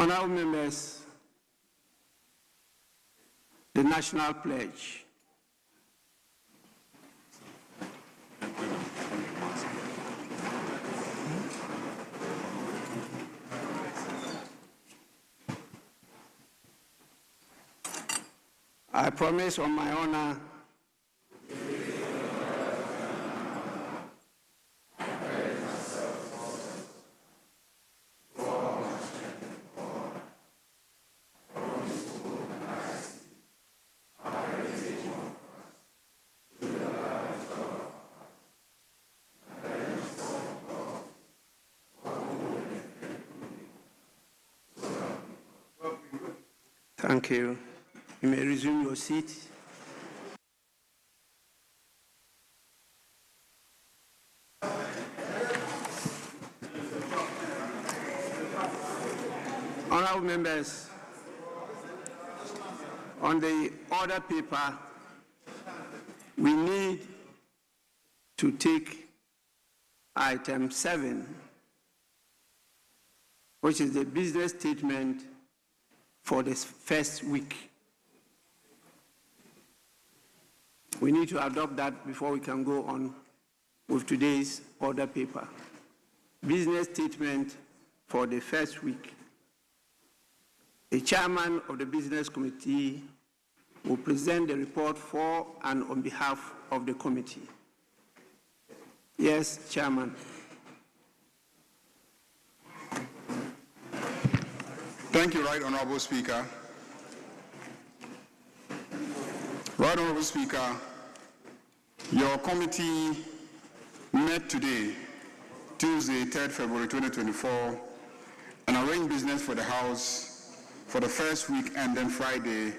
Honorable members, the National Pledge. I promise on my honor Thank you. You may resume your seat. Honorable members, on the order paper, we need to take item 7, which is the business statement for this first week. We need to adopt that before we can go on with today's order paper. Business statement for the first week. The chairman of the business committee will present the report for and on behalf of the committee. Yes, Chairman. Thank you, Right Honorable Speaker. Right Honorable Speaker, your committee met today, Tuesday, 3rd February 2024, and arranged business for the House for the first week and then Friday,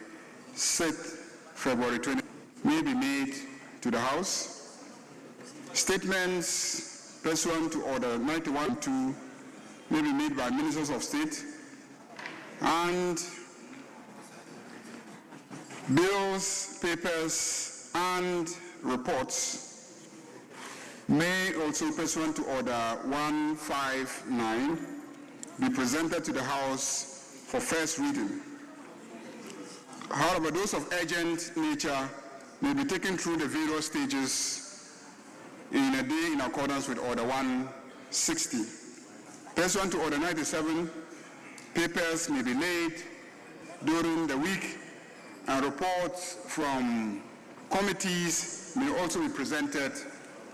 6th February 2024, may be made to the House. Statements pursuant to Order 91-2 may be made by Ministers of State, and bills, papers, and reports may also, pursuant to Order 159, be presented to the House for first reading. However, those of urgent nature may be taken through the various stages in a day in accordance with Order 160. Pursuant to Order 97, papers may be laid during the week, and reports from committees may also be presented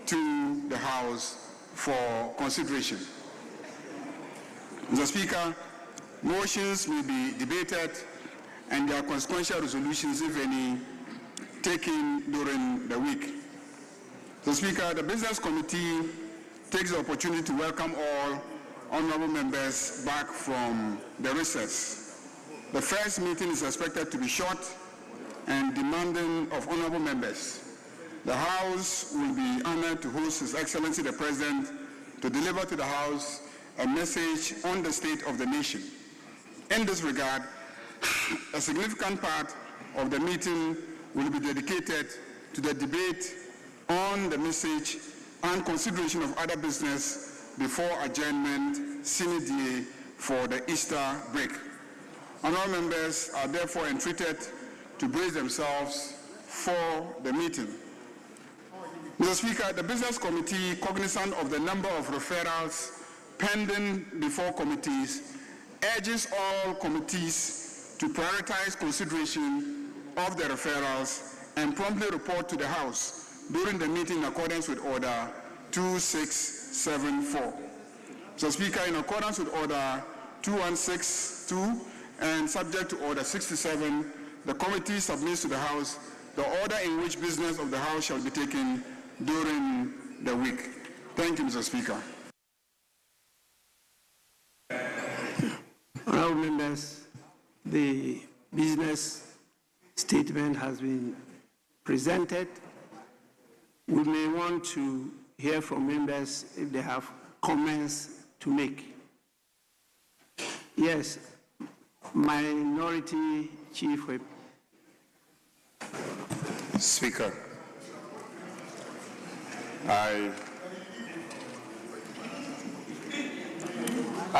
to the House for consideration. Mr. Speaker, motions may be debated and there are consequential resolutions, if any, taken during the week. Mr. Speaker, the Business Committee takes the opportunity to welcome all honorable members back from the recess. The first meeting is expected to be short and demanding of honorable members. The House will be honored to host His Excellency the President to deliver to the House a message on the state of the nation. In this regard, a significant part of the meeting will be dedicated to the debate on the message and consideration of other business before adjournment sine die for the Easter break. Honorable members are therefore entreated to brace themselves for the meeting. Mr. Speaker, the Business Committee, cognizant of the number of referrals pending before committees, urges all committees to prioritize consideration of the referrals and promptly report to the House during the meeting in accordance with Order 2674. Mr. Speaker, in accordance with Order 2162 and subject to Order 67, the committee submits to the House the order in which business of the House shall be taken during the week. Thank you, Mr. Speaker. Honorable members, the business statement has been presented. We may want to hear from members if they have comments to make. Yes, Minority Chief Whip. Speaker, I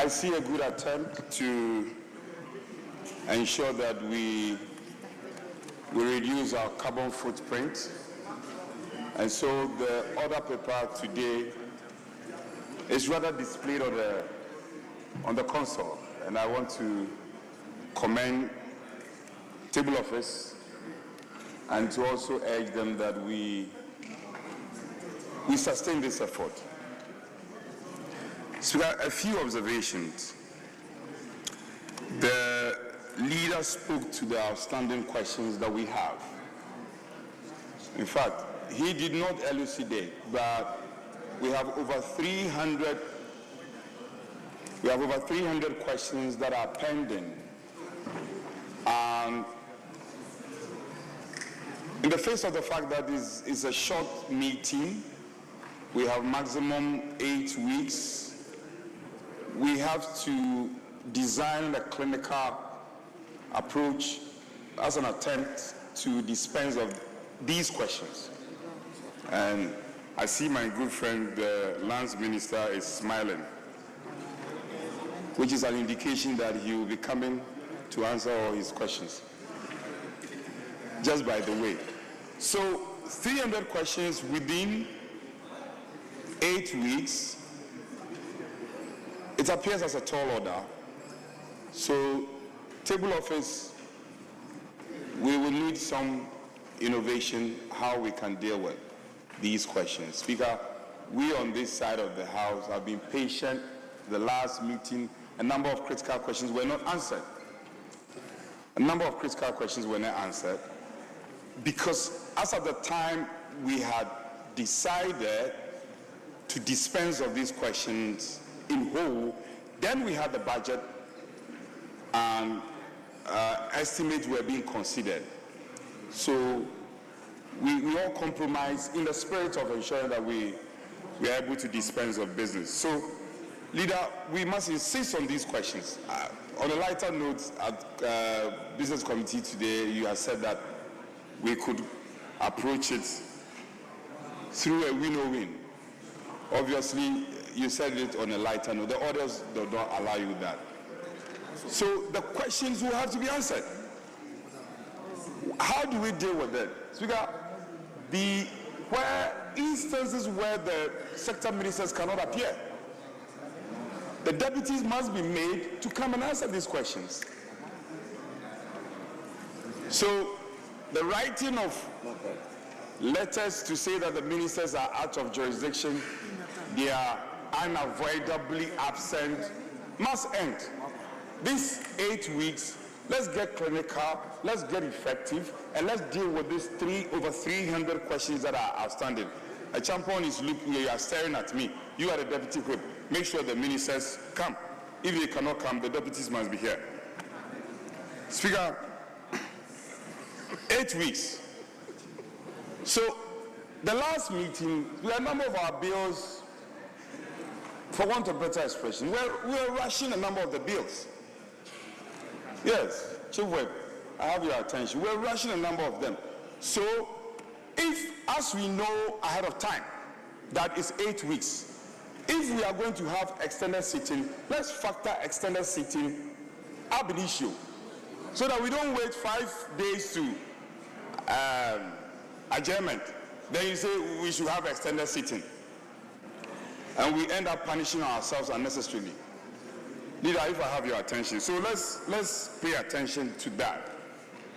see a good attempt to ensure that we reduce our carbon footprint. And so the order paper today is rather displayed on the console. And I want to commend Table Office and to also urge them that we sustain this effort. Speaker, a few observations. The leader spoke to the outstanding questions that we have. In fact, he did not elucidate, but we have over 300 questions that are pending. And in the face of the fact that this is a short meeting, we have maximum 8 weeks, we have to design a clinical approach as an attempt to dispense of these questions. And I see my good friend, the Lands Minister, is smiling, which is an indication that he will be coming to answer all his questions. Just by the way. So 300 questions within 8 weeks. It appears as a tall order. So Table Office, we will need some innovation how we can deal with these questions. Speaker, we on this side of the House have been patient. The last meeting, a number of critical questions were not answered. Because as at the time we had decided to dispense of these questions in whole, then we had the budget and estimates were being considered. So we all compromised in the spirit of ensuring that we are able to dispense of business. So, Leader, we must insist on these questions. On a lighter note, at Business Committee today, you have said that we could approach it through a win-win. Obviously, you said it on a lighter note. The orders do not allow you that. So the questions will have to be answered. How do we deal with it? Speaker, instances where the sector ministers cannot appear, the deputies must be made to come and answer these questions. So the writing of letters to say that the ministers are out of jurisdiction, they are unavoidably absent, must end. These 8 weeks, let's get clinical, let's get effective, and let's deal with these over 300 questions that are outstanding. A champion is looking, you are staring at me. You are the deputy whip. Make sure the ministers come. If they cannot come, the deputies must be here. Speaker, 8 weeks. So, the last meeting, a number of our bills, for want of better expression, we're rushing a number of the bills. Yes, Chief Whip, I have your attention. We're rushing a number of them. So, if, as we know ahead of time, that is 8 weeks, if we are going to have extended sitting, let's factor extended sitting ab initio, so that we don't wait 5 days to adjournment. Then you say we should have extended sitting, and we end up punishing ourselves unnecessarily. Leader, if I have your attention, so let's pay attention to that.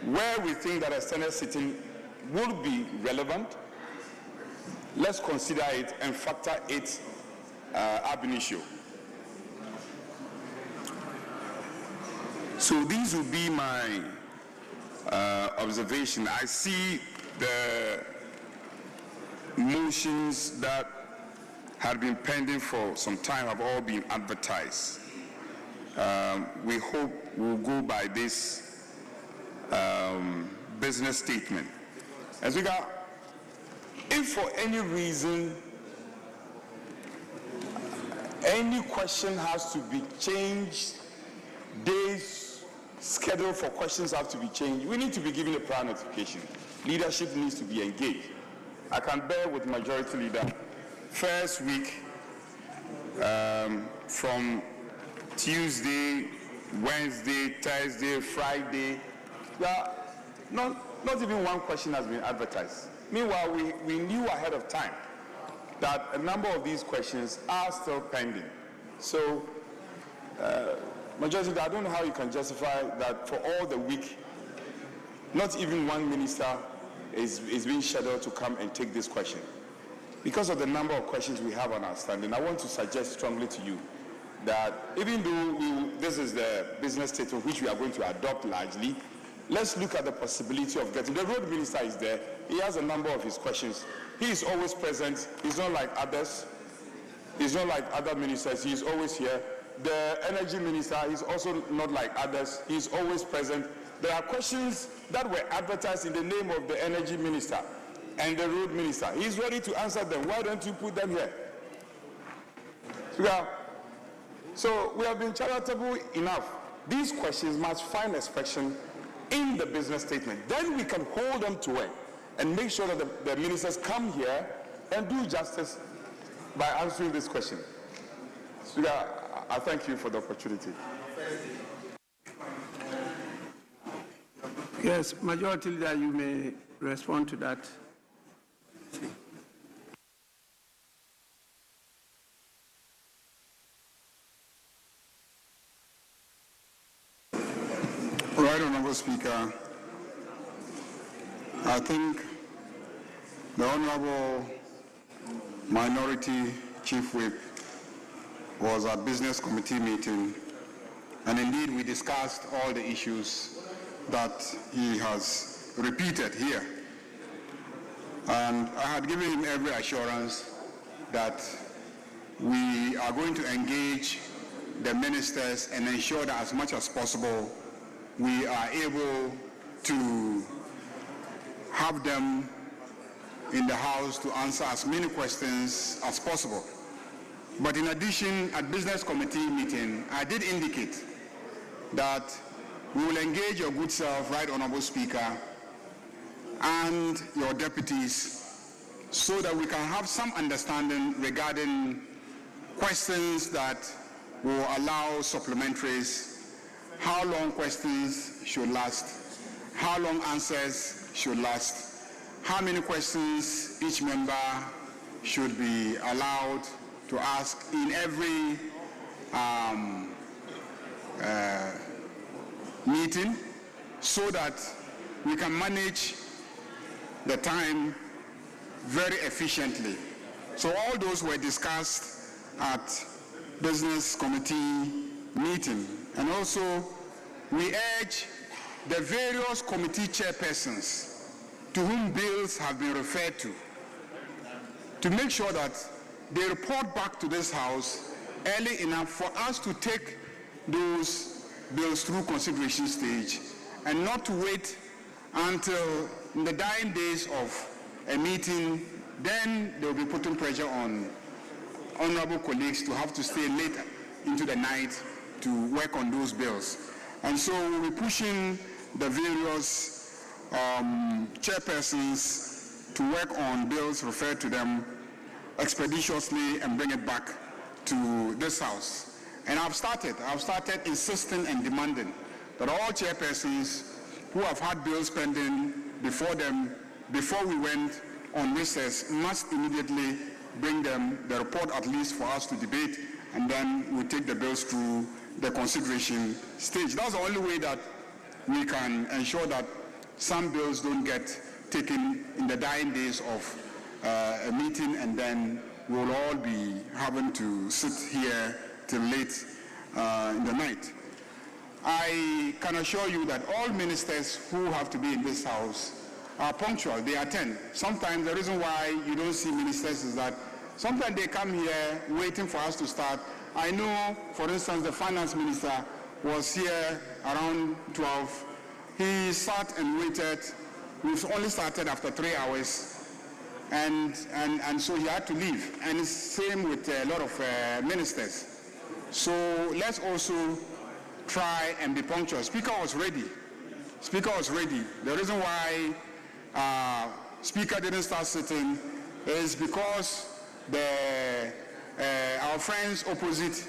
Where we think that extended sitting would be relevant, let's consider it and factor it ab initio. So these will be my observation. I see the motions that had been pending for some time have all been advertised. We hope we'll go by this business statement. As we got, if for any reason any question has to be changed, days scheduled for questions have to be changed, we need to be given a prior notification. Leadership needs to be engaged. I can bear with Majority Leader. First week from Tuesday, Wednesday, Thursday, Friday. Not even one question has been advertised. Meanwhile, we knew ahead of time that a number of these questions are still pending. So, Majority, I don't know how you can justify that for all the week, not even one minister is being scheduled to come and take this question. Because of the number of questions we have on our standing, I want to suggest strongly to you that even though this is the business statement which we are going to adopt largely, let's look at the possibility of getting, the road minister is there, he has a number of his questions. He is always present, he's not like others, he's not like other ministers, he's always here. The energy minister is also not like others, he's always present. There are questions that were advertised in the name of the energy minister and the road minister. He's ready to answer them. Why don't you put them here? So we have been charitable enough. These questions must find expression in the business statement. Then we can hold them to it and make sure that the ministers come here and do justice by answering this question. So I thank you for the opportunity. Yes, Majority Leader, you may respond to that. Right, Honorable Speaker. I think the Honorable Minority Chief Whip was at Business Committee meeting, and indeed we discussed all the issues that he has repeated here. And I had given him every assurance that we are going to engage the ministers and ensure that as much as possible we are able to have them in the House to answer as many questions as possible. But in addition, at Business Committee meeting, I did indicate that we will engage your good self, Right Honorable Speaker, and your deputies so that we can have some understanding regarding questions that will allow supplementaries, how long questions should last, how long answers should last, how many questions each member should be allowed to ask in every meeting, so that we can manage the time very efficiently. So all those were discussed at Business Committee meeting. And also, we urge the various committee chairpersons to whom bills have been referred to make sure that they report back to this House early enough for us to take those bills through consideration stage and not to wait until in the dying days of a meeting. Then they will be putting pressure on honorable colleagues to have to stay late into the night to work on those bills. And so we'll be pushing the various chairpersons to work on bills referred to them expeditiously and bring it back to this House. And I've started insisting and demanding that all chairpersons who have had bills pending before them, before we went on recess, must immediately bring them the report at least for us to debate, and then we take the bills through the consideration stage. That's the only way that we can ensure that some bills don't get taken in the dying days of a meeting, and then we'll all be having to sit here till late in the night. I can assure you that all ministers who have to be in this House are punctual. They attend. Sometimes the reason why you don't see ministers is that sometimes they come here waiting for us to start. I know, for instance, the finance minister was here around 12. He sat and waited. We've only started after 3 hours. And so he had to leave. And it's same with a lot of ministers. So let's also try and be punctual. Speaker was ready. The reason why Speaker didn't start sitting is because our friends opposite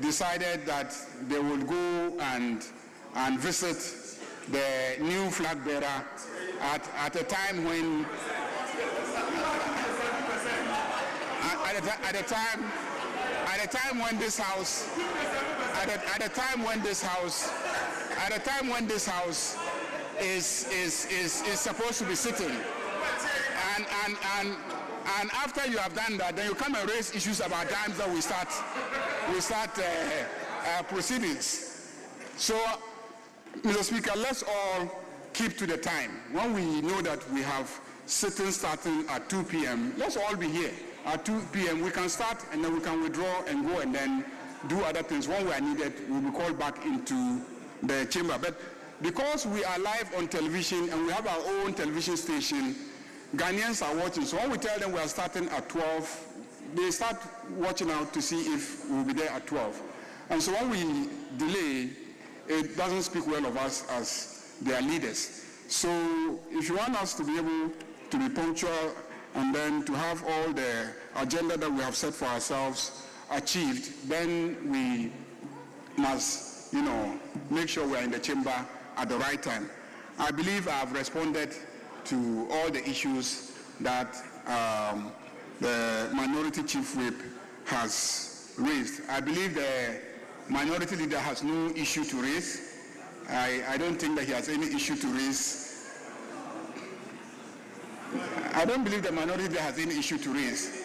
decided that they will go and visit the new flag bearer at a time when at a time when this house is supposed to be sitting, and after you have done that, then you come and raise issues about times that we start proceedings. So, Mr. Speaker, let's all keep to the time. When we know that we have sitting starting at 2 p.m., let's all be here at 2 p.m. We can start and then we can withdraw and go and then do other things. When we are needed, we'll be called back into the chamber. But because we are live on television and we have our own television station, Ghanaians are watching. So when we tell them we are starting at 12, they start watching out to see if we'll be there at 12. And so when we delay, it doesn't speak well of us as their leaders. So if you want us to be able to be punctual and then to have all the agenda that we have set for ourselves achieved, then we must, make sure we're in the chamber at the right time. I believe I have responded to all the issues that the Minority Chief Whip has raised. I believe the Minority Leader has no issue to raise. I don't think that he has any issue to raise. I don't believe the Minority Leader has any issue to raise.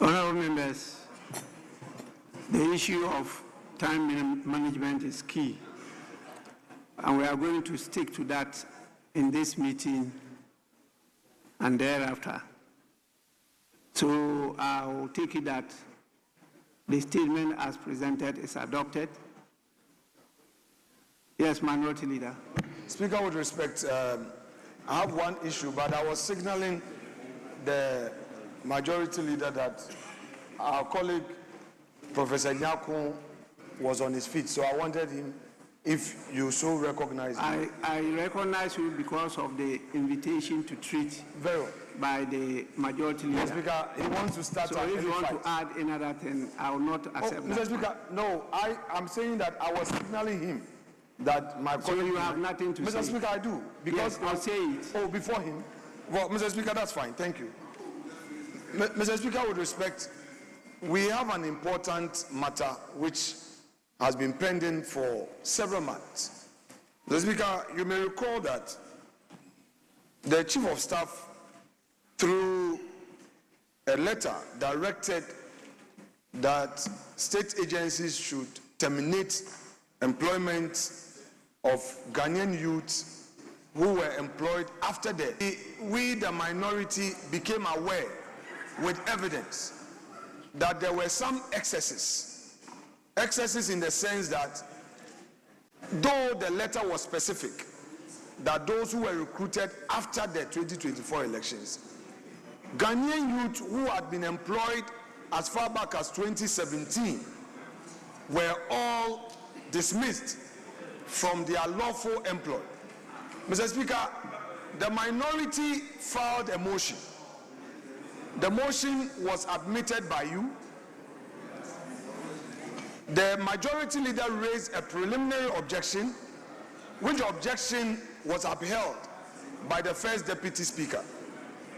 Honourable members, the issue of time management is key, and we are going to stick to that in this meeting and thereafter. So I will take it that the statement as presented is adopted. Yes, Minority Leader. Speaker, with respect, I have one issue, but I was signaling the Majority Leader that our colleague, Professor Nyako, was on his feet, so I wanted him, if you so recognize him. I recognize you because of the invitation to treat Very well. by the Majority Leader. Speaker, he wants to start. So if you want to add another thing, I will not accept that. Mr. Speaker, no, I'm saying that I was signaling him that my colleague... So you have nothing to say? Mr. Speaker, I do. Because I'll say it. Oh, before him? Well, Mr. Speaker, that's fine. Thank you. Mr. Speaker, with respect, we have an important matter which has been pending for several months. Mr. Speaker, you may recall that the Chief of Staff, through a letter, directed that state agencies should terminate employment of Ghanaian youths who were employed after we, the minority, became aware with evidence that there were some excesses in the sense that though the letter was specific that those who were recruited after the 2024 elections, Ghanaian youth who had been employed as far back as 2017 were all dismissed from their lawful employ. Mr. Speaker, the minority filed a motion. The motion was admitted by you. The Majority Leader raised a preliminary objection, which objection was upheld by the First Deputy Speaker.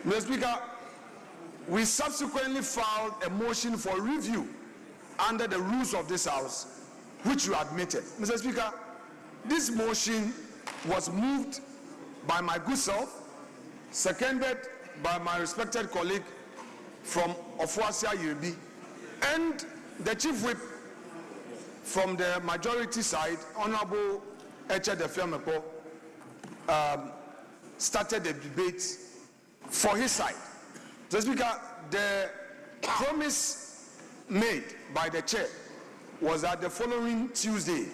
Mr. Speaker, we subsequently filed a motion for review under the rules of this House, which you admitted. Mr. Speaker, this motion was moved by my good self, seconded by my respected colleague from Ofuasia Yirbi, and the Chief Whip from the majority side, Honorable Eche Defiamepo, started the debate for his side. So, Speaker, the promise made by the chair was that the following Tuesday,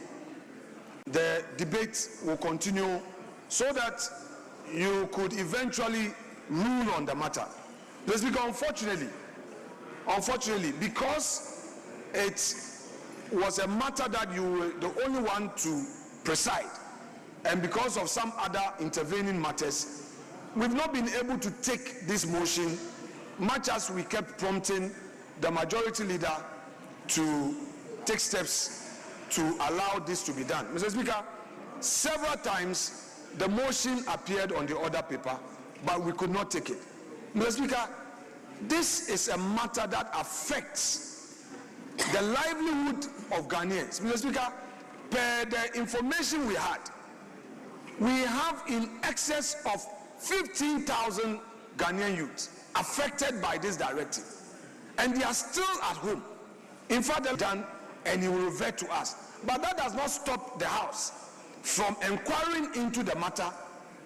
the debate will continue so that you could eventually rule on the matter. So, Speaker, unfortunately, because it was a matter that you were the only one to preside, and because of some other intervening matters, we've not been able to take this motion, much as we kept prompting the majority leader to take steps to allow this to be done. Mr. Speaker, several times the motion appeared on the order paper, but we could not take it. Mr. Speaker, this is a matter that affects the livelihood of Ghanaians. Mr. Speaker, per the information we had, we have in excess of 15,000 Ghanaian youths affected by this directive, and they are still at home. In fact, they're done, and he will revert to us. But that does not stop the House from inquiring into the matter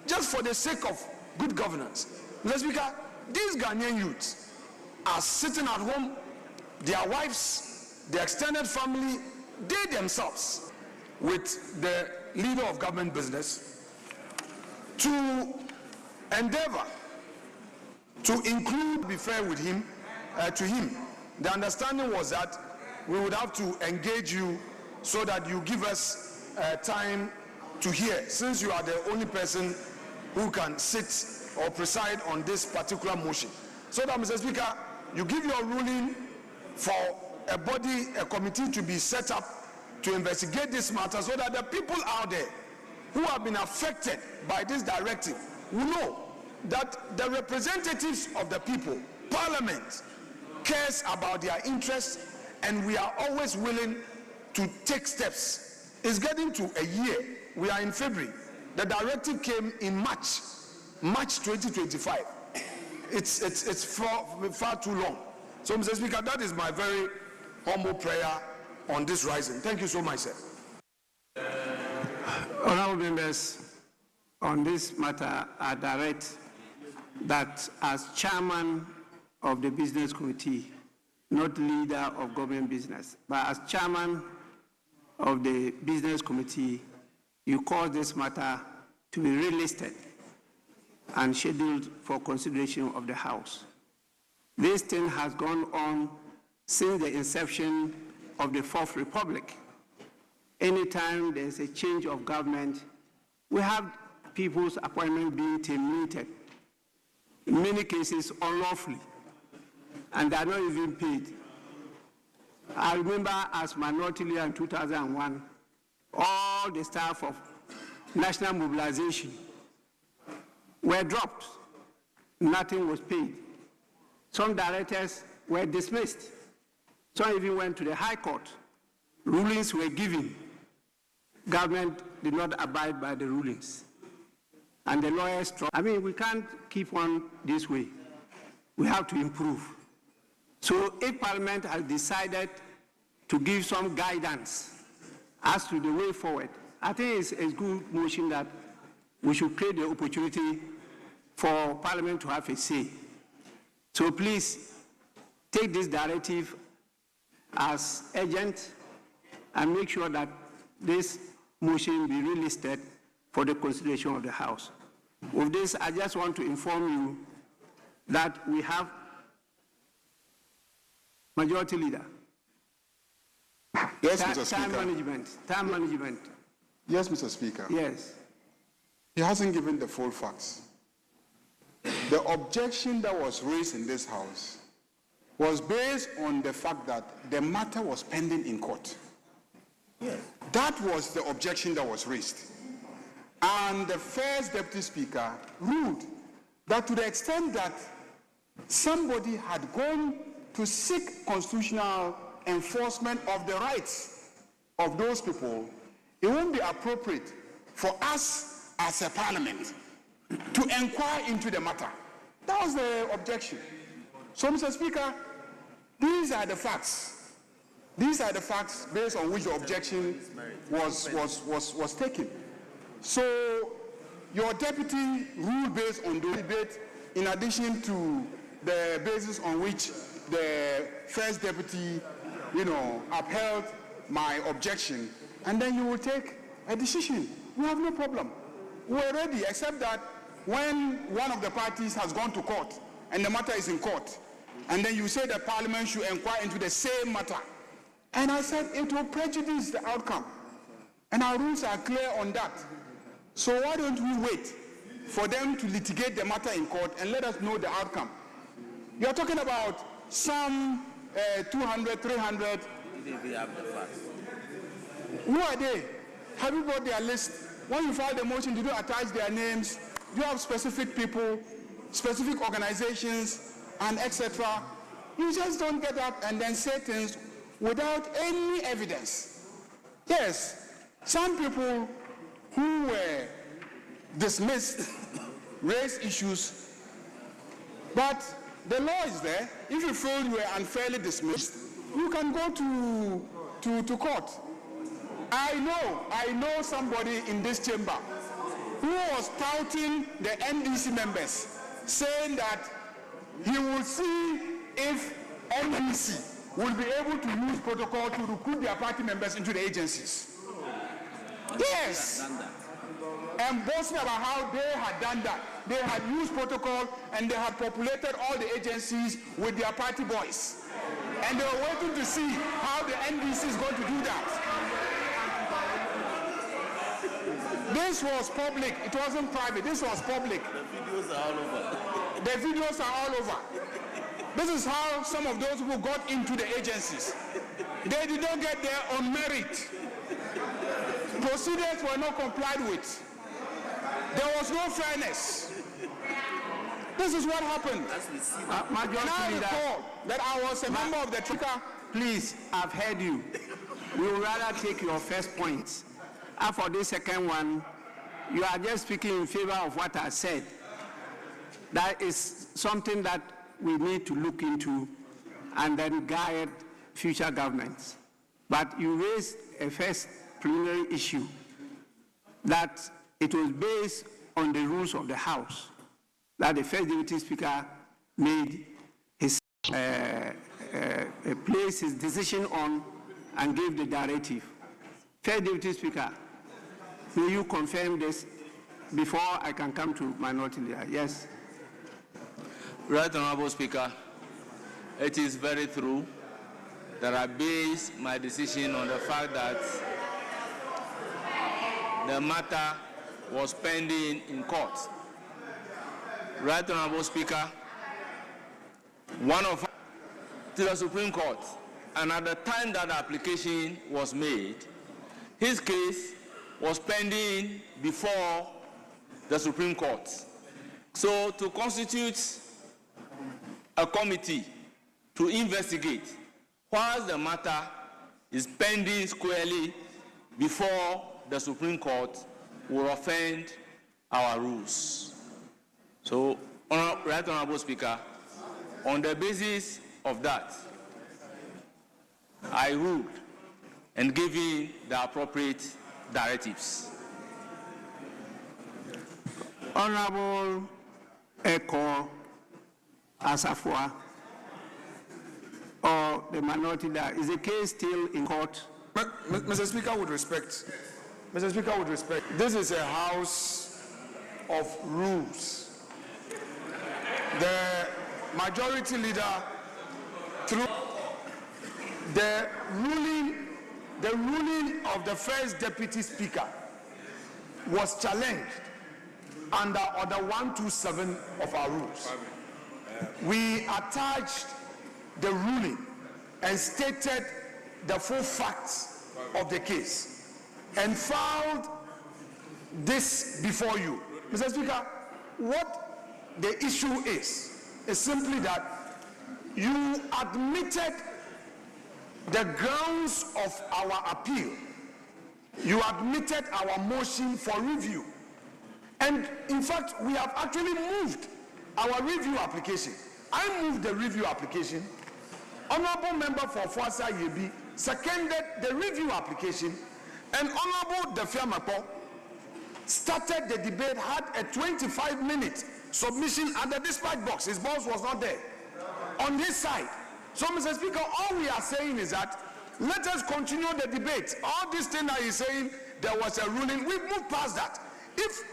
just for the sake of good governance. Mr. Speaker, these Ghanaian youths are sitting at home, their wives, their extended family, they themselves, with the leader of government business, to endeavor to include, be fair with him, to him. The understanding was that we would have to engage you so that you give us time to hear, since you are the only person who can sit or preside on this particular motion. So that, Mr. Speaker, you give your ruling for a body, a committee to be set up to investigate this matter, so that the people out there who have been affected by this directive will know that the representatives of the people, Parliament, cares about their interests, and we are always willing to take steps. It's getting to a year. We are in February. The directive came in March 2025. It's far too long. So, Mr. Speaker, that is my very humble prayer on this rising. Thank you so much, sir. Honourable members, on this matter, I direct that as chairman of the business committee, not leader of government business, but as chairman of the business committee, you cause this matter to be relisted and scheduled for consideration of the House. This thing has gone on since the inception of the Fourth Republic. Anytime there's a change of government, we have people's appointment being terminated, in many cases unlawfully, and they are not even paid. I remember as minority leader in 2001, all the staff of national mobilization were dropped. Nothing was paid. Some directors were dismissed. Some even went to the High Court. Rulings were given. Government did not abide by the rulings. And the lawyers, I mean, we can't keep on this way. We have to improve. So if Parliament has decided to give some guidance as to the way forward, I think it's a good motion that we should create the opportunity for Parliament to have a say. So please take this directive as urgent and make sure that this motion be relisted for the consideration of the House. With this, I just want to inform you that we have Majority Leader. Yes, Mr. Speaker. Time management. Yes, Mr. Speaker. Yes. He hasn't given the full facts. The objection that was raised in this House was based on the fact that the matter was pending in court. Yes. That was the objection that was raised. And the first Deputy Speaker ruled that to the extent that somebody had gone to seek constitutional enforcement of the rights of those people, it won't be appropriate for us as a Parliament to inquire into the matter. That was the objection. So, Mr. Speaker, these are the facts. These are the facts based on which the objection was taken. So, your deputy ruled based on the debate, in addition to the basis on which the first deputy, upheld my objection, and then you will take a decision. We have no problem. We're ready, except that when one of the parties has gone to court and the matter is in court, and then you say the Parliament should inquire into the same matter. And I said it will prejudice the outcome. And our rules are clear on that. So why don't we wait for them to litigate the matter in court and let us know the outcome. You are talking about some 200, 300. Who are they? Have you got their list? When you file the motion, did you attach their names? Do you have specific people, specific organizations, and etc.? You just don't get up and then say things without any evidence. Yes, some people who were dismissed raise issues, but the law is there. If you feel you were unfairly dismissed, you can go to court. I know somebody in this chamber who was touting the NDC members, saying that he will see if NDC will be able to use protocol to recruit their party members into the agencies. Yes. And boasting about how they had done that. They had used protocol and they had populated all the agencies with their party boys. And they were waiting to see how the NDC is going to do that. This was public. It wasn't private. This was public. The videos are all over. The videos are all over. This is how some of those who got into the agencies. They did not get there on merit. Procedures were not complied with. There was no fairness. This is what happened. And I recall that I was a member of the Trika. Please, I've heard you. We would rather take your first point. And for this second one, you are just speaking in favor of what I said. That is something that we need to look into and then guide future governments. But you raised a first preliminary issue that it was based on the rules of the House, that the First Deputy Speaker made his place his decision on and gave the directive. First Deputy Speaker, will you confirm this before I can come to Minority Leader? Yes. Right Honorable Speaker, it is very true that I base my decision on the fact that the matter was pending in court. Right Honorable Speaker, one of to the Supreme Court, and at the time that the application was made, his case was pending before the Supreme Court. So to constitute a committee to investigate whilst the matter is pending squarely before the Supreme Court will offend our rules. So, Right Honorable Speaker, on the basis of that, I ruled and gave in the appropriate directives. Honorable Eko Asafua, or the Minority Leader, is the case still in court? Mr. Speaker, with respect, this is a house of rules. The majority leader, through the ruling of the First Deputy Speaker was challenged under Order 127 of our rules. We attached the ruling and stated the full facts of the case and filed this before you. Mr. Speaker, what the issue is simply that you admitted the grounds of our appeal. You admitted our motion for review. And in fact, we have actually moved our review application. I moved the review application. Honorable Member for Fuasa Yebi seconded the review application, and Honorable Defia Mapo started the debate, had a 25-minute submission at the dispatch box. His boss was not there on this side. So, Mr. Speaker, all we are saying is that let us continue the debate. All this thing that he's saying, there was a ruling, we've moved past that. If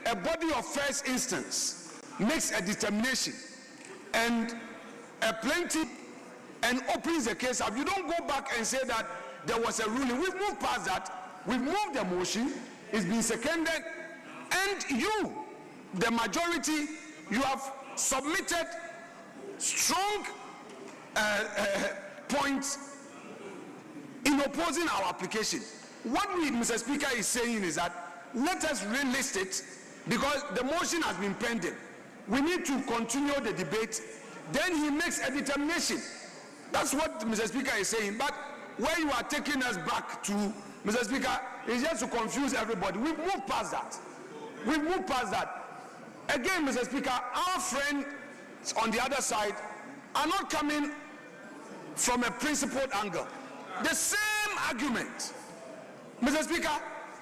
a body of first instance makes a determination and a plaintiff and opens the case up, you don't go back and say that there was a ruling. We've moved past that. We've moved the motion. It's been seconded, And you, the majority, you have submitted strong points in opposing our application. What we, Mr. Speaker, is saying is that let us relist it because the motion has been pending. We need to continue the debate. Then he makes a determination. That's what Mr. Speaker is saying. But where you are taking us back to, Mr. Speaker, is just to confuse everybody. We've moved past that. We've moved past that. Again, Mr. Speaker, our friends on the other side are not coming from a principled angle. The same argument. Mr. Speaker,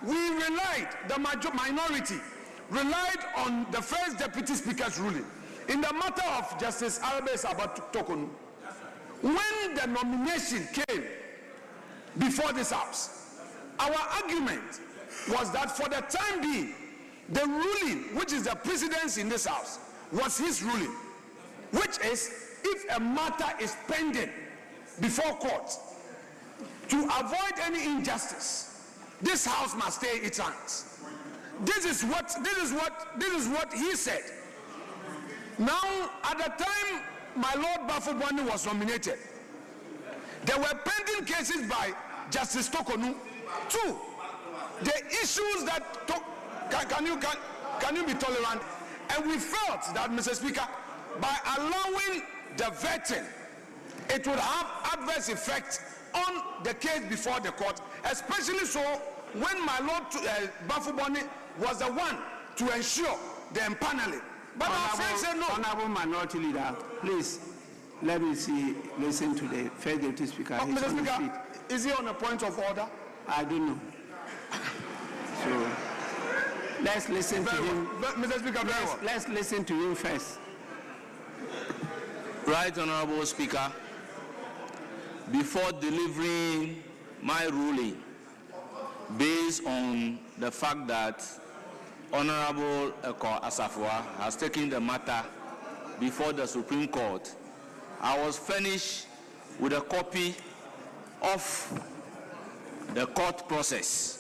we relied, the minority relied on the first deputy speaker's ruling in the matter of Justice Arabe Sabatu-Tokonu. When the nomination came before this house, our argument was that for the time being, the ruling, which is the precedence in this house, was his ruling, which is if a matter is pending before court, to avoid any injustice, this house must stay in its hands. This is what he said. Now, at the time my Lord Bafo-Boame was nominated, there were pending cases by Justice Tokonu. Two, the issues that can you be tolerant? And we felt that, Mr. Speaker, by allowing the vetting, it would have adverse effect on the case before the court, especially so when my Lord Bafo-Boame was the one to ensure the empaneling. But our friends said no. Honorable Minority Leader, please let me listen to the first deputy speaker. Mr. Speaker, is he on a point of order? I don't know. So let's listen to him. Mr. Speaker, very well. Let's listen to him first. Right, Honorable Speaker. Before delivering my ruling, based on the fact that Honorable Eko Asafua has taken the matter before the Supreme Court, I was furnished with a copy of the court process.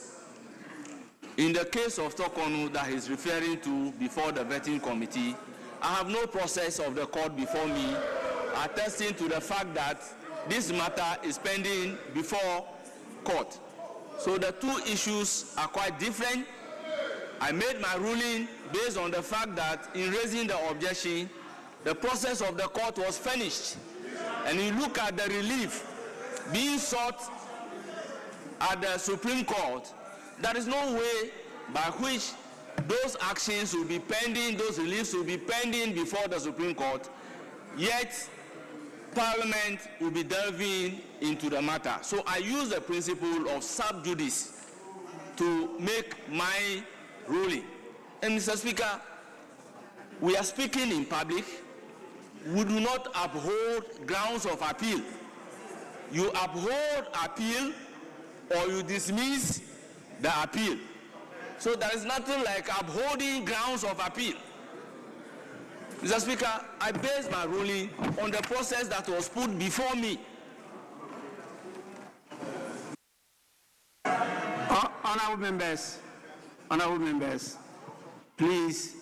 In the case of Tokonu that he's referring to before the vetting committee, I have no process of the court before me, attesting to the fact that this matter is pending before court. So the two issues are quite different. I made my ruling based on the fact that in raising the objection, the process of the court was finished. And you look at the relief being sought at the Supreme Court, there is no way by which those actions will be pending, those reliefs will be pending before the Supreme Court, yet Parliament will be delving into the matter. So I use the principle of sub judice to make my ruling. And Mr. Speaker, we are speaking in public. We do not uphold grounds of appeal. You uphold appeal or you dismiss the appeal. So there is nothing like upholding grounds of appeal. Mr. Speaker, I base my ruling on the process that was put before me. Honorable members, please,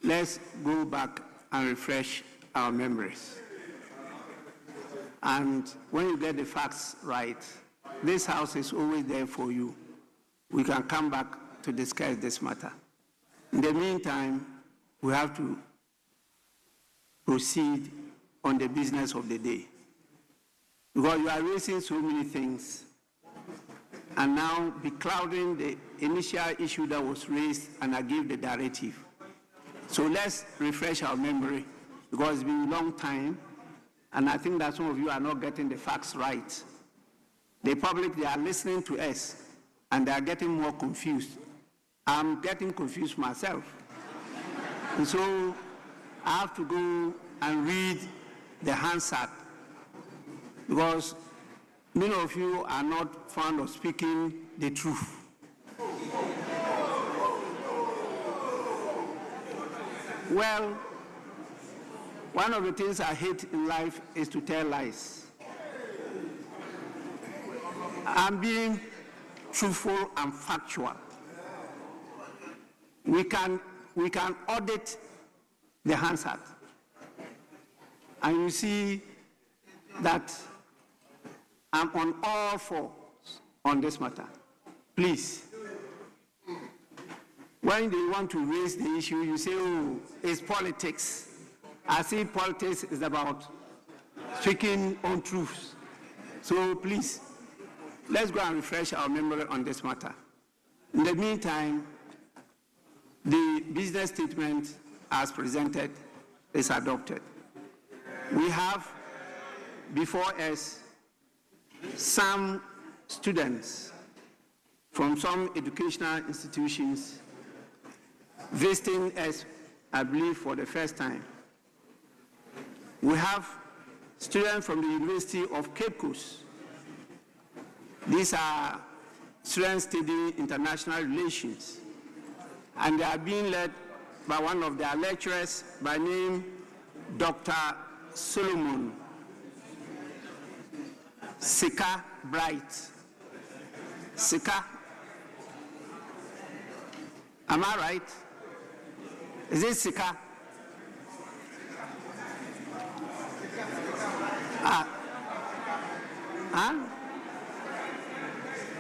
let's go back and refresh our memories. And when you get the facts right, this house is always there for you. We can come back to discuss this matter. In the meantime, we have to proceed on the business of the day. Because you are raising so many things and now beclouding the initial issue that was raised, and I gave the directive. So let's refresh our memory, because it's been a long time, and I think that some of you are not getting the facts right. The public, they are listening to us, and they are getting more confused. I'm getting confused myself. And so I have to go and read the Hansard, because many of you are not fond of speaking the truth. Well, one of the things I hate in life is to tell lies. I'm being truthful and factual. we can audit the Hansard. And you see that I'm on all fours on this matter. Please. When they want to raise the issue, you say, oh, it's politics. I see politics is about speaking on truths. So please, let's go and refresh our memory on this matter. In the meantime, the business statement as presented is adopted. We have before us some students from some educational institutions visiting us, I believe, for the first time. We have students from the University of Cape Coast. These are students studying international relations, and they are being led by one of their lecturers by name Dr. Solomon Sika Bright. Sika, am I right? Is it Sika?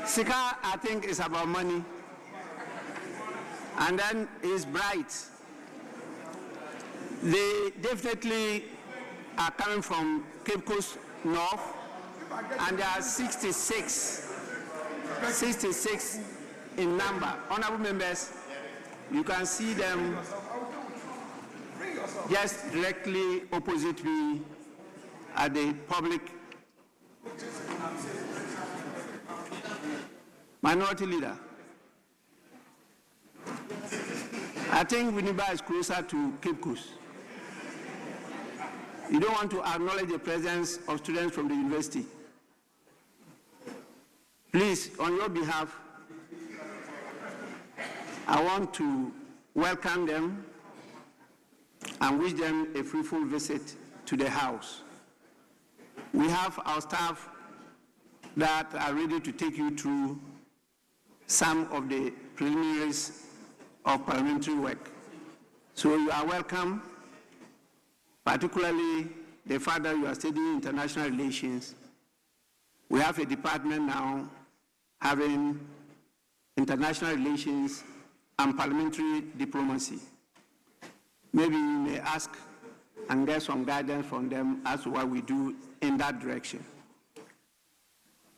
Sika, I think, is about money. And then is Bright. They definitely are coming from Cape Coast North, and there are 66 in number. Honorable members, you can see them just directly opposite me at the public. Minority Leader, I think Winneba is closer to Cape Coast. You don't want to acknowledge the presence of students from the university. Please, on your behalf, I want to welcome them and wish them a fruitful visit to the house. We have our staff that are ready to take you through some of the preliminaries of parliamentary work. So you are welcome, particularly the fact that you are studying international relations. We have a department now having international relations and parliamentary diplomacy. Maybe you may ask and get some guidance from them as to what we do in that direction.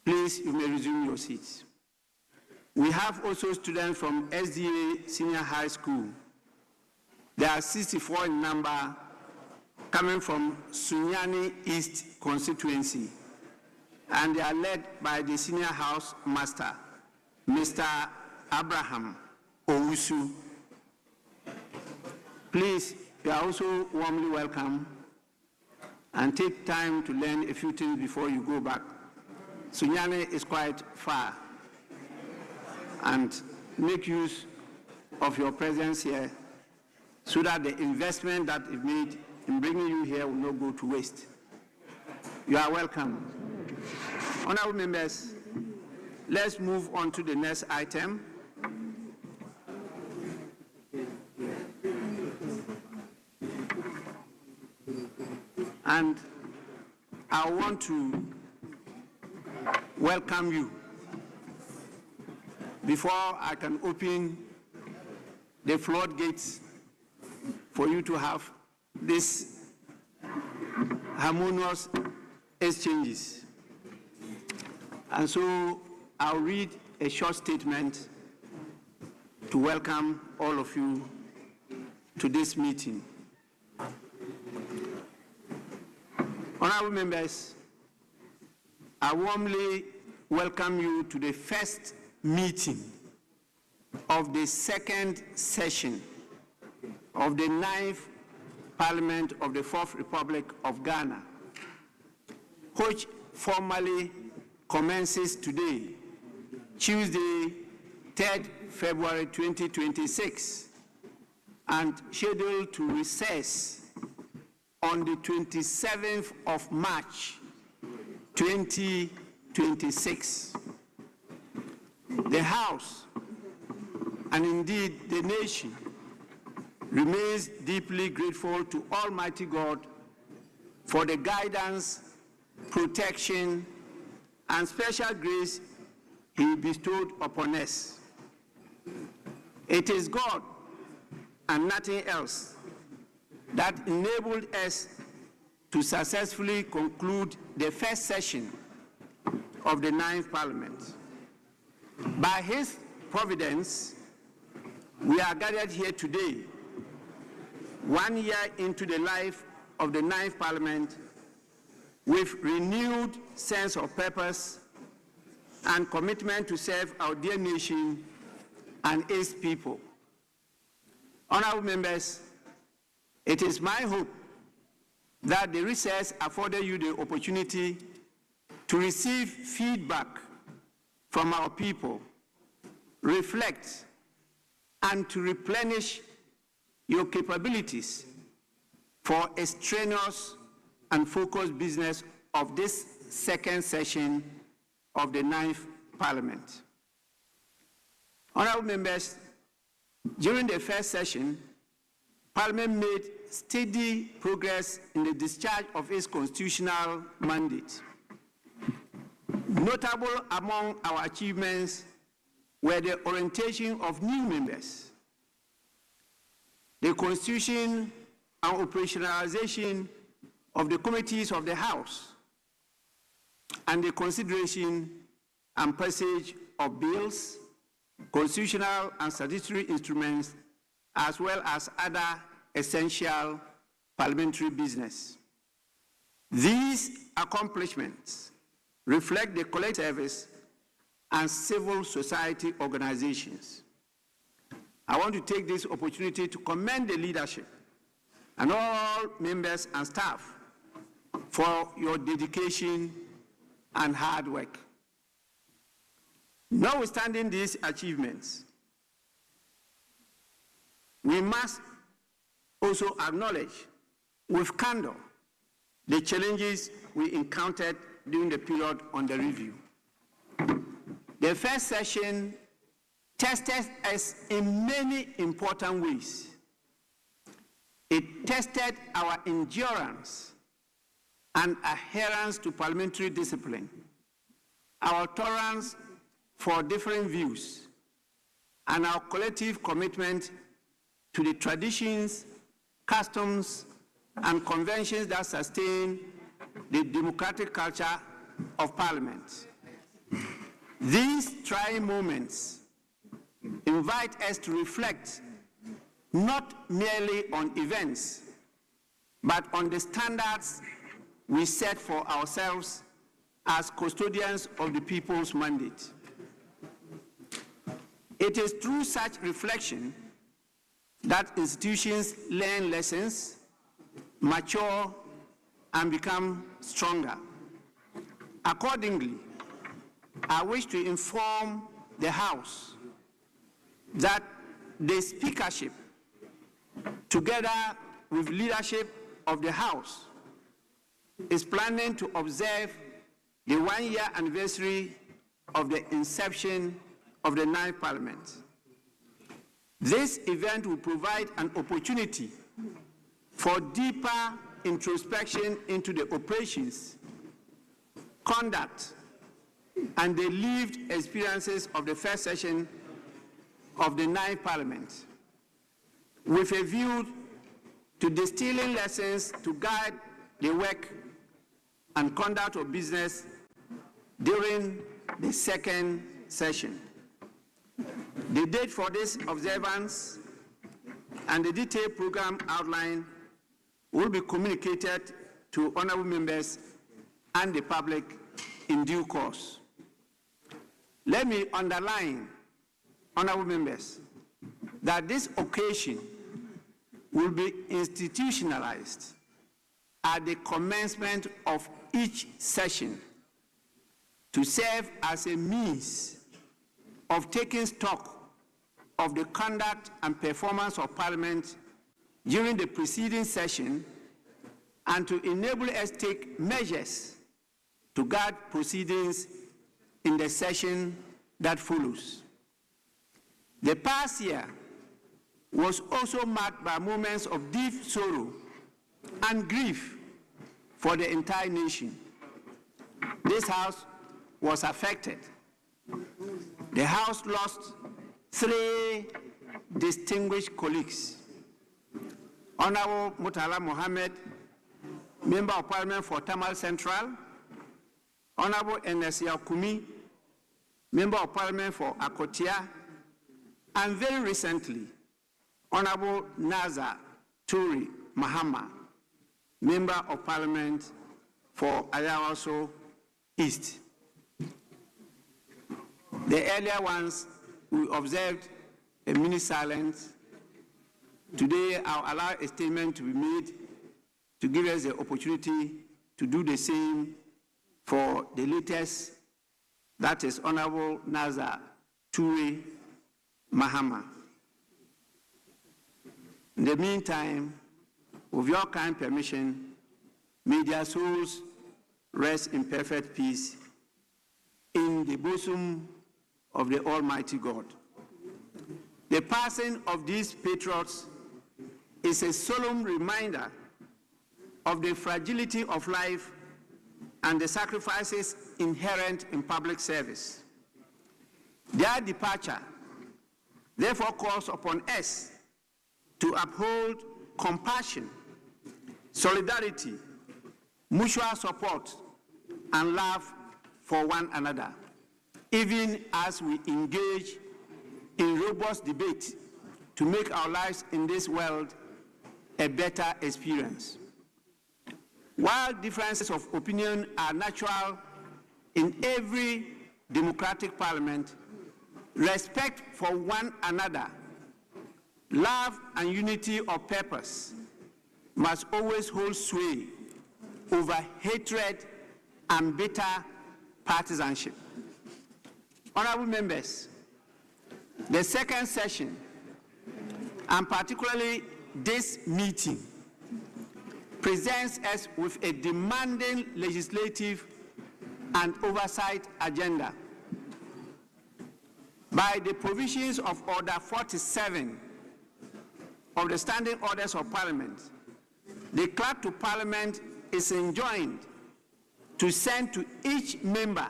Please, you may resume your seats. We have also students from SDA Senior High School. There are 64 in number coming from Sunyani East constituency, and they are led by the senior house master, Mr. Abraham Owusu. Please, you are also warmly welcome, and take time to learn a few things before you go back. Sunyani is quite far, and make use of your presence here so that the investment that is made in bringing you here will not go to waste. You are welcome. Honorable members, let's move on to the next item. And I want to welcome you. Before I can open the floodgates for you to have these harmonious exchanges. And so I'll read a short statement to welcome all of you to this meeting. Honorable members, I warmly welcome you to the first meeting of the second session of the 9th Parliament of the 4th Republic of Ghana, which formally commences today, Tuesday, 3rd February 2026, and scheduled to recess on the 27th of March 2026. The House and indeed the nation, remains deeply grateful to Almighty God for the guidance, protection, and special grace He bestowed upon us. It is God and nothing else that enabled us to successfully conclude the first session of the 9th Parliament. By His providence, we are gathered here today, 1 year into the life of the 9th Parliament, with renewed sense of purpose and commitment to serve our dear nation and its people. Honorable members, it is my hope that the recess afforded you the opportunity to receive feedback from our people, reflect, and to replenish your capabilities for a strenuous and focused business of this second session of the 9th Parliament. Honorable members, during the first session, Parliament made steady progress in the discharge of its constitutional mandate. Notable among our achievements were the orientation of new members, the constitution and operationalization of the committees of the House, and the consideration and passage of bills, constitutional and statutory instruments, as well as other essential parliamentary business. These accomplishments reflect the collective service and civil society organizations. I want to take this opportunity to commend the leadership and all members and staff for your dedication and hard work. Notwithstanding these achievements, we must also acknowledge with candor the challenges we encountered during the period under review. The first session tested us in many important ways. It tested our endurance and adherence to parliamentary discipline, our tolerance for different views, and our collective commitment to the traditions, customs, and conventions that sustain the democratic culture of Parliament. These trying moments invite us to reflect not merely on events, but on the standards we set for ourselves as custodians of the people's mandate. It is through such reflection that institutions learn lessons, mature, and become stronger. Accordingly, I wish to inform the House that the Speakership, together with leadership of the House, is planning to observe the 1-year anniversary of the inception of the 9th Parliament. This event will provide an opportunity for deeper introspection into the operations, conduct, and the lived experiences of the first session of the 9th Parliament, with a view to distilling lessons to guide the work and conduct of business during the second session. The date for this observance and the detailed program outline will be communicated to honorable members and the public in due course. Let me underline, honorable members, that this occasion will be institutionalized at the commencement of each session to serve as a means of taking stock of the conduct and performance of Parliament during the preceding session and to enable us to take measures to guard proceedings in the session that follows. The past year was also marked by moments of deep sorrow and grief for the entire nation. This House was affected. The House lost 3 distinguished colleagues. Honorable Murtala Mohammed, Member of Parliament for Tamal Central, Honorable Ernest Yakumi, Member of Parliament for Akotia, and very recently, Honorable Naza Turi Mahama, Member of Parliament for Ayawaso East. The earlier ones, we observed a minute silence. Today, I'll allow a statement to be made to give us the opportunity to do the same for the latest, that is Honorable Naza Turi Mahama. In the meantime, with your kind permission, may their souls rest in perfect peace in the bosom of the Almighty God. The passing of these patriots is a solemn reminder of the fragility of life and the sacrifices inherent in public service. Their departure therefore calls upon us to uphold compassion, solidarity, mutual support, and love for one another, even as we engage in robust debate to make our lives in this world a better experience. While differences of opinion are natural in every democratic parliament, respect for one another, love and unity of purpose must always hold sway over hatred and bitter partisanship. Honorable members, the second session, and particularly this meeting, presents us with a demanding legislative and oversight agenda. By the provisions of Order 47 of the Standing Orders of Parliament, the Clerk to Parliament is enjoined to send to each member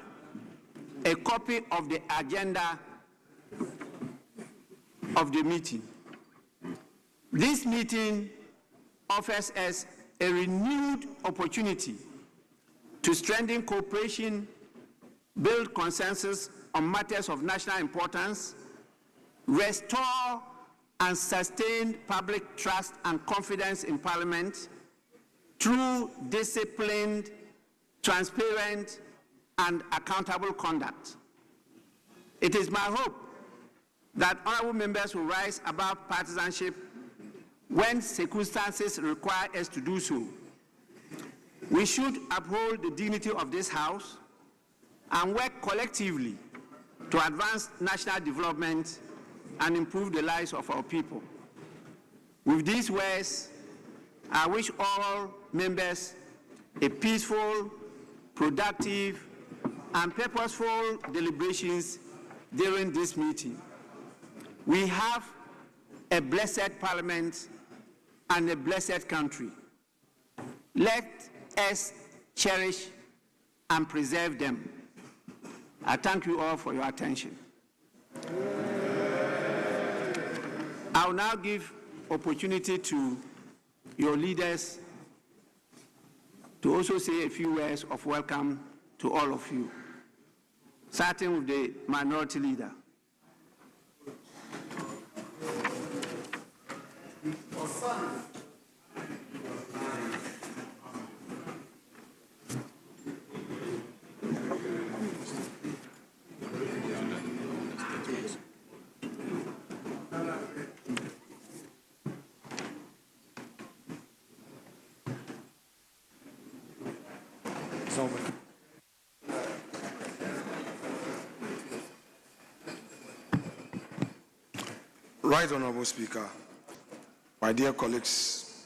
a copy of the agenda of the meeting. This meeting offers us a renewed opportunity to strengthen cooperation, build consensus on matters of national importance, restore and sustain public trust and confidence in Parliament through disciplined, transparent, and accountable conduct. It is my hope that honorable members will rise above partisanship when circumstances require us to do so. We should uphold the dignity of this House and work collectively to advance national development and improve the lives of our people. With these words, I wish all members a peaceful, productive, and purposeful deliberations during this meeting. We have a blessed Parliament and a blessed country. Let us cherish and preserve them. I thank you all for your attention. I will now give opportunity to your leaders to also say a few words of welcome to all of you, starting with the minority leader. Right Honorable Speaker, my dear colleagues,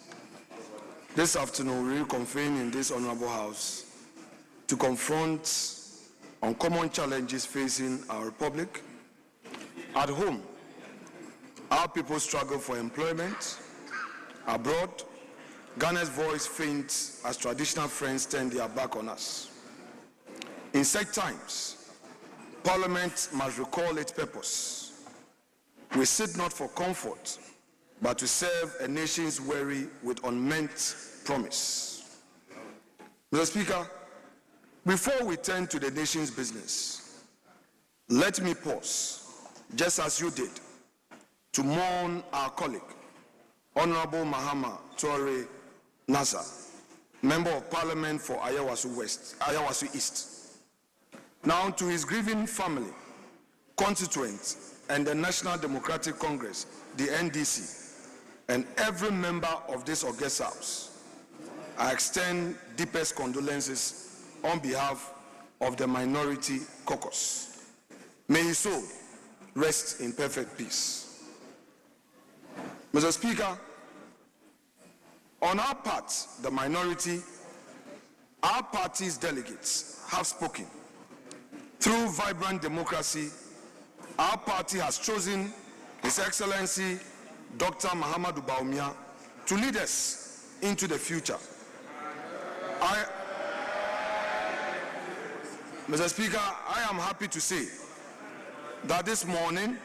this afternoon we reconvene in this Honorable House to confront uncommon challenges facing our Republic at home Our people struggle for employment abroad. Ghana's voice faints as traditional friends turn their back on us. In such times, Parliament must recall its purpose. We sit not for comfort, but to serve a nation's weary with unmeant promise. Mr. Speaker, before we turn to the nation's business, let me pause, just as you did, to mourn our colleague, Honorable Mahama Toure Nasser, Member of Parliament for Ayawaso East. Now to his grieving family, constituents, and the National Democratic Congress, the NDC, and every member of this august house, I extend deepest condolences on behalf of the minority caucus. May his soul rest in perfect peace. Mr. Speaker, on our part, the minority, our party's delegates have spoken. Through vibrant democracy, our party has chosen His Excellency Dr. Mahamudu Bawumia to lead us into the future. Mr. Speaker, I am happy to say that this morning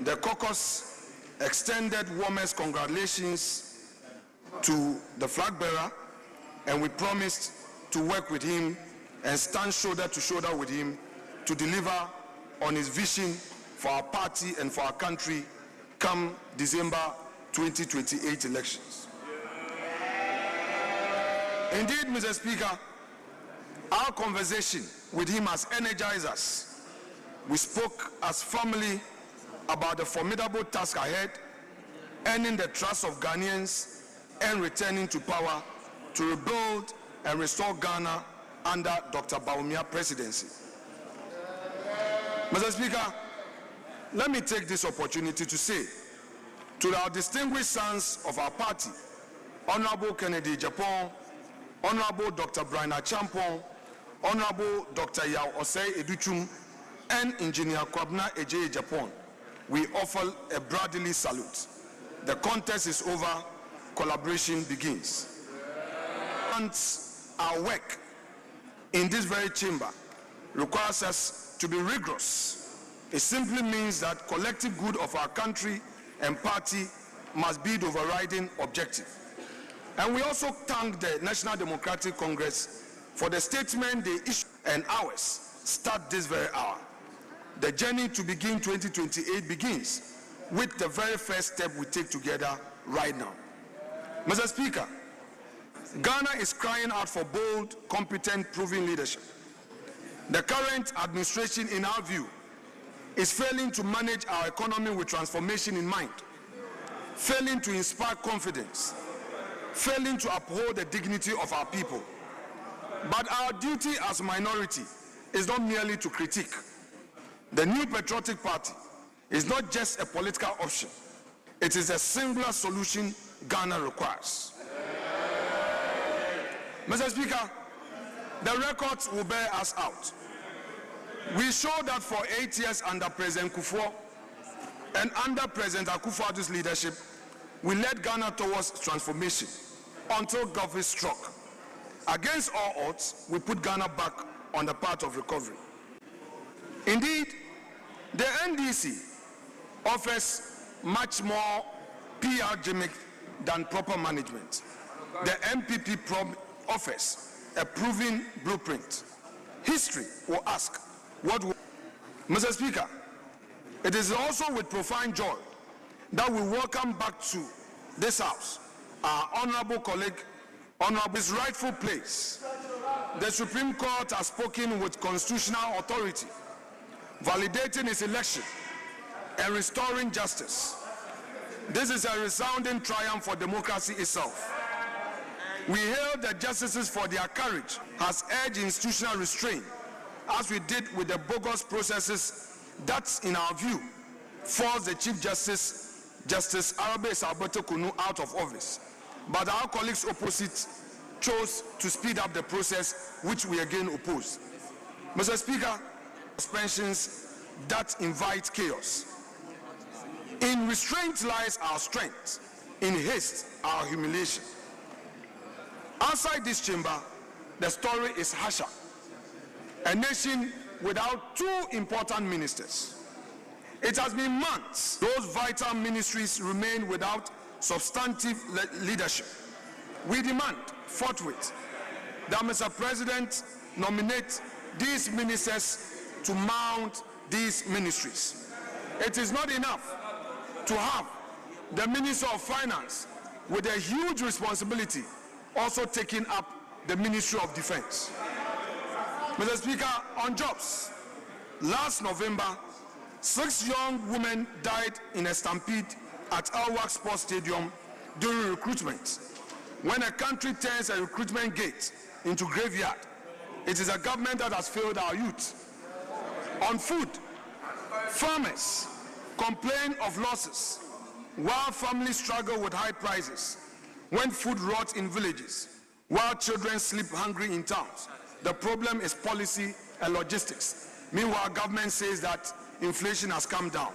the caucus extended warmest congratulations to the flag bearer, and we promised to work with him and stand shoulder to shoulder with him to deliver on his vision for our party and for our country come December 2028 elections. Indeed, Mr. Speaker, our conversation with him has energized us. We spoke as family about the formidable task ahead, earning the trust of Ghanaians and returning to power to rebuild and restore Ghana under Dr. Bawumia presidency. Mr. Speaker, let me take this opportunity to say to our distinguished sons of our party, Honorable Kennedy Japan, Honorable Dr. Brian Achampong, Honorable Dr. Yao Osei Educhum, and Engineer Kwabna Ejei Japan, we offer a brotherly salute. The contest is over, collaboration begins. And our work in this very chamber requires us to be rigorous. It simply means that collective good of our country and party must be the overriding objective. And we also thank the National Democratic Congress for the statement they issued, and ours start this very hour. The journey to begin 2028 begins with the very first step we take together right now. Mr. Speaker, Ghana is crying out for bold, competent, proven leadership. The current administration, in our view, is failing to manage our economy with transformation in mind, failing to inspire confidence, failing to uphold the dignity of our people. But our duty as a minority is not merely to critique. The New Patriotic Party is not just a political option. It is a singular solution Ghana requires. Mr. Speaker, the records will bear us out. We show that for 8 years under President Kufuor and under President Akufo-Addo's leadership, we led Ghana towards transformation until COVID struck. Against all odds, we put Ghana back on the path of recovery. Indeed, the NDC offers much more PR gimmick than proper management. The MPP offers a proven blueprint. History will ask, what will... Mr. Speaker, it is also with profound joy that we welcome back to this house our honorable colleague, honorable his rightful place. The Supreme Court has spoken with constitutional authority, validating his election and restoring justice. This is a resounding triumph for democracy itself. We hail the justices for their courage, has urged institutional restraint, as we did with the bogus processes that, in our view, forced the Chief Justice, Justice Arabe Alberto Kunu, out of office. But our colleagues opposite chose to speed up the process, which we again oppose. Mr. Speaker, suspensions that invite chaos. In restraint lies our strength, in haste our humiliation. Outside this chamber, the story is harsher. A nation without two important ministers. It has been months those vital ministries remain without substantive leadership. We demand forthwith that Mr. President nominate these ministers to mount these ministries. It is not enough to have the Minister of Finance with a huge responsibility also taking up the Ministry of Defense. Mr. Speaker, on jobs, last November, 6 young women died in a stampede at Elwak Sports Stadium during recruitment. When a country turns a recruitment gate into graveyard, it is a government that has failed our youth. On food, farmers complain of losses while families struggle with high prices. When food rots in villages, while children sleep hungry in towns, the problem is policy and logistics. Meanwhile, government says that inflation has come down.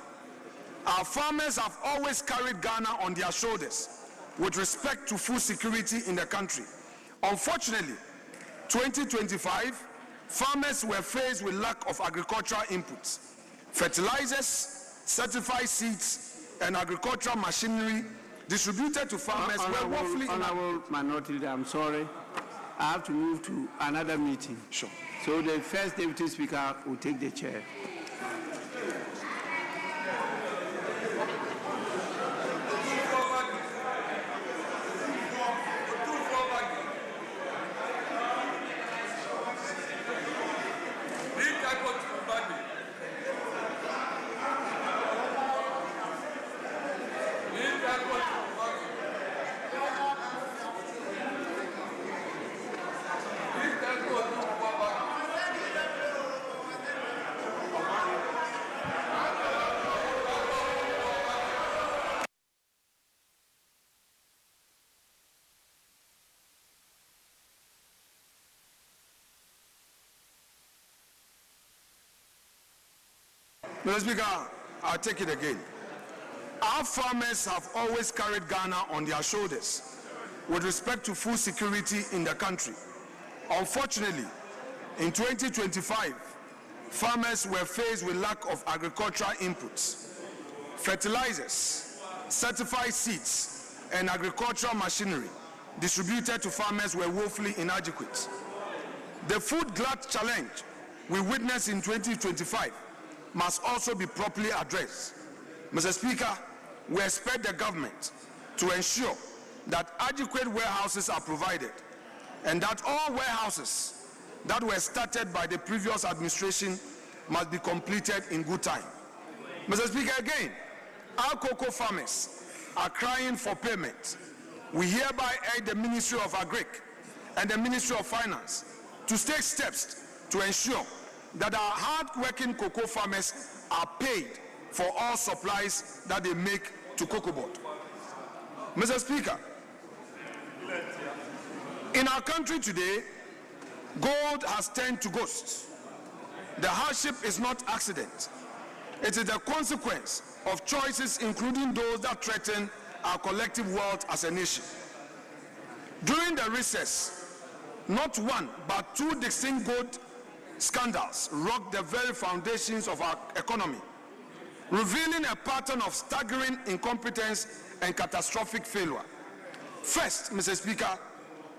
Our farmers have always carried Ghana on their shoulders with respect to food security in the country. Unfortunately, 2025, farmers were faced with lack of agricultural inputs. Fertilizers, certified seeds, and agricultural machinery distributed to farmers were woefully Honorable Minority Leader, I'm sorry. I have to move to another meeting. Sure. So the first Deputy Speaker will take the chair. Mr. Speaker, I'll take it again. Our farmers have always carried Ghana on their shoulders with respect to food security in the country. Unfortunately, in 2025, farmers were faced with lack of agricultural inputs. Fertilizers, certified seeds, and agricultural machinery distributed to farmers were woefully inadequate. The food glut challenge we witnessed in 2025 must also be properly addressed. Mr. Speaker, we expect the government to ensure that adequate warehouses are provided and that all warehouses that were started by the previous administration must be completed in good time. Mr. Speaker, again, our cocoa farmers are crying for payment. We hereby urge the Ministry of Agric and the Ministry of Finance to take steps to ensure that our hard-working cocoa farmers are paid for all supplies that they make to Cocoa Board. Mr. Speaker, in our country today, gold has turned to ghosts. The hardship is not accident. It is the consequence of choices, including those that threaten our collective wealth as a nation. During the recess, not one but two distinct gold scandals rocked the very foundations of our economy, revealing a pattern of staggering incompetence and catastrophic failure. First, Mr. Speaker,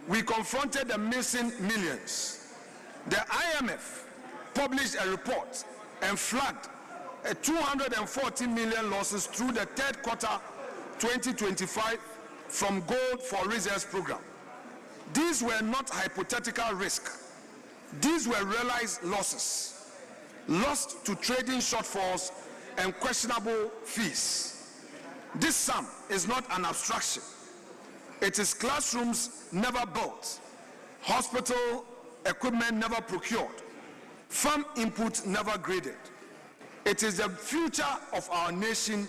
we confronted the missing millions. The IMF published a report and flagged a 240 million losses through the third quarter 2025 from Gold for Reserves program. These were not hypothetical risks. These were realized losses, lost to trading shortfalls and questionable fees. This sum is not an abstraction. It is classrooms never built, hospital equipment never procured, farm input never graded. It is the future of our nation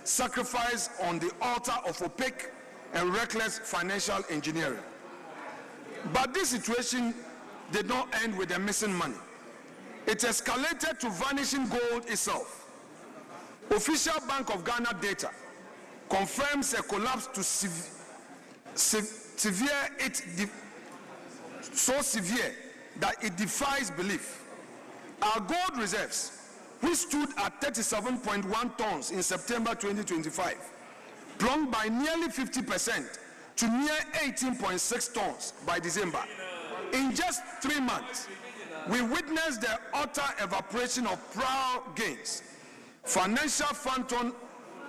sacrificed on the altar of opaque and reckless financial engineering. But this situation did not end with the missing money. It escalated to vanishing gold itself. Official Bank of Ghana data confirms a collapse to so severe that it defies belief. Our gold reserves, which stood at 37.1 tons in September 2025, plunged by nearly 50% to near 18.6 tons by December. In just 3 months, we witnessed the utter evaporation of prior gains, financial phantom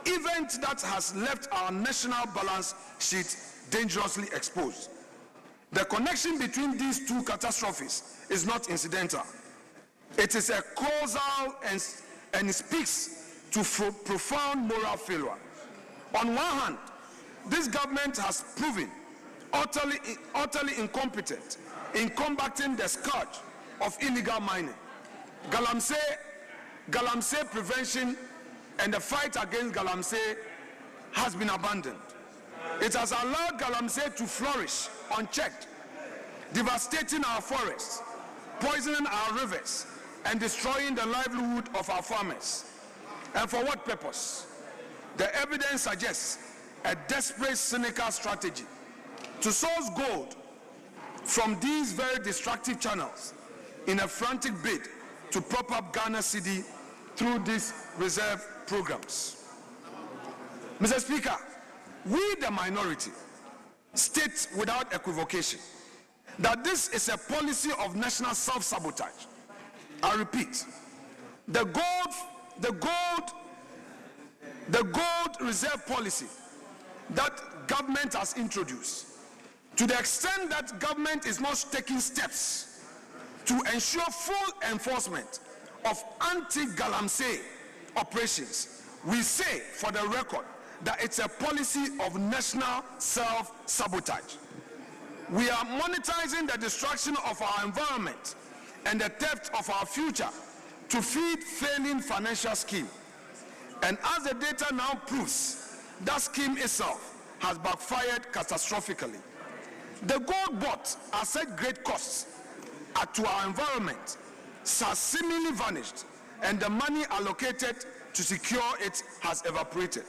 event that has left our national balance sheet dangerously exposed. The connection between these two catastrophes is not incidental. It is a causal and speaks to profound moral failure. On one hand, this government has proven utterly incompetent in combating the scourge of illegal mining. Galamsey prevention and the fight against Galamsey has been abandoned. It has allowed Galamsey to flourish unchecked, devastating our forests, poisoning our rivers, and destroying the livelihood of our farmers. And for what purpose? The evidence suggests a desperate, cynical strategy to source gold from these very destructive channels in a frantic bid to prop up Ghana cedi through these reserve programs. Mr. Speaker, we, the minority, state without equivocation that this is a policy of national self-sabotage. I repeat, the gold reserve policy that government has introduced, to the extent that government is not taking steps to ensure full enforcement of anti-Galamsey operations, we say for the record that it's a policy of national self-sabotage. We are monetizing the destruction of our environment and the theft of our future to feed failing financial scheme. And as the data now proves, that scheme itself has backfired catastrophically. The gold bought at such great costs to our environment has seemingly vanished, and the money allocated to secure it has evaporated.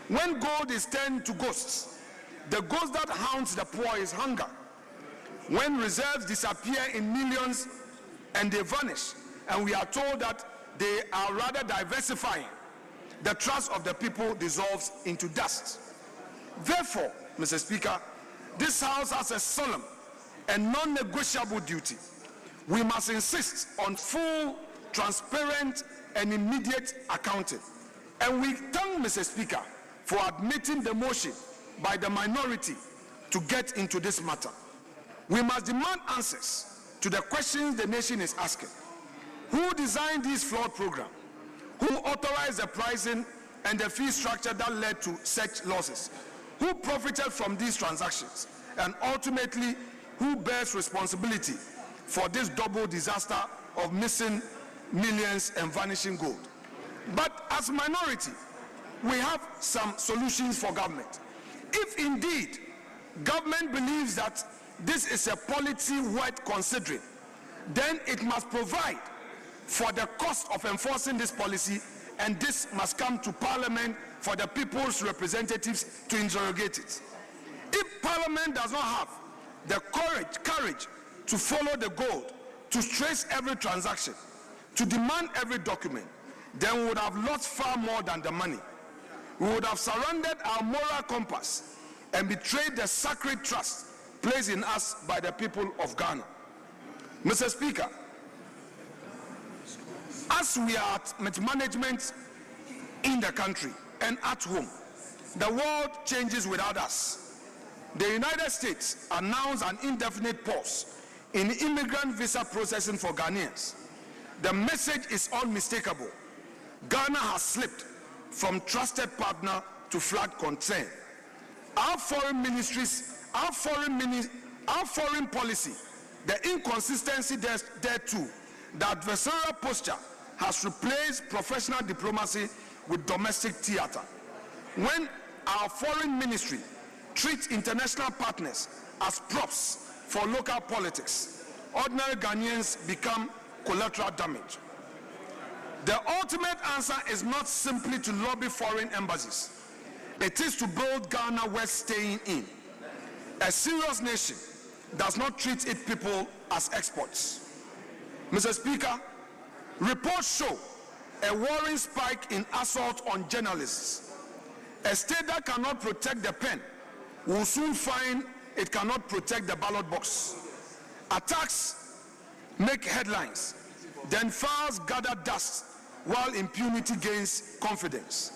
When gold is turned to ghosts, the ghost that haunts the poor is hunger. When reserves disappear in millions and they vanish, and we are told that they are rather diversifying, the trust of the people dissolves into dust. Therefore, Mr. Speaker, this House has a solemn and non-negotiable duty. We must insist on full, transparent, and immediate accounting. And we thank Mr. Speaker for admitting the motion by the minority to get into this matter. We must demand answers to the questions the nation is asking. Who designed this flawed program? Who authorized the pricing and the fee structure that led to such losses? Who profited from these transactions? And ultimately, who bears responsibility for this double disaster of missing millions and vanishing gold? But as minority, we have some solutions for government. If indeed government believes that this is a policy worth considering, then it must provide for the cost of enforcing this policy, and this must come to Parliament for the people's representatives to interrogate it. If Parliament does not have the courage to follow the gold, to trace every transaction, to demand every document, then we would have lost far more than the money. We would have surrendered our moral compass and betrayed the sacred trust placed in us by the people of Ghana. Mr. Speaker, as we are at management in the country and at home, the world changes without us. The United States announced an indefinite pause in immigrant visa processing for Ghanaians. The message is unmistakable. Ghana has slipped from trusted partner to flag concern. Our foreign ministries, our foreign policy, the inconsistency there too, the adversarial posture has replaced professional diplomacy with domestic theater. When our foreign ministry treats international partners as props for local politics, ordinary Ghanaians become collateral damage. The ultimate answer is not simply to lobby foreign embassies. It is to build Ghana worth staying in. A serious nation does not treat its people as exports. Mr. Speaker, reports show a worrying spike in assault on journalists. A state that cannot protect the pen will soon find it cannot protect the ballot box. Attacks make headlines, then files gather dust while impunity gains confidence.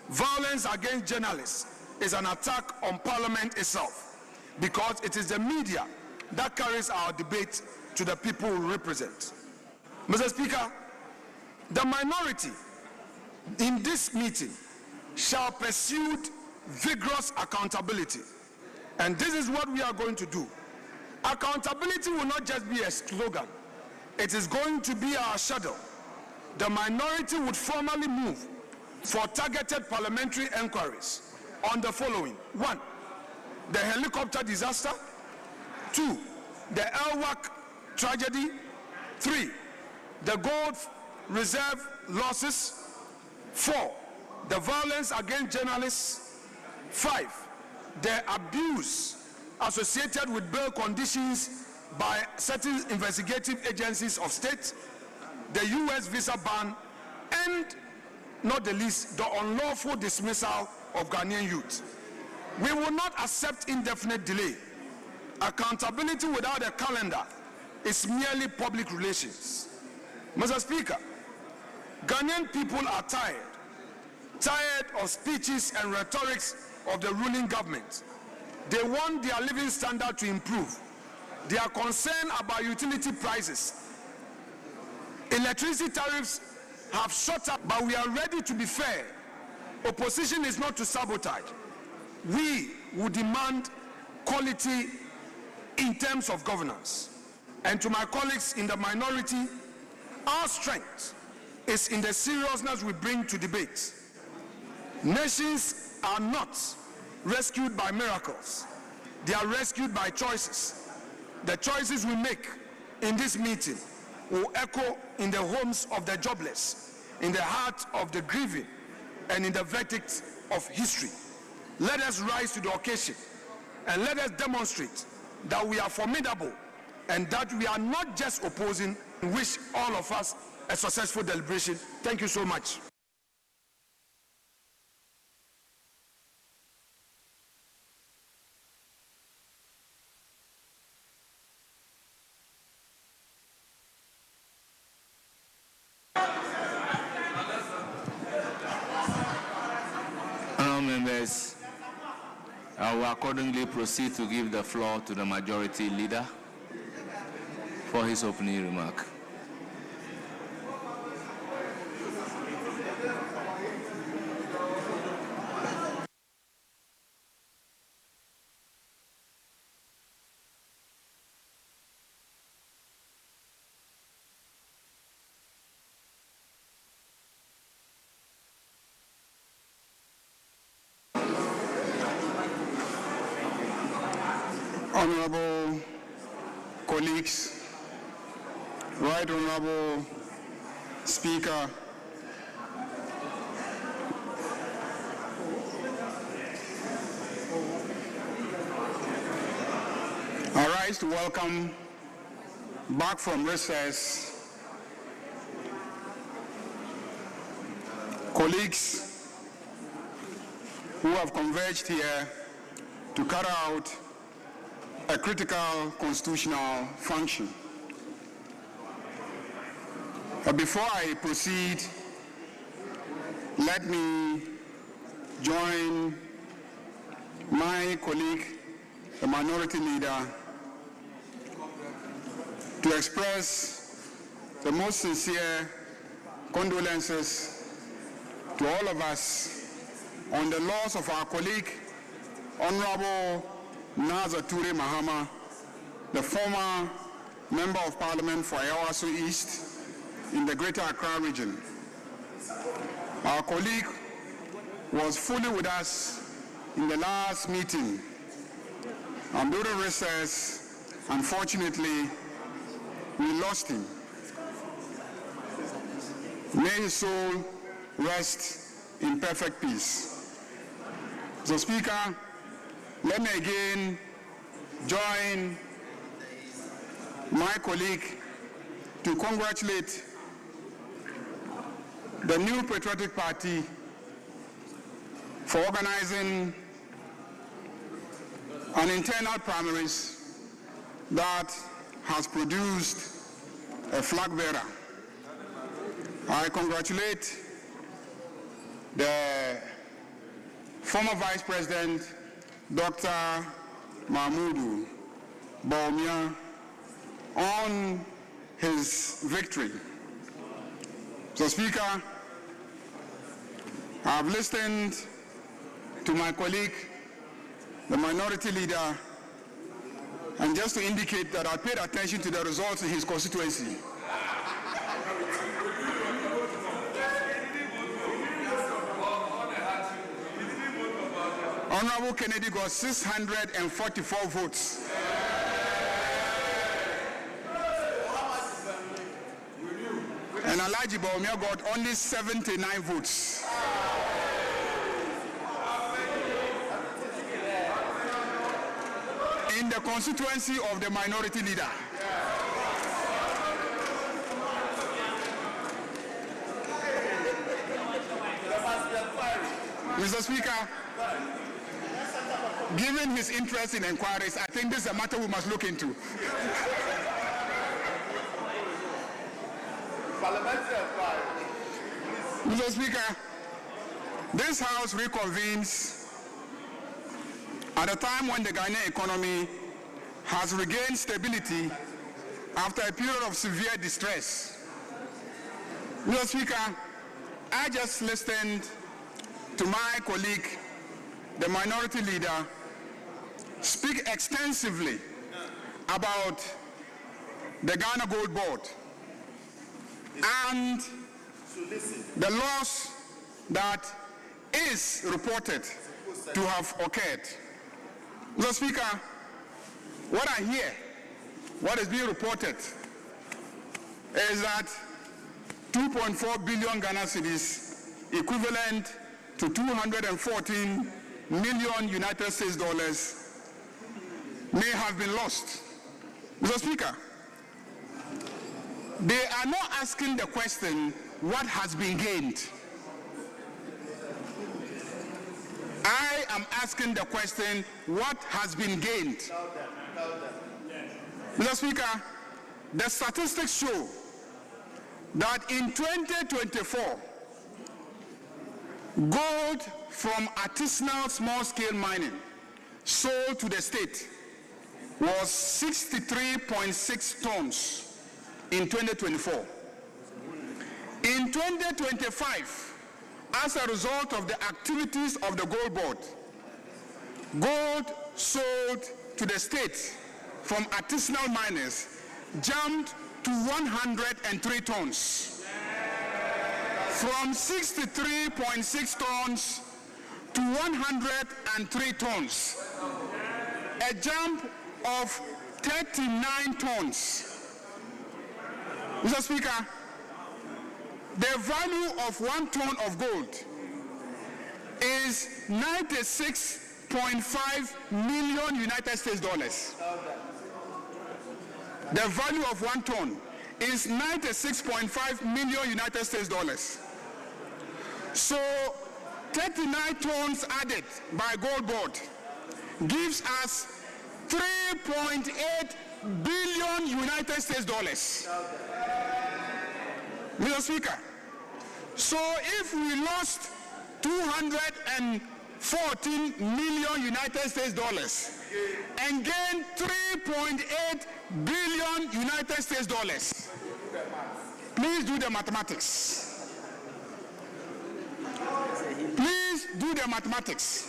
Violence against journalists is an attack on Parliament itself, because it is the media that carries our debate to the people we represent. Mr. Speaker, the minority in this meeting shall pursue vigorous accountability. And this is what we are going to do. Accountability will not just be a slogan. It is going to be our shadow. The minority would formally move for targeted parliamentary inquiries on the following. 1, the helicopter disaster. 2, the Elwak tragedy. 3, the gold reserve losses. 4, the violence against journalists. 5, the abuse associated with bail conditions by certain investigative agencies of state, the U.S. visa ban, and not the least, the unlawful dismissal of Ghanaian youth. We will not accept indefinite delay. Accountability without a calendar is merely public relations. Mr. Speaker, Ghanaian people are tired of speeches and rhetorics of the ruling government. They want their living standard to improve. They are concerned about utility prices. Electricity tariffs have shot up, but we are ready to be fair. Opposition is not to sabotage. We will demand quality in terms of governance. And to my colleagues in the minority, our strength is in the seriousness we bring to debate. Nations are not rescued by miracles. They are rescued by choices. The choices we make in this meeting will echo in the homes of the jobless, in the heart of the grieving, and in the verdict of history. Let us rise to the occasion and let us demonstrate that we are formidable and that we are not just opposing. Wish all of us a successful deliberation. Thank you so much. Members, I will accordingly proceed to give the floor to the majority leader for his opening remark. Honorable colleagues, Right Honorable Speaker, I rise to welcome back from recess colleagues who have converged here to carry out a critical constitutional function. But before I proceed, let me join my colleague, the minority leader, to express the most sincere condolences to all of us on the loss of our colleague, Honorable Naza Toure Mahama, the former Member of Parliament for Ayawaso East in the Greater Accra region. Our colleague was fully with us in the last meeting. And during recess, unfortunately, we lost him. May his soul rest in perfect peace. So, Speaker, let me again join my colleague to congratulate the New Patriotic Party for organizing an internal primaries that has produced a flag bearer. I congratulate the former Vice President, Dr. Mahmoud Bawumia, on his victory. So, Speaker, I have listened to my colleague, the Minority Leader, and just to indicate that I paid attention to the results in his constituency. Honorable Kennedy got 644 votes. And Alhaji Bawumia got only 79 votes. In the constituency of the Minority Leader. Mr. Speaker, given his interest in inquiries, I think this is a matter we must look into. Mr. Speaker, this House reconvenes at a time when the Ghanaian economy has regained stability after a period of severe distress. Mr. Speaker, I just listened to my colleague, the Minority Leader, speak extensively about the Ghana Gold Board and the loss that is reported to have occurred. Mr. Speaker, what I hear, what is being reported, is that 2.4 billion Ghana cedis, equivalent to 214 million United States dollars, may have been lost. Mr. Speaker, they are not asking the question, what has been gained? I am asking the question, what has been gained? Mr. Speaker, the statistics show that in 2024, gold from artisanal small-scale mining sold to the state was 63.6 tons in 2024. In 2025, as a result of the activities of the Gold Board, gold sold to the state from artisanal miners jumped to 103 tons. From 63.6 tons to 103 tons. A jump of 39 tons. Mr. Speaker, the value of 1 ton of gold is 96.5 million United States dollars. The value of 1 ton is 96.5 million United States dollars. So 39 tons added by Gold Board gives us 3.8 billion United States dollars. Mr. Speaker, so if we lost 214 million United States dollars and gained 3.8 billion United States dollars, please do the mathematics. Please do the mathematics.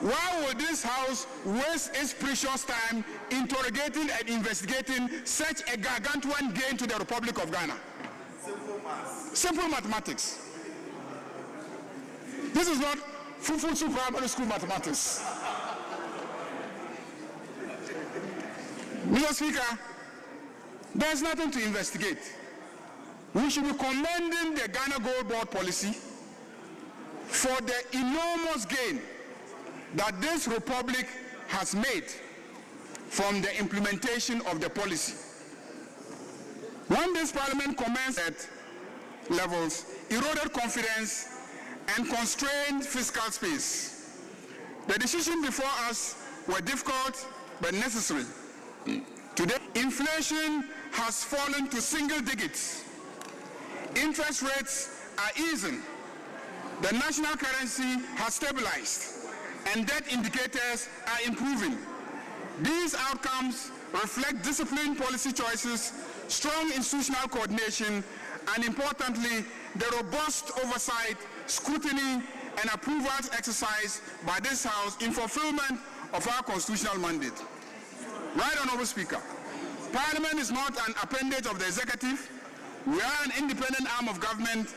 Why would this House waste its precious time interrogating and investigating such a gargantuan gain to the Republic of Ghana? Simple mathematics. This is not Fufusu Primary School mathematics. Mr. Speaker, there's nothing to investigate. We should be commending the Ghana Gold Board policy for the enormous gain that this republic has made from the implementation of the policy. When this parliament commenced at levels, eroded confidence and constrained fiscal space. The decisions before us were difficult but necessary. Today, inflation has fallen to single digits. Interest rates are easing. The national currency has stabilized, and debt indicators are improving. These outcomes reflect disciplined policy choices, strong institutional coordination, and importantly, the robust oversight, scrutiny, and approvals exercised by this House in fulfillment of our constitutional mandate. Right Honourable Speaker, Parliament is not an appendage of the executive. We are an independent arm of government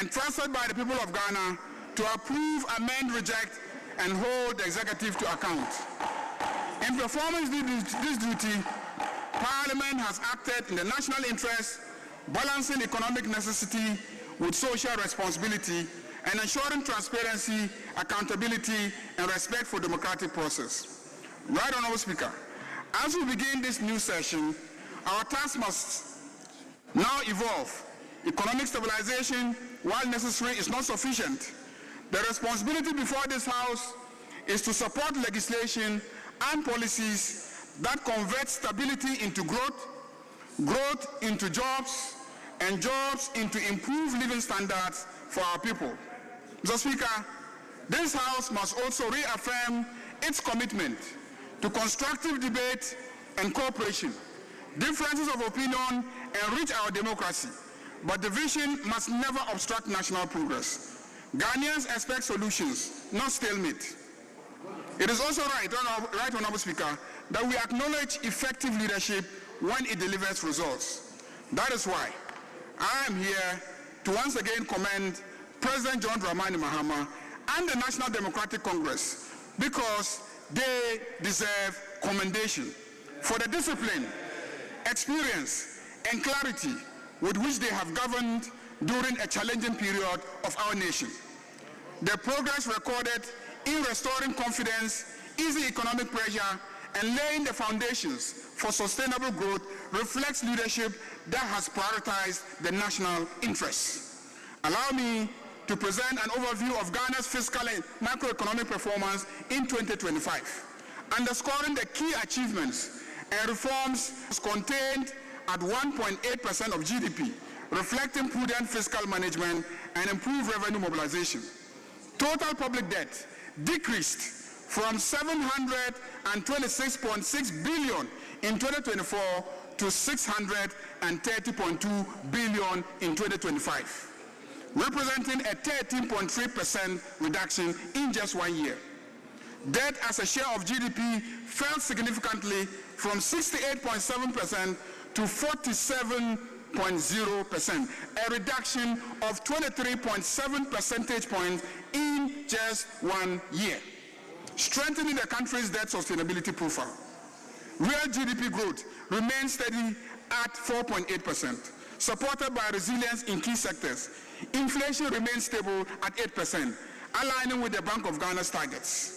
entrusted by the people of Ghana to approve, amend, reject, and hold the executive to account. In performing this duty, Parliament has acted in the national interest, balancing economic necessity with social responsibility and ensuring transparency, accountability, and respect for democratic process. Right Honourable Speaker, as we begin this new session, our task must now evolve. Economic stabilization, while necessary, is not sufficient. The responsibility before this House is to support legislation and policies that convert stability into growth, growth into jobs, and jobs into improved living standards for our people. Mr. Speaker, this House must also reaffirm its commitment to constructive debate and cooperation. Differences of opinion enrich our democracy, but division must never obstruct national progress. Ghanaians expect solutions, not stalemate. It is also right, Honourable Speaker, that we acknowledge effective leadership when it delivers results. That is why I am here to once again commend President John Dramani Mahama and the National Democratic Congress, because they deserve commendation for the discipline, experience, and clarity with which they have governed during a challenging period of our nation. The progress recorded in restoring confidence, easing economic pressure, and laying the foundations for sustainable growth reflects leadership that has prioritized the national interests. Allow me to present an overview of Ghana's fiscal and macroeconomic performance in 2025, underscoring the key achievements and reforms contained at 1.8% of GDP, reflecting prudent fiscal management and improved revenue mobilization. Total public debt decreased from 726.6 billion in 2024 to 630.2 billion in 2025, representing a 13.3% reduction in just 1 year. Debt as a share of GDP fell significantly from 68.7% to 47.0%, a reduction of 23.7 percentage points in just 1 year, strengthening the country's debt sustainability profile. Real GDP growth remains steady at 4.8%, supported by resilience in key sectors. Inflation remains stable at 8%, aligning with the Bank of Ghana's targets.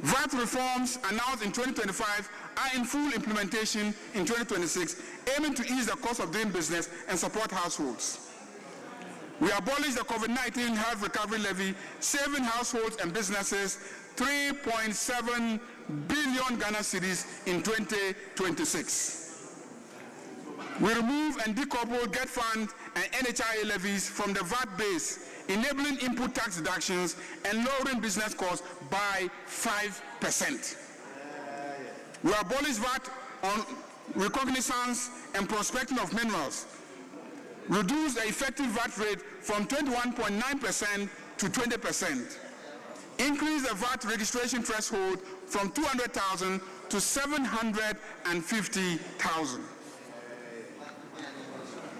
VAT reforms announced in 2025 are in full implementation in 2026, aiming to ease the cost of doing business and support households. We abolished the COVID-19 health recovery levy, saving households and businesses 3.7 billion Ghana cedis in 2026. We remove and decouple GET Fund and NHIA levies from the VAT base, enabling input tax deductions and lowering business costs by 5%. We abolish VAT on recognizance and prospecting of minerals, reduce the effective VAT rate from 21.9% to 20%, increase the VAT registration threshold from 200,000 to 750,000.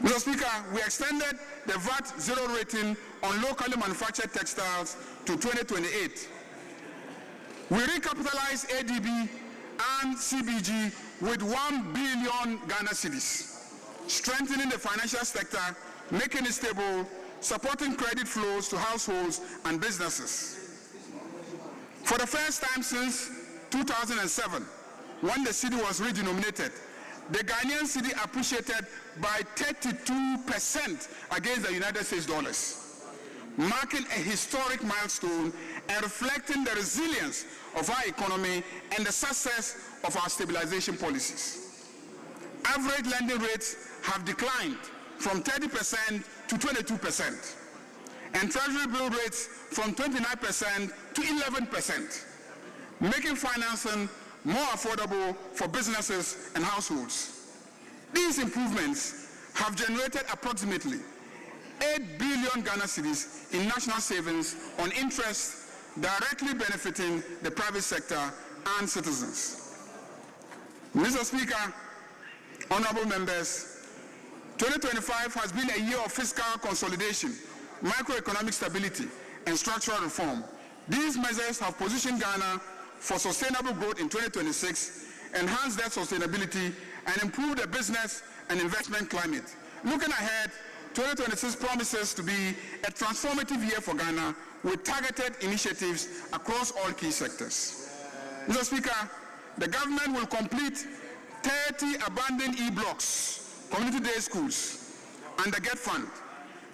Mr. Speaker, we extended the VAT zero rating on locally manufactured textiles to 2028. We recapitalized ADB and CBG with 1 billion Ghana cedis, strengthening the financial sector, making it stable, supporting credit flows to households and businesses. For the first time since 2007, when the cedi was redenominated, the Ghanaian cedi appreciated by 32% against the United States dollars, marking a historic milestone and reflecting the resilience of our economy and the success of our stabilization policies. Average lending rates have declined from 30% to 22%, and Treasury bill rates from 29% to 11%, making financing more affordable for businesses and households. These improvements have generated approximately 8 billion Ghana cedis in national savings on interest, directly benefiting the private sector and citizens. Mr. Speaker, honorable members, 2025 has been a year of fiscal consolidation, macroeconomic stability, and structural reform. These measures have positioned Ghana for sustainable growth in 2026, enhance that sustainability, and improve the business and investment climate. Looking ahead, 2026 promises to be a transformative year for Ghana with targeted initiatives across all key sectors. Mr. Speaker, the government will complete 30 abandoned E-blocks, community day schools, and the GET Fund.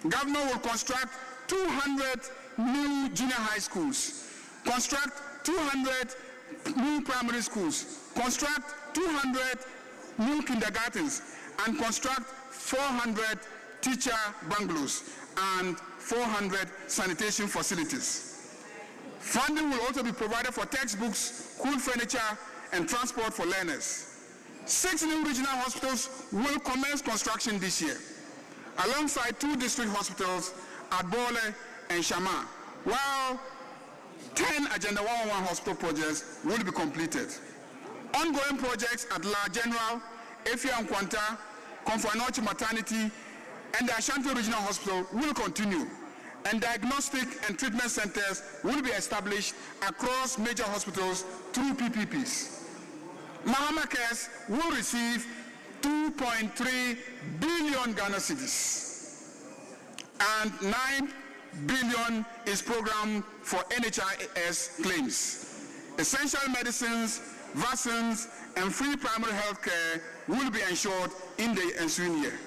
Government will construct 200 new junior high schools, construct 200 new primary schools, construct 200 new kindergartens, and construct 400 teacher bungalows and 400 sanitation facilities. Funding will also be provided for textbooks, school furniture, and transport for learners. 6 new regional hospitals will commence construction this year, alongside 2 district hospitals at Bole and Shama, while 10 Agenda 111 hospital projects will be completed. Ongoing projects at La General, Efia Nkwanta, Komfo-Anokye Maternity, and the Ashanti Regional Hospital will continue, and diagnostic and treatment centers will be established across major hospitals through PPPs. Mahama Cares will receive 2.3 billion Ghana cedis, and 9 billion is programmed for NHIS claims. Essential medicines, vaccines, and free primary health care will be ensured in the ensuing year.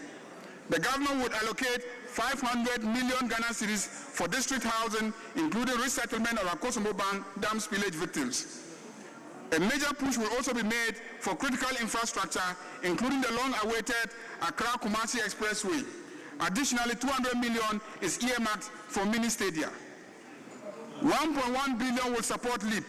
The government would allocate 500 million Ghana cedis for district housing, including resettlement of Akosombo Dam spillage victims. A major push will also be made for critical infrastructure, including the long-awaited Accra-Kumasi Expressway. Additionally, 200 million is earmarked for mini stadia. 1.1 billion will support LEAP,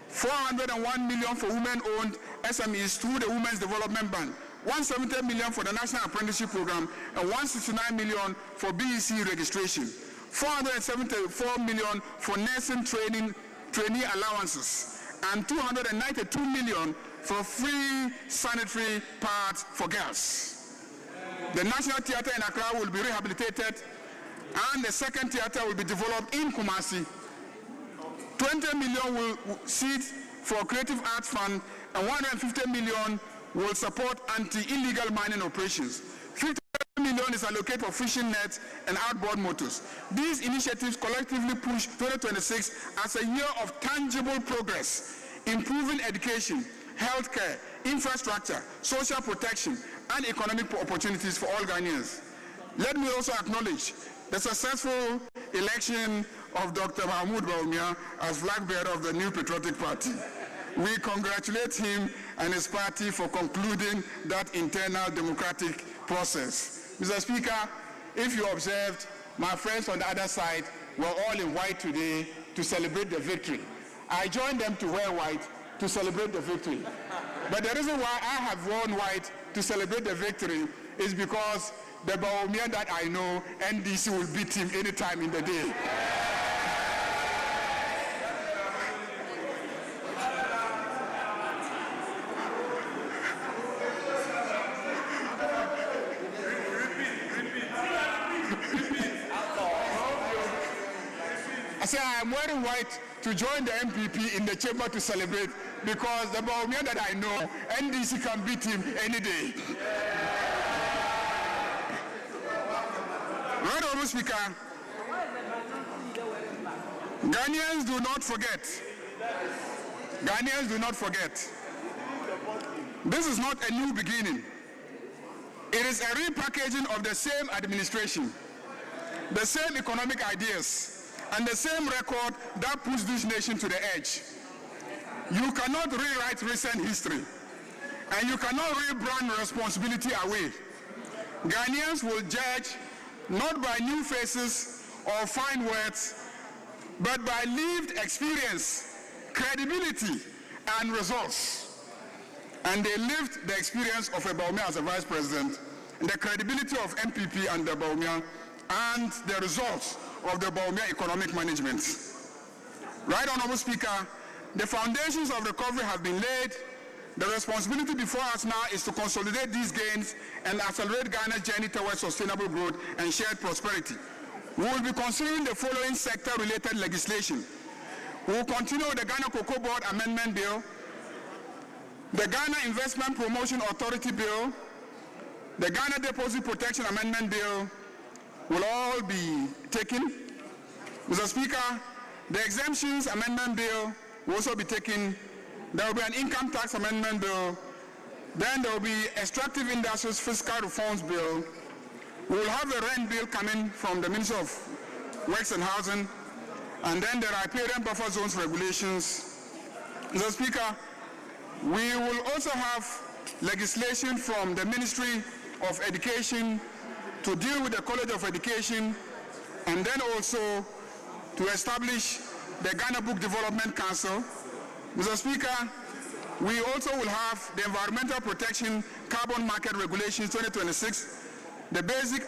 401 million for women-owned SMEs through the Women's Development Bank, 170 million for the National Apprenticeship Program, and 169 million for BEC registration, 474 million for nursing trainee allowances, and 292 million for free sanitary pads for girls. The National Theatre in Accra will be rehabilitated, and the second theatre will be developed in Kumasi. 20 million will seat for Creative Arts Fund, and 150 million will support anti-illegal mining operations. 50 million is allocated for fishing nets and outboard motors. These initiatives collectively push 2026 as a year of tangible progress, improving education, healthcare, infrastructure, social protection, and economic opportunities for all Ghanaians. Let me also acknowledge the successful election of Dr. Mahmoud Bawumia as flag bearer of the New Patriotic Party. We congratulate him and his party for concluding that internal democratic process. Mr. Speaker, if you observed, my friends on the other side were all in white today to celebrate the victory. I joined them to wear white to celebrate the victory. But the reason why I have worn white to celebrate the victory is because the Bawumia that I know, NDC will beat him anytime in the day. I say I am wearing white to join the MPP in the chamber to celebrate, because the Bawumia that I know, NDC can beat him any day. Right, Honorable Speaker, Ghanaians do not forget. Ghanaians do not forget. This is not a new beginning. It is a repackaging of the same administration, the same economic ideas, and the same record that puts this nation to the edge. You cannot rewrite recent history, and you cannot rebrand responsibility away. Ghanaians will judge not by new faces or fine words, but by lived experience, credibility, and results. And they lived the experience of Bawumia as a vice president, and the credibility of MPP under Bawumia, and the results of the Bawumia economic management. Right, Honorable Speaker, the foundations of recovery have been laid. The responsibility before us now is to consolidate these gains and accelerate Ghana's journey towards sustainable growth and shared prosperity. We will be considering the following sector-related legislation. We will continue with the Ghana Cocoa Board Amendment Bill, the Ghana Investment Promotion Authority Bill, the Ghana Deposit Protection Amendment Bill will all be taken. Mr. Speaker, the Exemptions Amendment Bill will also be taken. There will be an Income Tax Amendment Bill. Then there will be Extractive Industries Fiscal Reforms Bill. We will have a rent bill coming from the Ministry of Works and Housing. And then there are riparian buffer zones regulations. Mr. Speaker, we will also have legislation from the Ministry of Education to deal with the College of Education, and then also to establish the Ghana Book Development Council. Mr. Speaker, we also will have the Environmental Protection Carbon Market Regulations 2026, the Basic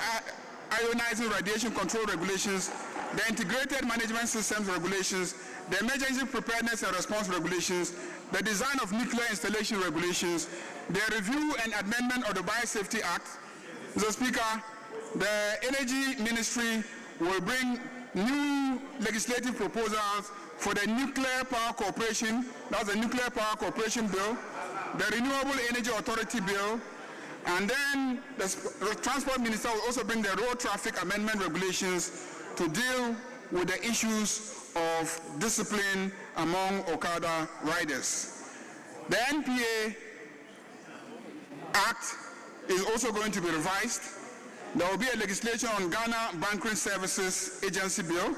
Ionizing Radiation Control Regulations, the Integrated Management Systems Regulations, the Emergency Preparedness and Response Regulations, the Design of Nuclear Installation Regulations, the Review and Amendment of the Biosafety Act. Mr. Speaker, the Energy Ministry will bring new legislative proposals for the Nuclear Power Corporation, that's the Nuclear Power Corporation Bill, the Renewable Energy Authority Bill, and then the Transport Minister will also bring the Road Traffic Amendment Regulations to deal with the issues of discipline among Okada riders. The NPA Act is also going to be revised. There will be a legislation on Ghana Banking Services Agency Bill.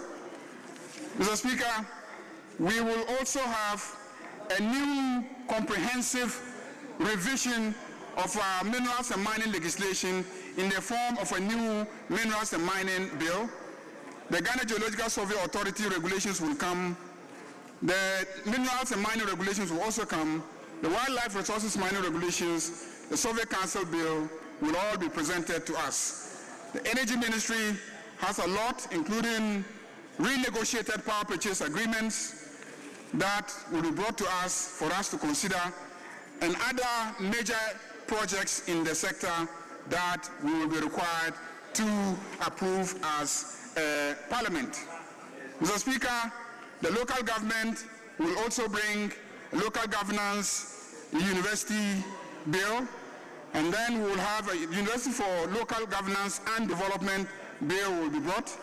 Mr. Speaker, we will also have a new comprehensive revision of our minerals and mining legislation in the form of a new minerals and mining bill. The Ghana Geological Survey Authority regulations will come. The minerals and mining regulations will also come. The wildlife resources mining regulations, the Survey Council bill will all be presented to us. The Energy Ministry has a lot, including renegotiated power purchase agreements that will be brought to us for us to consider, and other major projects in the sector that we will be required to approve as Parliament. Mr. Speaker, the local government will also bring a local governance university bill, and then we will have a University for Local Governance and Development bill will be brought.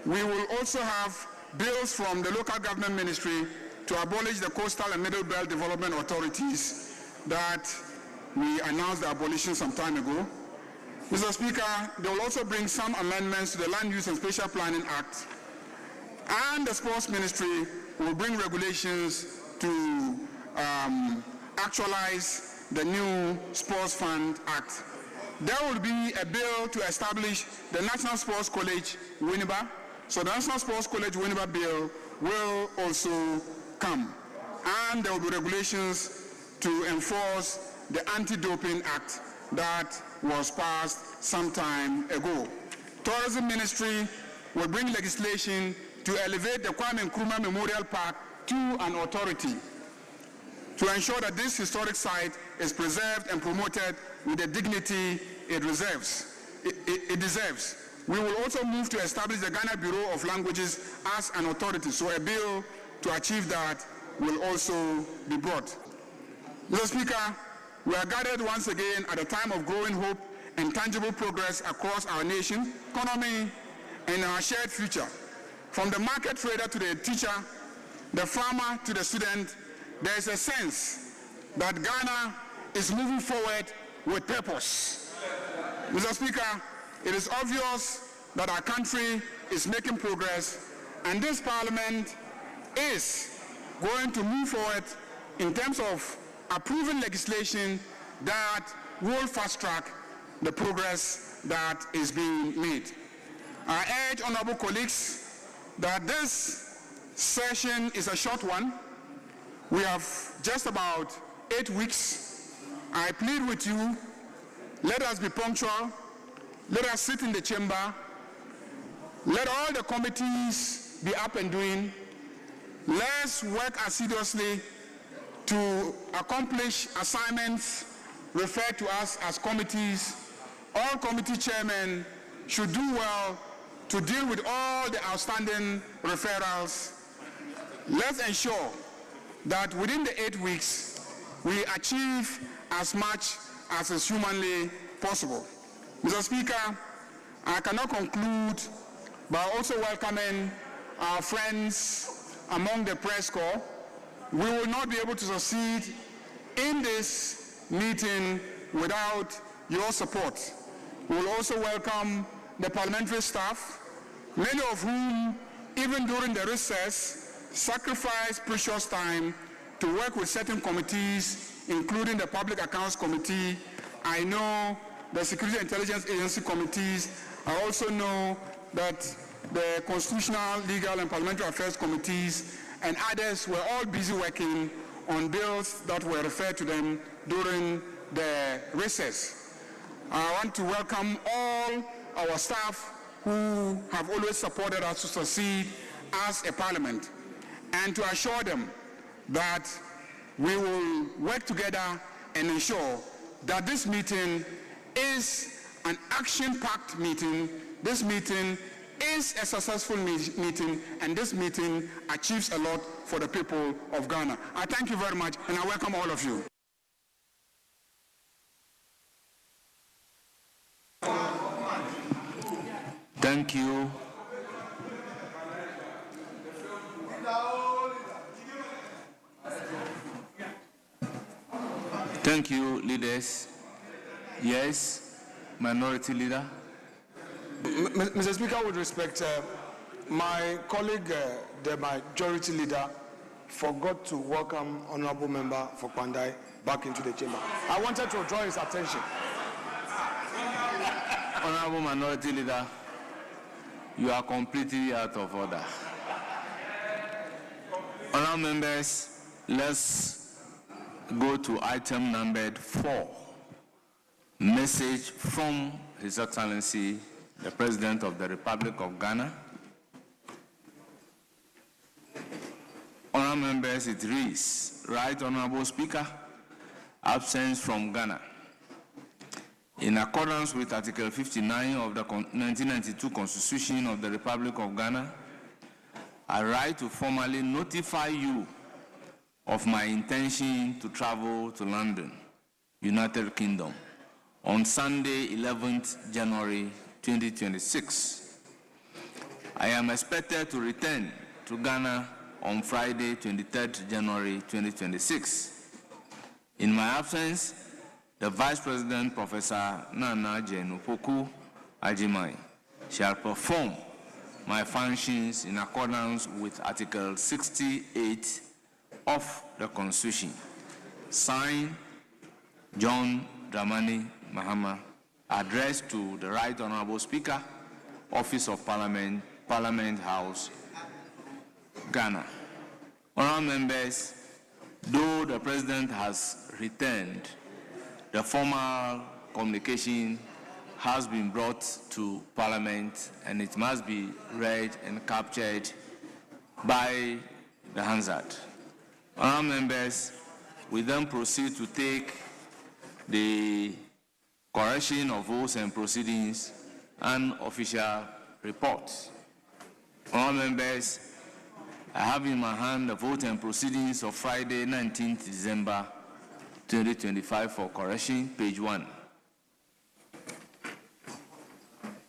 We will also have bills from the local government ministry to abolish the coastal and middle belt development authorities that we announced the abolition some time ago. Mr. Speaker, they will also bring some amendments to the Land Use and Spatial Planning Act, and the Sports Ministry will bring regulations to actualize the new Sports Fund Act. There will be a bill to establish the National Sports College, Winneba. So the National Sports College, Winneba bill will also come. And there will be regulations to enforce the Anti-Doping Act that was passed some time ago. Tourism Ministry will bring legislation to elevate the Kwame Nkrumah Memorial Park to an authority to ensure that this historic site is preserved and promoted with the dignity it deserves. We will also move to establish the Ghana Bureau of Languages as an authority, so a bill to achieve that will also be brought. Mr. Speaker, we are gathered once again at a time of growing hope and tangible progress across our nation, economy, and our shared future. From the market trader to the teacher, the farmer to the student, there is a sense that Ghana is moving forward with purpose. Mr. Speaker, it is obvious that our country is making progress, and this Parliament is going to move forward in terms of approving legislation that will fast-track the progress that is being made. I urge honorable colleagues that this session is a short one. We have just about 8 weeks. I plead with you, let us be punctual, let us sit in the chamber, let all the committees be up and doing. Let's work assiduously to accomplish assignments referred to us as committees. All committee chairmen should do well to deal with all the outstanding referrals. Let's ensure that within the 8 weeks, we achieve as much as is humanly possible. Mr. Speaker, I cannot conclude by also welcoming our friends among the press corps. We will not be able to succeed in this meeting without your support. We will also welcome the parliamentary staff, many of whom, even during the recess, sacrifice precious time to work with certain committees, including the Public Accounts Committee. I know the Security Intelligence Agency committees. I also know that the Constitutional, Legal, and Parliamentary Affairs committees and others were all busy working on bills that were referred to them during the recess. I want to welcome all our staff who have always supported us to succeed as a parliament, and to assure them that we will work together and ensure that this meeting is an action-packed meeting. This meeting is a successful meeting, and this meeting achieves a lot for the people of Ghana. I thank you very much, and I welcome all of you. Thank you. Thank you, leaders. Yes, Minority Leader. Mr. Speaker, with respect, my colleague, the Majority Leader, forgot to welcome Honorable Member for Kwandai back into the chamber. I wanted to draw his attention. Honorable Minority Leader, you are completely out of order. Honorable members, let's go to item numbered 4. Message from His Excellency, the President of the Republic of Ghana. Honorable members, it reads, Right Honorable Speaker, absence from Ghana. In accordance with Article 59 of the 1992 Constitution of the Republic of Ghana, I write to formally notify you of my intention to travel to London, United Kingdom, on Sunday, 11th January 2026. I am expected to return to Ghana on Friday, 23rd January 2026. In my absence, the Vice President, Professor Nana Jane Opoku Agyeman, shall perform my functions in accordance with Article 68 of the Constitution. Signed, John Dramani Mahama. Addressed to the Right Honorable Speaker, Office of Parliament, Parliament House, Ghana. Honorable members, though the President has returned, the formal communication has been brought to Parliament, and it must be read and captured by the Hansard. Honorable members, we then proceed to take the correction of votes and proceedings and official reports. Honorable members, I have in my hand the vote and proceedings of Friday, 19th December 2025 for correction, page 1.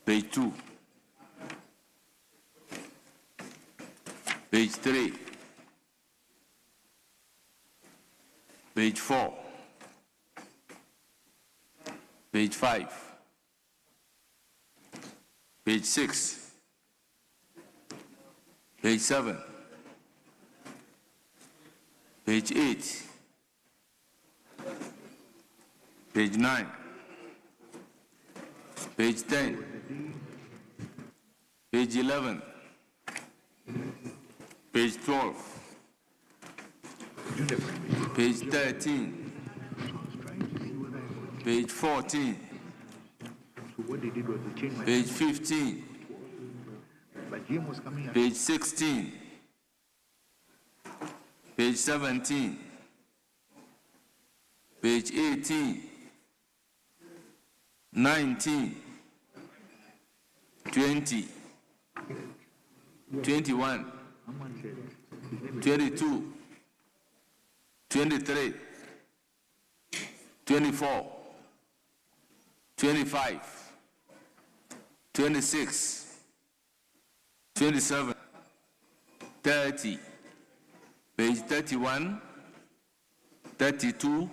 Page 2. Page 3. Page 4. Page 5. Page 6. Page 7. Page 8. Page 9. Page 10. Page 11. Page 12. Page 13. Page 14. Page 15. Page 16. Page 17. Page 18. 19. 20. 21. 22. 23. 24. 25. 26. 27. 30. Page 31. 32.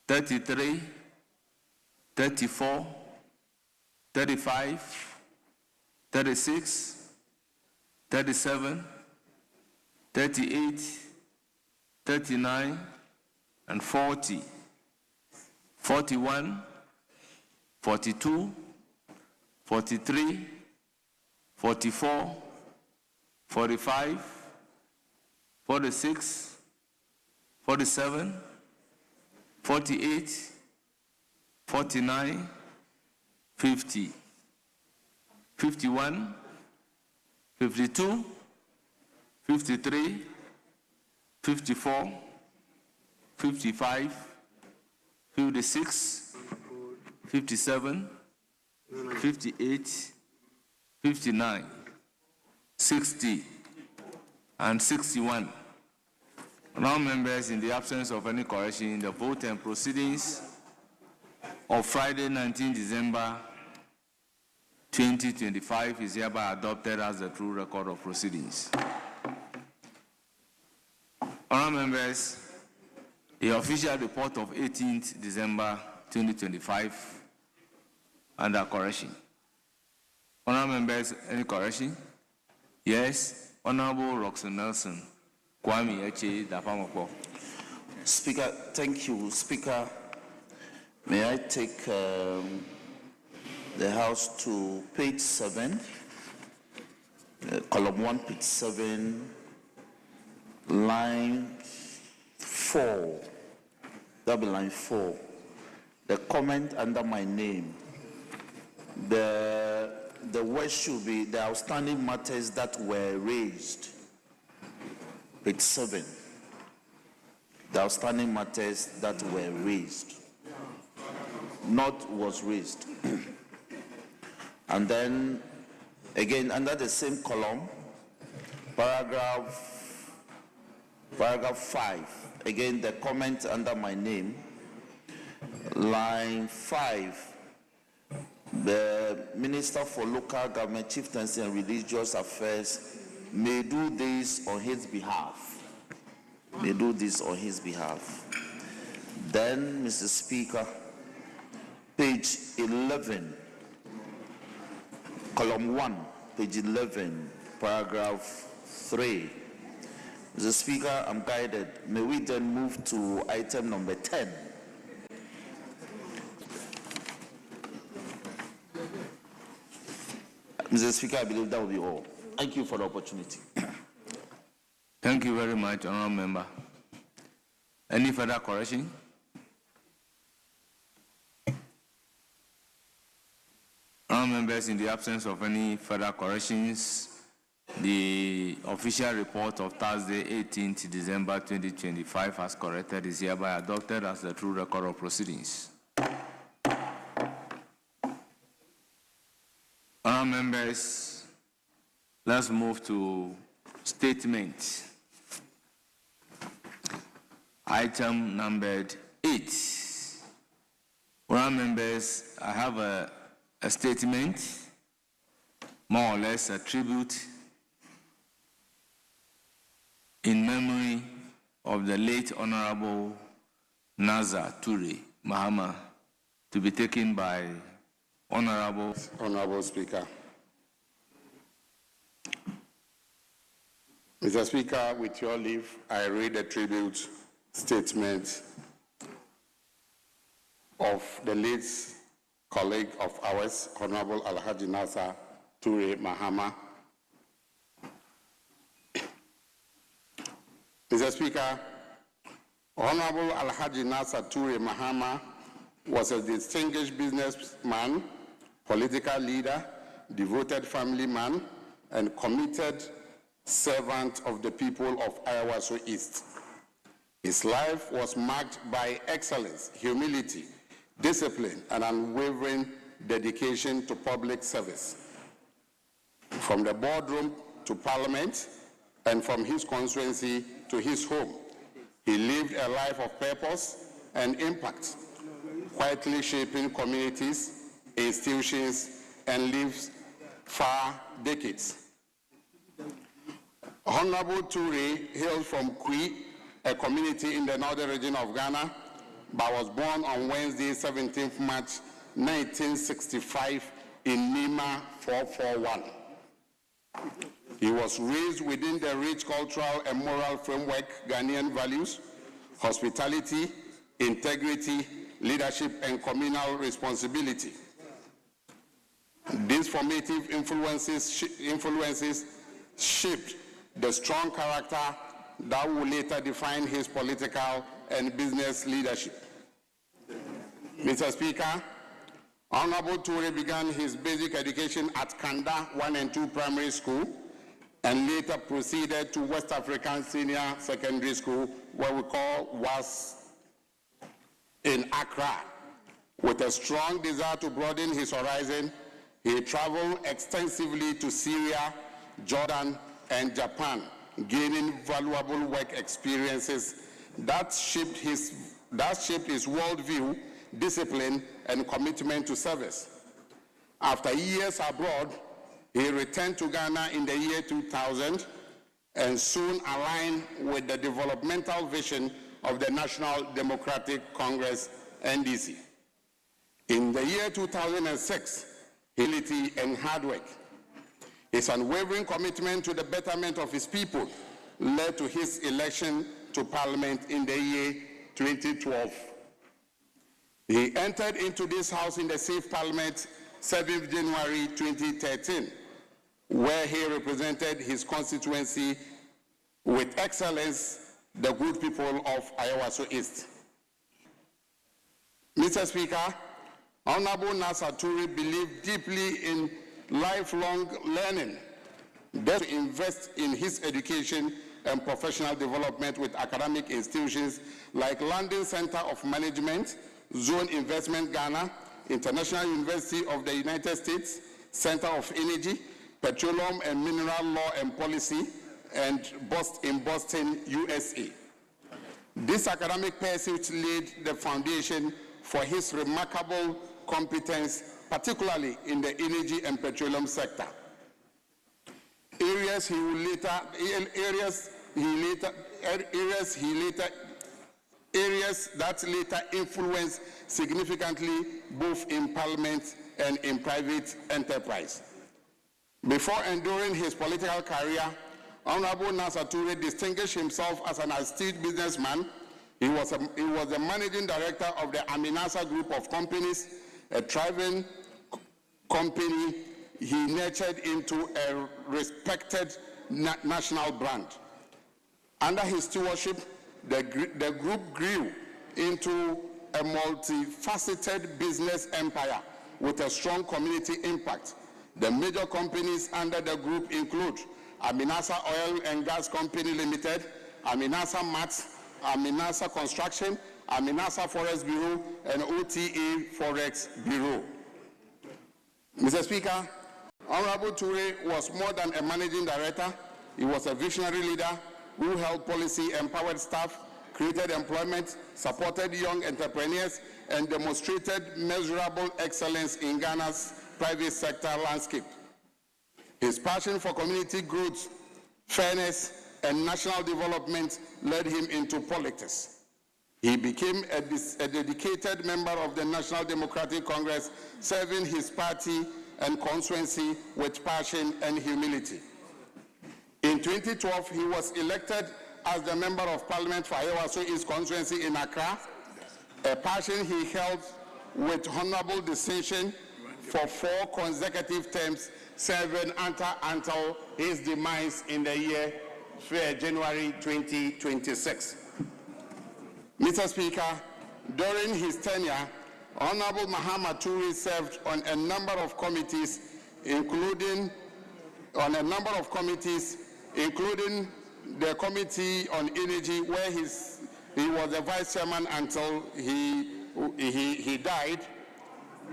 33. 34. 35. 36. 37. 38. 39. And 40. 41. 42. 43. 44. 45. 46. 47. 48. 49. 50. 51. 52. 53. 54. 55. 56. 57. 58. 59. 60. And 61. Now, members, in the absence of any correction, the vote and proceedings of Friday, 19 December 2025 is hereby adopted as the true record of proceedings. Honourable members, the official report of 18th December 2025 under correction. Honourable members, any correction? Yes. Honourable Roxanne Nelson, Kwame Eche Dapamoko. Speaker, thank you. Speaker, may I take the House to page 7, column 1, page 7, line 4, double line 4, the comment under my name. The word should be the outstanding matters that were raised. Page 7. The outstanding matters that were raised. Not was raised. And then, again, under the same column, paragraph 5. Again, the comment under my name. Line 5. The Minister for Local Government, Chieftaincy and Religious Affairs may do this on his behalf. May do this on his behalf. Then, Mr. Speaker, page 11, column 1, page 11, paragraph 3. Mr. Speaker, I'm guided. May we then move to item number 10. Mr. Speaker, I believe that will be all. Thank you for the opportunity. Thank you very much, honourable member. Any further correction? Honourable members, in the absence of any further corrections, the official report of Thursday, 18th December 2025, as corrected, is hereby adopted as the true record of proceedings. Honourable members, let's move to statement. Item numbered 8. Honourable members, I have a statement, more or less a tribute in memory of the late Honorable Naza Toure Mahama, to be taken by Honorable Speaker. Mr. Speaker, with your leave, I read a tribute statement of the late colleague of ours, Honorable Alhaji Naza Toure Mahama. Mr. Speaker, Honorable Alhaji Naza Toure Mahama was a distinguished businessman, political leader, devoted family man, and committed servant of the people of Ayawaso East. His life was marked by excellence, humility, discipline, and unwavering dedication to public service. From the boardroom to parliament, and from his constituency to his home, he lived a life of purpose and impact, quietly shaping communities, institutions, and lives for decades. Honorable Toure hails from Kwi, a community in the northern region of Ghana, but was born on Wednesday, 17th March 1965 in Nima 441. He was raised within the rich cultural and moral framework Ghanaian values, hospitality, integrity, leadership, and communal responsibility. These formative influences shaped the strong character that would later define his political and business leadership. Mr. Speaker, Honorable Toure began his basic education at Kanda 1 and 2 Primary School and later proceeded to West African Senior Secondary School, what we call WAS, in Accra. With a strong desire to broaden his horizon, he traveled extensively to Syria, Jordan, and Japan, gaining valuable work experiences that shaped his worldview, discipline, and commitment to service. After years abroad, he returned to Ghana in the year 2000 and soon aligned with the developmental vision of the National Democratic Congress, NDC. In the year 2006, humility and hard work, his unwavering commitment to the betterment of his people led to his election to Parliament in the year 2012. He entered into this House in the safe Parliament 7th January 2013, where he represented his constituency with excellence, the good people of Ayawaso East. Mr. Speaker, Honorable Naza Toure believed deeply in lifelong learning, that to invest in his education and professional development with academic institutions like London Center of Management, Zone Investment Ghana, International University of the United States, Center of Energy, Petroleum and Mineral Law and Policy, and in Boston, USA. This academic pursuit laid the foundation for his remarkable competence, particularly in the energy and petroleum sector. Areas that later influenced significantly both in Parliament and in private enterprise. Before enduring his political career, Honorable Naza Toure distinguished himself as an astute businessman. He was the managing director of the Aminasa Group of Companies, a thriving company he nurtured into a respected national brand. Under his stewardship, the group grew into a multifaceted business empire with a strong community impact. The major companies under the group include Aminasa Oil and Gas Company Limited, Aminasa Mats, Aminasa Construction, Aminasa Forest Bureau, and OTA Forex Bureau. Mr. Speaker, Honorable Toure was more than a managing director. He was a visionary leader who held policy, empowered staff, created employment, supported young entrepreneurs, and demonstrated measurable excellence in Ghana's private sector landscape. His passion for community growth, fairness, and national development led him into politics. He became a dedicated member of the National Democratic Congress, serving his party and constituency with passion and humility. In 2012, he was elected as the Member of Parliament for Ayawaso East constituency in Accra, a passion he held with honorable distinction for 4 consecutive terms, serving until his demise in the year January 2026. Mr. Speaker, during his tenure, Honorable Mahama Turi served on a number of committees, including the Committee on Energy, where he was the vice chairman until he died,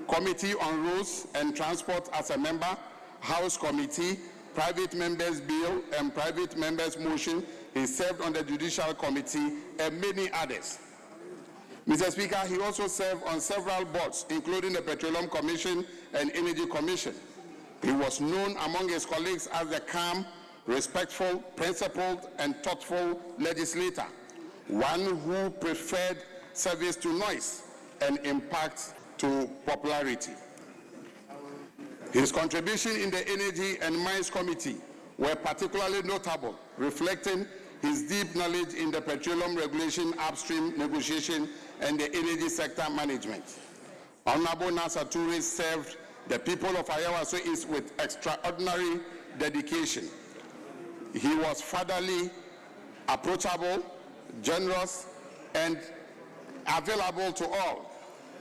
Committee on Roads and Transport as a member, House Committee, Private Members Bill and Private Members Motion. He served on the Judicial Committee and many others. Mr. Speaker, he also served on several boards, including the Petroleum Commission and Energy Commission. He was known among his colleagues as the calm, respectful, principled, and thoughtful legislator, one who preferred service to noise and impact to popularity. His contribution in the Energy and Mines Committee were particularly notable, reflecting his deep knowledge in the petroleum regulation, upstream negotiation, and the energy sector management. Honorable Nasser Turi served the people of Ayawaso East with extraordinary dedication. He was fatherly, approachable, generous, and available to all.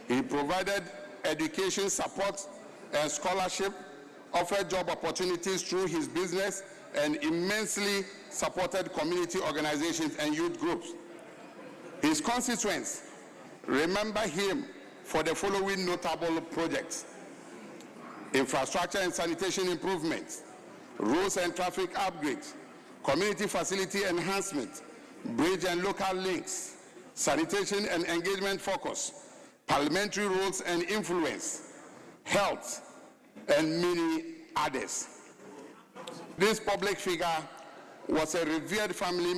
He provided education support and scholarship, offered job opportunities through his business, and immensely supported community organizations and youth groups. His constituents remember him for the following notable projects: infrastructure and sanitation improvements, roads and traffic upgrades, community facility enhancement, bridge and local links, sanitation and engagement focus, parliamentary roles and influence, health, and many others. This public figure was a revered family,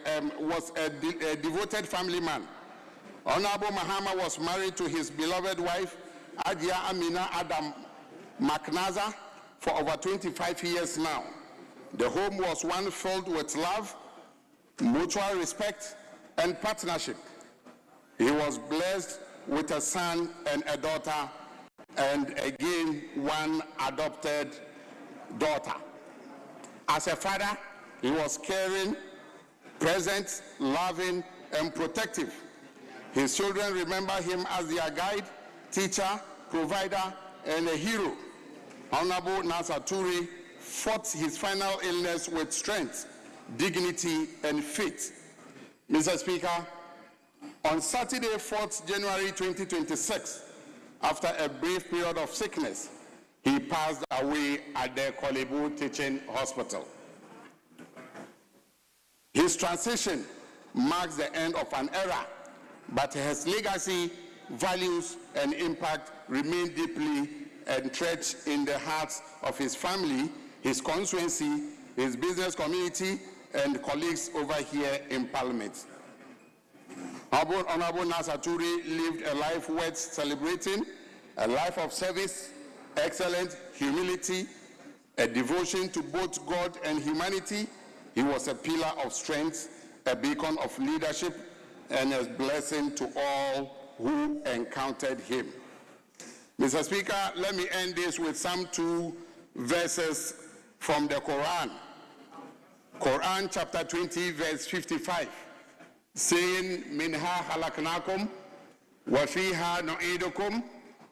a devoted family man. Honorable Mahama was married to his beloved wife, Ajia Amina Adam Maknaza, for over 25 years now. The home was one filled with love, mutual respect, and partnership. He was blessed with a son and a daughter, and again, one adopted daughter. As a father, he was caring, present, loving, and protective. His children remember him as their guide, teacher, provider, and a hero. Honorable Nasser Turi fought his final illness with strength, dignity, and faith. Mr. Speaker, on Saturday, 4th January 2026, after a brief period of sickness, he passed away at the Kolebu Teaching Hospital. His transition marks the end of an era, but his legacy, values, and impact remain deeply entrenched in the hearts of his family, his constituency, his business community, and colleagues over here in Parliament. Honorable Nasser Turi lived a life worth celebrating, a life of service, excellence, humility, a devotion to both God and humanity. He was a pillar of strength, a beacon of leadership, and a blessing to all who encountered him. Mr. Speaker, let me end this with some 2 verses from the Quran. Quran chapter 20, verse 55, saying, Minha halaknakum, wa fiha nu'idukum,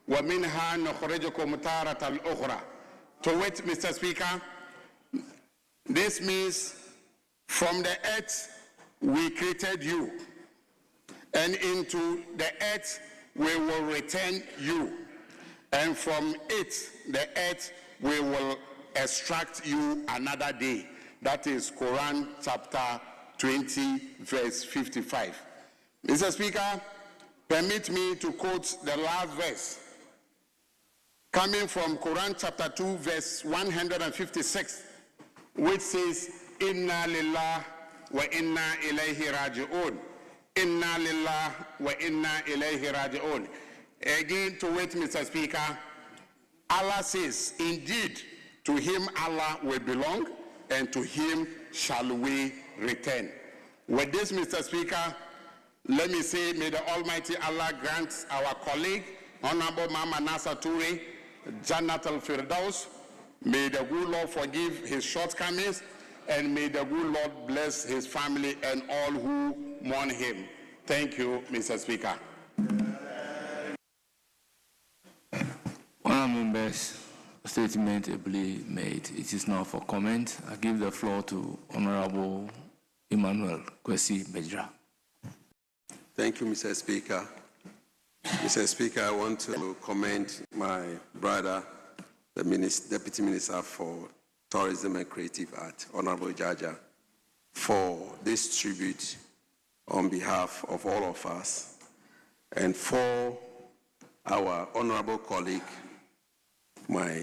wa minha nukhrijukum taratan ukhra. To which, Mr. Speaker, this means from the earth we created you, and into the earth we will return you, and from it, the earth, we will extract you another day. That is Quran chapter 20, verse 55. Mr. Speaker, permit me to quote the last verse, coming from Quran chapter 2, verse 156, which says, Inna lillah wa inna ilayhi raji'un. Inna lillah wa inna ilayhi raji'un. Again, to wait, Mr. Speaker, Allah says, indeed, to him Allah will belong, and to him shall we return. With this, Mr. Speaker, let me say, may the Almighty Allah grant our colleague, Honorable Mama Nasa Toure, Jannat al-Firdaus. May the good Lord forgive his shortcomings, and may the good Lord bless his family and all who mourn him. Thank you, Mr. Speaker. Honourable members, statement ably made. It is now for comment. I give the floor to Honourable Emmanuel Kwesi Bejra. Thank you, Mr. Speaker. Mr. Speaker, I want to commend my brother, the Deputy Minister for Tourism and Creative Art, Honorable Jaja, for this tribute on behalf of all of us, and for our honorable colleague, my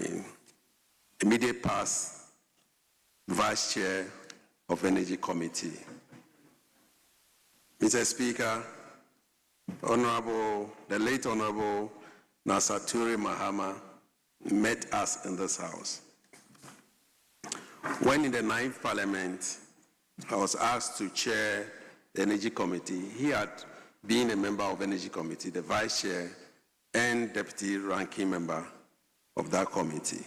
immediate past Vice Chair of Energy Committee. Mr. Speaker, the late Honorable Nasa Toure Mahama met us in this house. When in the 9th Parliament, I was asked to chair the Energy Committee. He had been a member of Energy Committee, the Vice Chair and Deputy Ranking Member of that committee.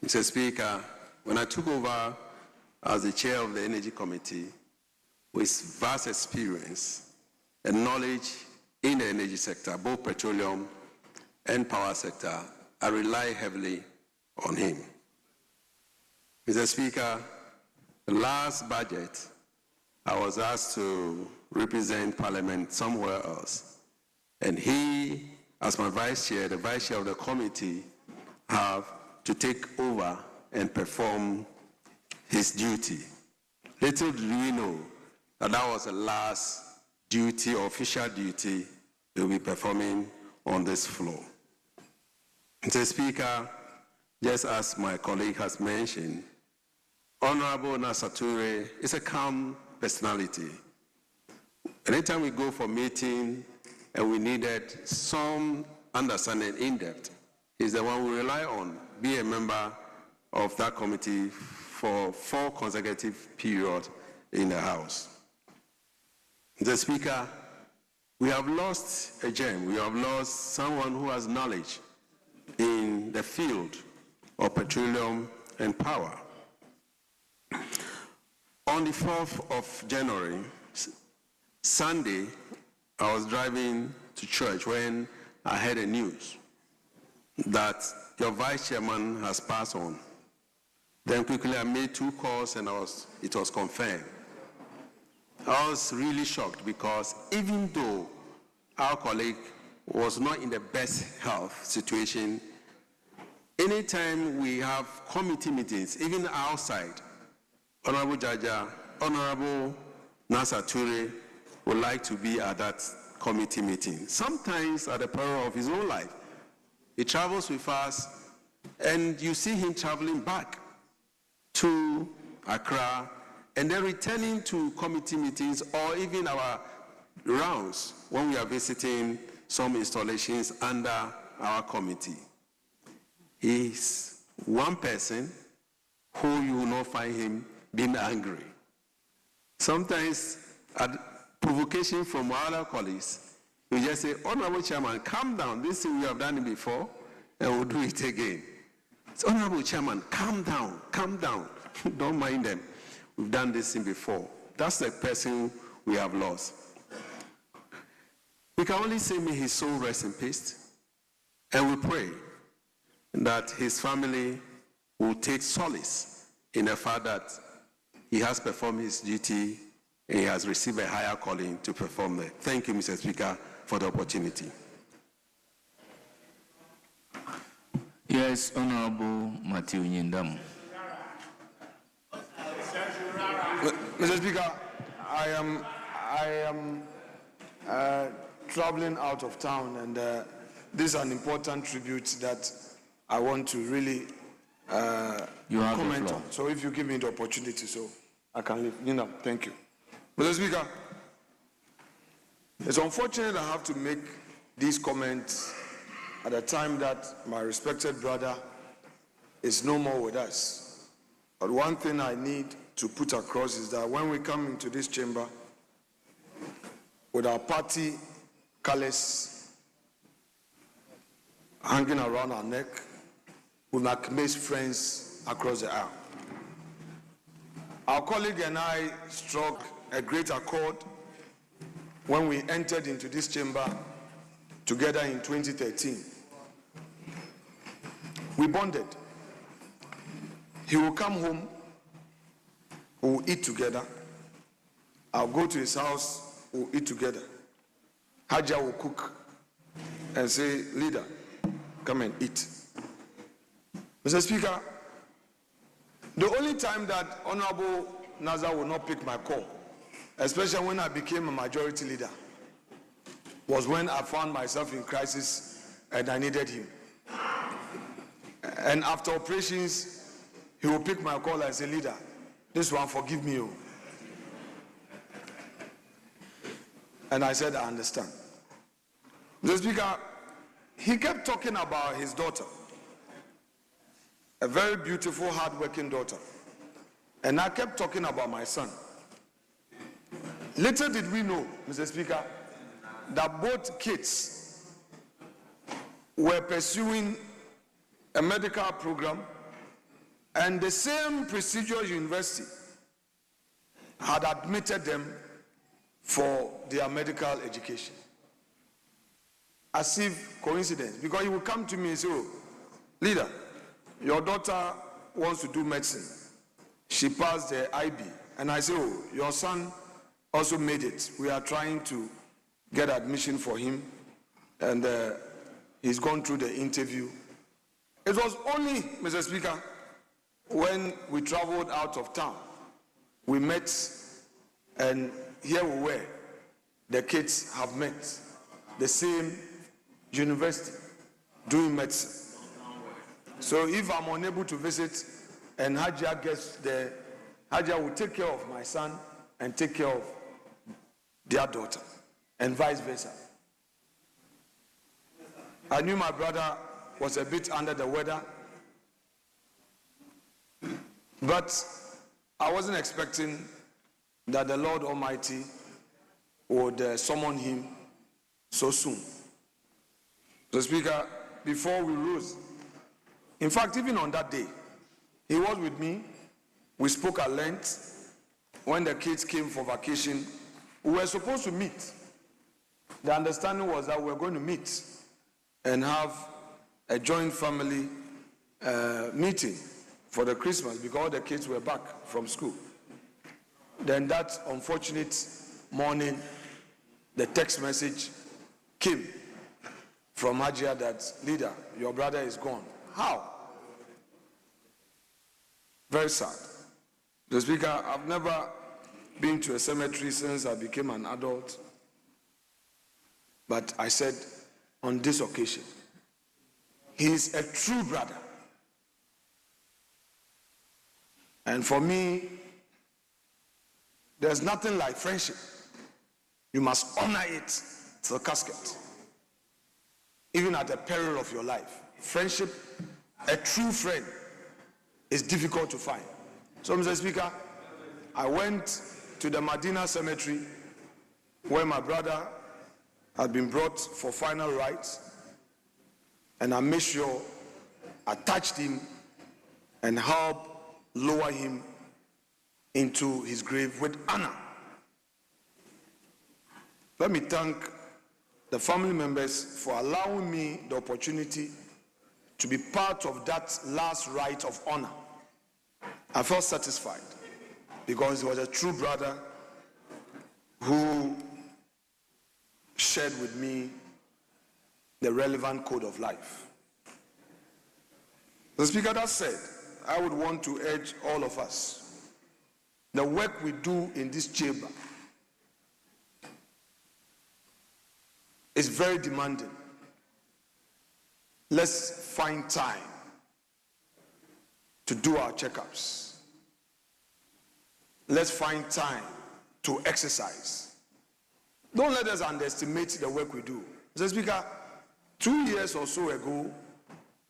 Mr. Speaker, when I took over as the Chair of the Energy Committee, with vast experience and knowledge in the energy sector, both petroleum and power sector, I rely heavily on him. Mr. Speaker, the last budget, I was asked to represent Parliament somewhere else. And he, as my Vice Chair, the Vice Chair of the committee, have to take over and perform his duty. Little did we know that that was the last duty, or official duty, he will be performing on this floor. Mr. Speaker, just as my colleague has mentioned, Honorable Nasa Toure is a calm personality. Anytime we go for meeting and we needed some understanding in depth, he's the one we rely on, be a member of that committee for 4 consecutive periods in the House. Mr. Speaker, we have lost a gem. We have lost someone who has knowledge in the field of petroleum and power. On the 4th of January, Sunday, I was driving to church when I heard the news that your Vice Chairman has passed on. Then quickly I made 2 calls and it was confirmed. I was really shocked because even though our colleague was not in the best health situation, anytime we have committee meetings, even outside, Honorable Jaja, Honorable Nasa Toure would like to be at that committee meeting, sometimes at the peril of his own life. He travels with us, and you see him traveling back to Accra, and then returning to committee meetings or even our rounds when we are visiting some installations under our committee. He's one person who you will not find him being angry. Sometimes at provocation from our other colleagues, we just say, Honorable Chairman, calm down. This thing we have done it before, and we'll do it again. So, Honorable Chairman, calm down, calm down. Don't mind them. We've done this thing before. That's the person we have lost. We can only say, may his soul rest in peace. And we pray that his family will take solace in the fact that he has performed his duty and he has received a higher calling to perform there. Thank you, Mr. Speaker, for the opportunity. Yes, Honorable Matthew Nyindam. Mr. Speaker, I am traveling out of town, and this is an important tribute that I want to really comment on. So if you give me the opportunity, so I can leave. Nina, thank you. Mr. Speaker, it's unfortunate I have to make these comments at a time that my respected brother is no more with us. But one thing I need to put across is that when we come into this chamber with our party colors hanging around our neck, we make friends across the aisle. Our colleague and I struck a great accord when we entered into this chamber together in 2013. We bonded. He will come home, we will eat together. I'll go to his house, we'll eat together. Hajia will cook and say, leader, come and eat. Mr. Speaker, the only time that Honorable Nazar will not pick my call, especially when I became a majority leader, was when I found myself in crisis and I needed him. And after operations, he will pick my call and say, leader, this one, forgive me. Oh. And I said, I understand. Mr. Speaker, he kept talking about his daughter, a very beautiful, hard-working daughter. And I kept talking about my son. Little did we know, Mr. Speaker, that both kids were pursuing a medical program, and the same prestigious university had admitted them for their medical education. As if coincidence, because he would come to me and say, oh, leader, your daughter wants to do medicine. She passed the IB. And I say, oh, your son also made it. We are trying to get admission for him. And he's gone through the interview. It was only, Mr. Speaker, when we traveled out of town, we met, and here we were. The kids have met. The same university, doing medicine. So if I'm unable to visit and Hajia gets there, Hajia will take care of my son and take care of their daughter, and vice versa. I knew my brother was a bit under the weather, but I wasn't expecting that the Lord Almighty would summon him so soon. So, Speaker, before we rose, in fact, even on that day, he was with me. We spoke at length. When the kids came for vacation, we were supposed to meet. The understanding was that we were going to meet and have a joint family meeting for the Christmas because all the kids were back from school. Then that unfortunate morning, the text message came from Hajia that, leader, your brother is gone. How? Very sad. The Speaker, I've never been to a cemetery since I became an adult. But I said, on this occasion, he is a true brother. And for me, there's nothing like friendship. You must honor it to the casket, even at the peril of your life. Friendship, a true friend, is difficult to find. So, Mr. Speaker, I went to the Medina Cemetery where my brother had been brought for final rites, and I made sure I touched him and helped lower him into his grave with honor. Let me thank the family members for allowing me the opportunity to be part of that last rite of honor. I felt satisfied because he was a true brother who shared with me the relevant code of life. The Speaker, that said, I would want to urge all of us, the work we do in this chamber is very demanding. Let's find time to do our checkups. let's find time to exercise. Don't let us underestimate the work we do. Mr. Speaker, 2 years or so ago,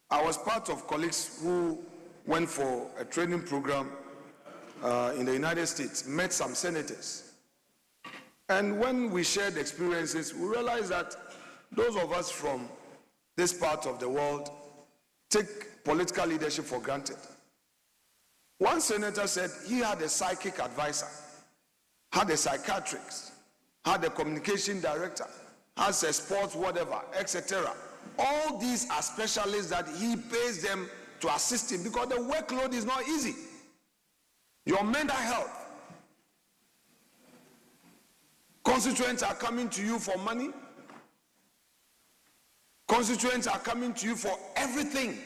I was part of colleagues who went for a training program in the United States, met some senators. And when we shared experiences, we realized that those of us from this part of the world take political leadership for granted. One senator said he had a psychic advisor, had a psychiatrist, had a communication director, has a sports whatever, etc. All these are specialists that he pays them to assist him because the workload is not easy. Your mental health. Constituents are coming to you for money. Constituents are coming to you for everything.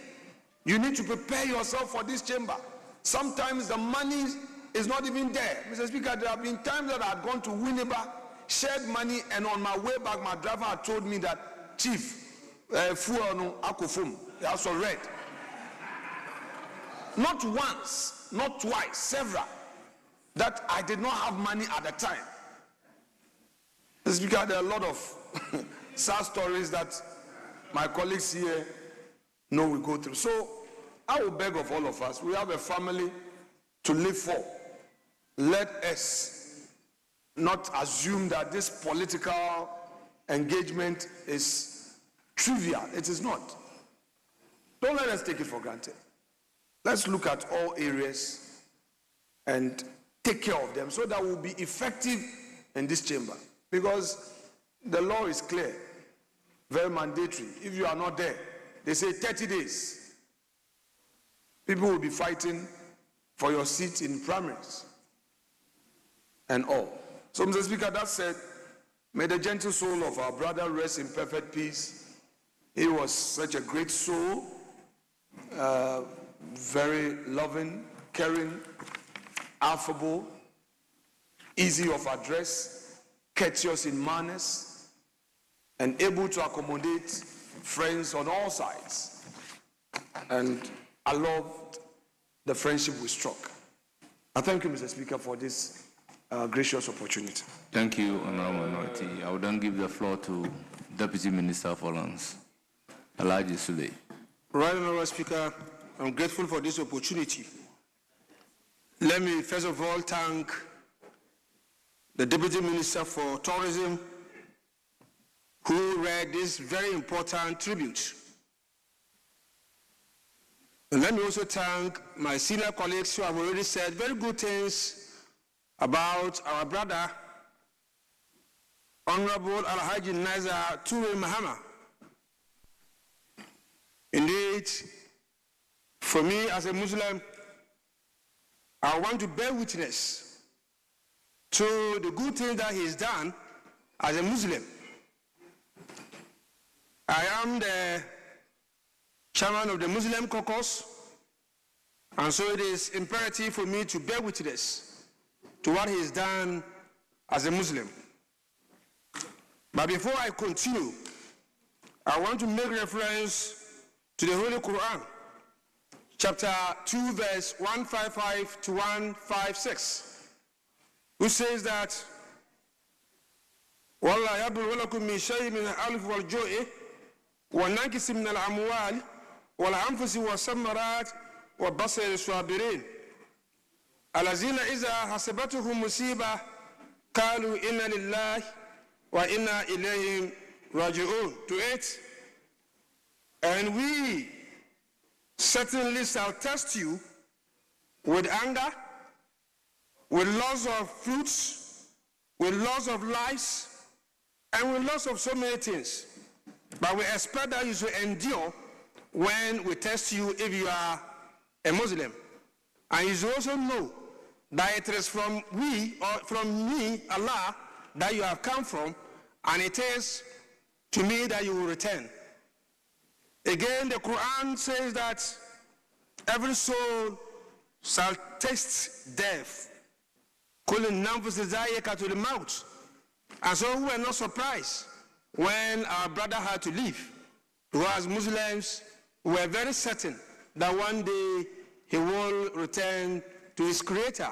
You need to prepare yourself for this chamber. Sometimes the money is not even there. Mr. Speaker, there have been times that I had gone to Winneba, shared money, and on my way back, my driver had told me that, Chief, fuel no akufum, he also read. Not once, not twice, several, that I did not have money at the time. Mr. Speaker, there are a lot of sad stories that my colleagues here know we go through. So I will beg of all of us, we have a family to live for. Let us not assume that this political engagement is trivial. It is not. Don't let us take it for granted. Let's look at all areas and take care of them so that we'll be effective in this chamber. Because the law is clear, very mandatory. If you are not there, they say 30 days. People will be fighting for your seat in primaries and all. So, Mr. Speaker, that said, may the gentle soul of our brother rest in perfect peace. He was such a great soul, very loving, caring, affable, easy of address, courteous in manners, and able to accommodate friends on all sides. And I loved the friendship we struck. I thank you, Mr. Speaker, for this gracious opportunity. Thank you, Honorable Minority. I will then give the floor to Deputy Minister for Lands, Alhaji Sule. Right, Honorable Speaker, I'm grateful for this opportunity. Let me first of all thank the Deputy Minister for Tourism, who read this very important tribute. And let me also thank my senior colleagues who have already said very good things about our brother, Honorable Alhaji Naza Ture Mahama. Indeed, for me as a Muslim, I want to bear witness to the good things that he's done as a Muslim. I am the chairman of the Muslim caucus, and so it is imperative for me to bear witness to what he's done as a Muslim. But before I continue, I want to make reference to the Holy Quran, chapter 2, verse 155 to 156, which says that وَاللَّهُ يَبْلُغُ مِنْ شَيْءٍ مِنَ الْأَلْفِ وَالْجُوعِ وَالنَّكِسِ مِنَ الْأَمْوَالِ وَالْأَنْفُسِ وَالثَّمَرَاتِ وَبَشِّرِ الصَّابِرِينَ الَّذِينَ إِذَا حَصَبَتْهُمْ مُصِيبَةٌ قَالُوا إِنَّا لِلَّهِ وَإِنَّا إِلَيْهِ رَاجِعُونَ. To it, and we certainly shall test you with anger, with loss of fruits, with loss of lives, and with loss of so many things. But we expect that you should endure when we test you if you are a Muslim. And you should also know that it is from me, Allah, that you have come from, and it is to me that you will return. Again, the Quran says that every soul shall taste death. And so we were not surprised when our brother had to leave. Whereas Muslims were very certain that one day he will return to his Creator.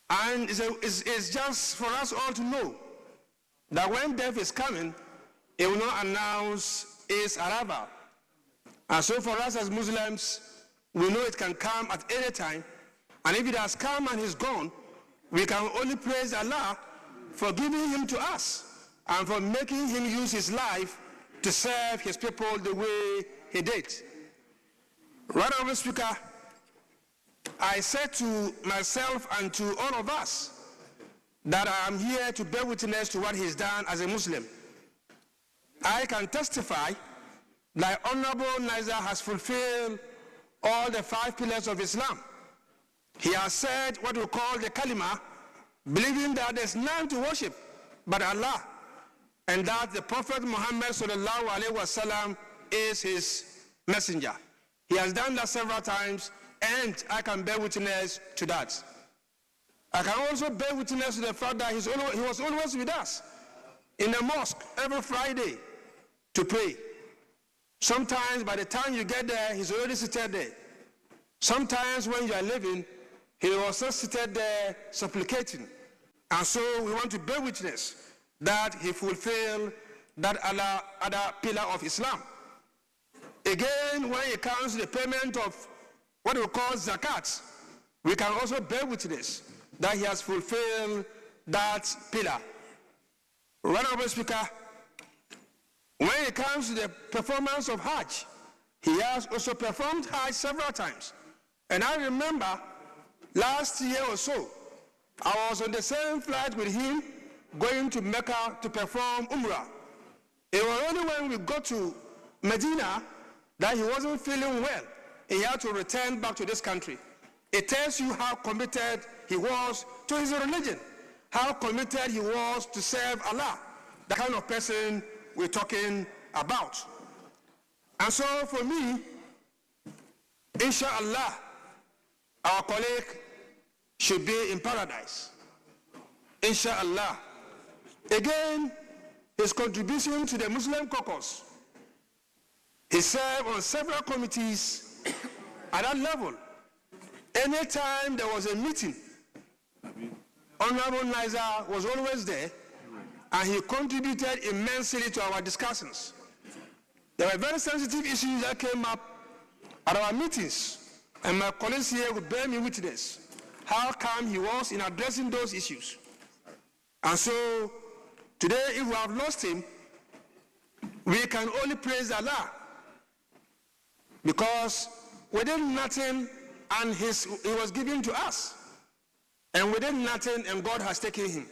And it's just for us all to know that when death is coming, it will not announce its arrival. And so for us as Muslims, we know it can come at any time. And if it has come and he's gone, we can only praise Allah for giving him to us and for making him use his life to serve his people the way he did. Right, Honorable Speaker, I said to myself and to all of us that I am here to bear witness to what he's done as a Muslim. I can testify that Honorable Niger has fulfilled all the 5 pillars of Islam. He has said what we call the kalima, believing that there's none to worship but Allah, and that the Prophet Muhammad sallallahu alaihi wasallam is his messenger. He has done that several times, and I can bear witness to that. I can also bear witness to the fact that he was always with us in the mosque every Friday to pray. Sometimes by the time you get there, he's already seated there. Sometimes when you are leaving, he was also seated there supplicating. And so we want to bear witness that he fulfilled that other pillar of Islam. Again, when it comes to the payment of what we call zakat, we can also bear witness that he has fulfilled that pillar. Honorable Speaker, when it comes to the performance of Hajj, he has also performed Hajj several times. And I remember last year or so, I was on the same flight with him going to Mecca to perform Umrah. It was only when we got to Medina that he wasn't feeling well. He had to return back to this country. It tells you how committed he was to his religion, how committed he was to serve Allah, the kind of person we're talking about. And so for me, inshallah, our colleague should be in paradise. Inshallah. Again, his contribution to the Muslim caucus. He served on several committees at that level. Anytime there was a meeting, Honorable Niger was always there, and he contributed immensely to our discussions. There were very sensitive issues that came up at our meetings, and my colleagues here would bear me witness how calm he was in addressing those issues. And so today, if we have lost him, we can only praise Allah, because we did nothing and he was given to us, and we did nothing and God has taken him.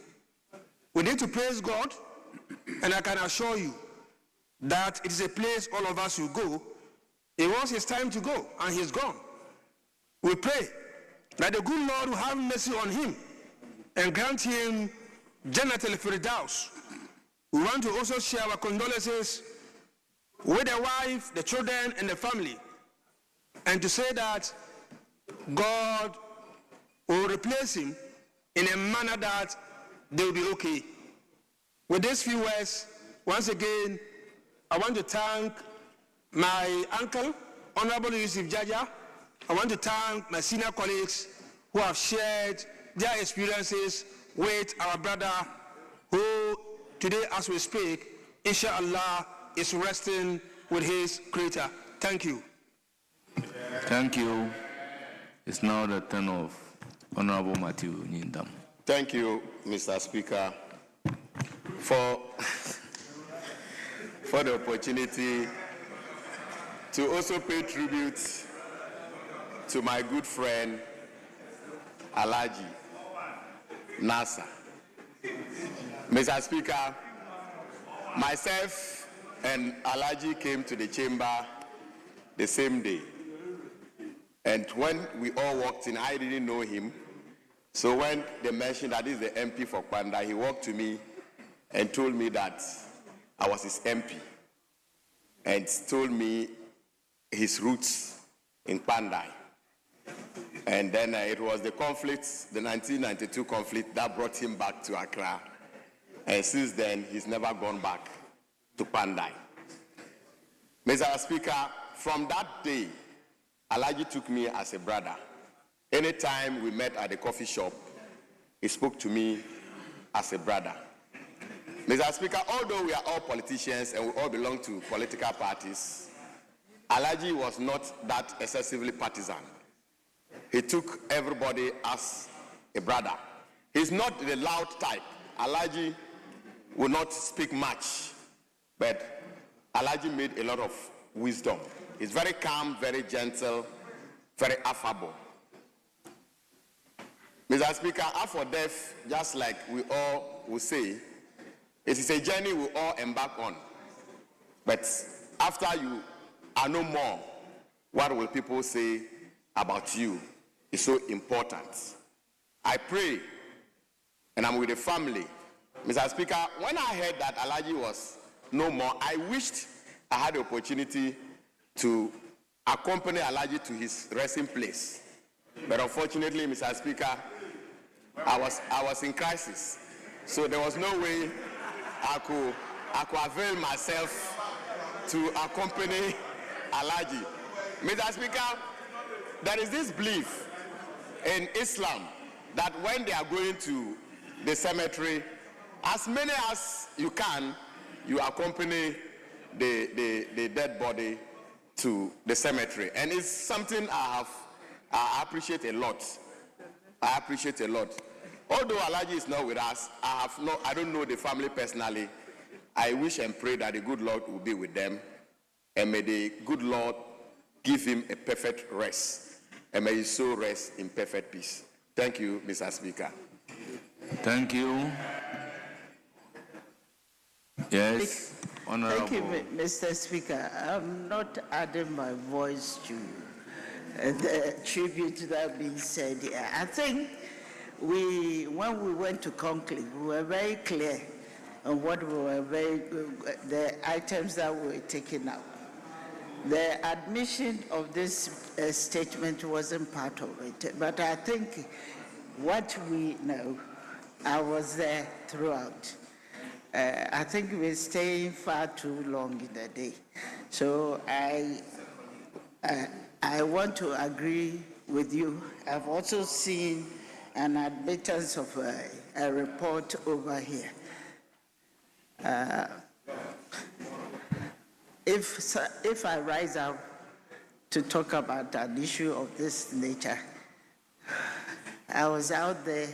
We need to praise God, and I can assure you that it is a place all of us will go. It was his time to go, and he's gone. We pray that the good Lord will have mercy on him and grant him Jannat al-Firdaus. We want to also share our condolences with the wife, the children, and the family, and to say that God will replace him in a manner that they will be okay. With these few words, once again, I want to thank my uncle, Honorable Yusuf Jaja. I want to thank my senior colleagues who have shared their experiences with our brother who today, as we speak, inshallah, is resting with his Creator. Thank you. Thank you. It's now the turn of Honorable Matthew Nyindam. Thank you, Mr. Speaker, for the opportunity to also pay tribute to my good friend, Alhaji Nasser. Mr. Speaker, myself and Alhaji came to the chamber the same day. And when we all walked in, I didn't know him. So when they mentioned that this is the MP for Kwanda, he walked to me and told me that I was his MP, and told me his roots in Pandai. And then it was the conflict, the 1992 conflict, that brought him back to Accra. And since then, he's never gone back to Pandai. Mr. Speaker, from that day, Alhaji took me as a brother. Anytime we met at the coffee shop, he spoke to me as a brother. Mr. Speaker, although we are all politicians and we all belong to political parties, Alhaji was not that excessively partisan. He took everybody as a brother. He's not the loud type. Alhaji will not speak much, but Alhaji made a lot of wisdom. He's very calm, very gentle, very affable. Mr. Speaker, Afro Deaf, just like we all will say, it is a journey we all embark on. But after you are no more, what will people say about you is so important. I pray, and I'm with the family. Mr. Speaker, when I heard that Alhaji was no more, I wished I had the opportunity to accompany Alhaji to his resting place. But unfortunately, Mr. Speaker, I was in crisis. So there was no way I could avail myself to accompany Alhaji. Mr. Speaker, there is this belief in Islam that when they are going to the cemetery, as many as you can, you accompany the dead body to the cemetery. And it's something I appreciate a lot. I appreciate a lot. Although Alhaji is not with us, I don't know the family personally. I wish and pray that the good Lord will be with them, and may the good Lord give him a perfect rest, and may his soul rest in perfect peace. Thank you, Mr. Speaker. Thank you. Yes, Honorable. Thank you, Mr. Speaker. I'm not adding my voice to the tribute that being said here. I think when we went to conclave, we were very clear on what the items that were taken out. The admission of this statement wasn't part of it, but I think what we know, I was there throughout. I think we're staying far too long in the day. So I want to agree with you. I've also seen an admittance of a report over here. If I rise up to talk about an issue of this nature, I was out there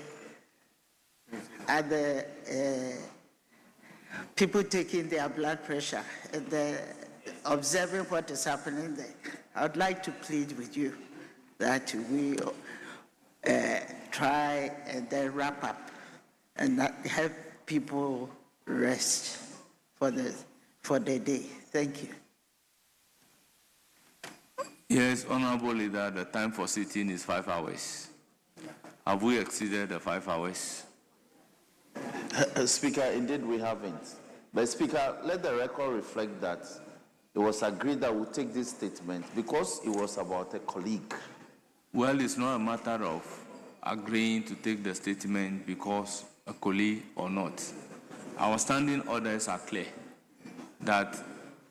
at the people taking their blood pressure and observing what is happening there. I would like to plead with you that we try and then wrap up and help people rest for the day. Thank you. Yes, Honorable Leader, the time for sitting is 5 hours. Have we exceeded the 5 hours? Speaker, indeed we haven't. But Speaker, let the record reflect that it was agreed that we'll take this statement because it was about a colleague. Well, it's not a matter of agreeing to take the statement because a colleague or not. Our standing orders are clear that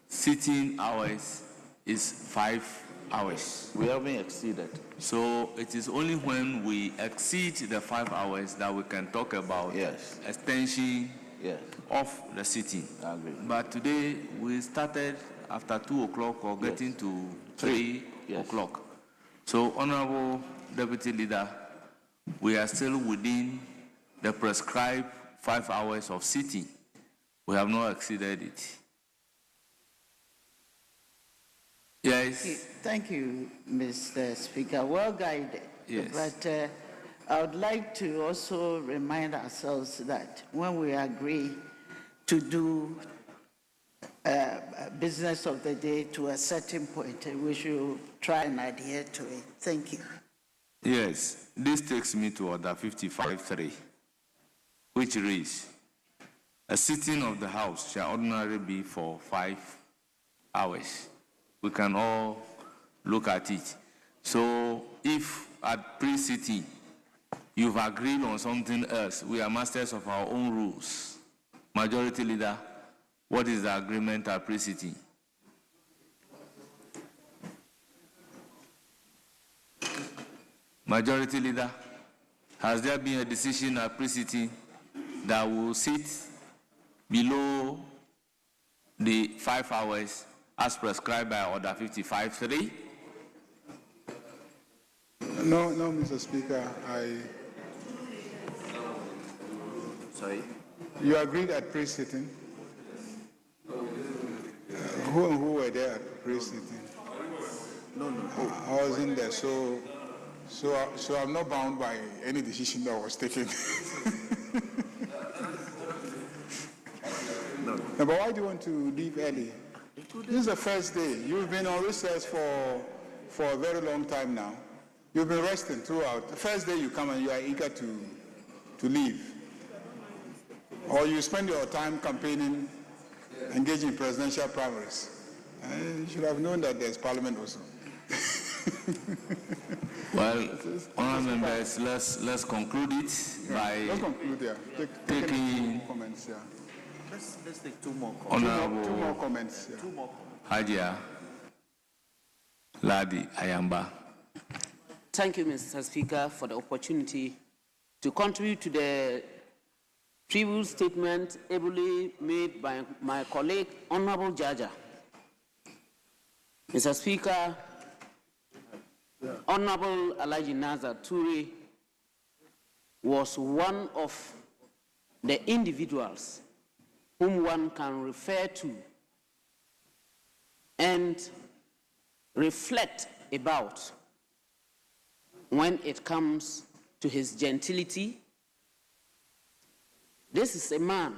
sitting hours is 5 hours. We haven't exceeded. So it is only when we exceed the 5 hours that we can talk about extension of the sitting. I agree. But today we started after 2 o'clock or getting to 3 o'clock. So, Honorable Deputy Leader, we are still within the prescribed 5 hours of sitting. We have not exceeded it. Yes. Thank you, Mr. Speaker. Well guided. Yes. But I would like to also remind ourselves that when we agree to do business of the day to a certain point, we should try and adhere to it. Thank you. Yes. This takes me to Order 55.3, which reads, a sitting of the House shall ordinarily be for 5 hours. We can all look at it. So if at pre-sitting you've agreed on something else, we are masters of our own rules. Majority Leader, what is the agreement at pre-sitting? Majority Leader. has there been a decision at pre-sitting that will sit below the 5 hours as prescribed by Order 55.3? No, Mr. Speaker. Sorry? You agreed at pre-sitting? Who were there at pre-sitting? No. I wasn't there, so I'm not bound by any decision that was taken. No, but why do you want to leave early? This is the first day. You've been on recess for a very long time now. You've been resting throughout. The first day you come and you are eager to leave. Or you spend your time campaigning, engaging in presidential primaries. You should have known that there's parliament also. Well, honourable members, let's conclude it by Let's conclude, yeah. taking comments, yeah. Let's take two more comments. Honourable Two more comments, yeah. Hajia Ladi Ayamba. Thank you, Mr. Speaker, for the opportunity to contribute to the tribute statement ably made by my colleague, Honorable Jaja. Mr. Speaker, Honorable Alhaji Nazar Toure was one of the individuals whom one can refer to and reflect about when it comes to his gentility. This is a man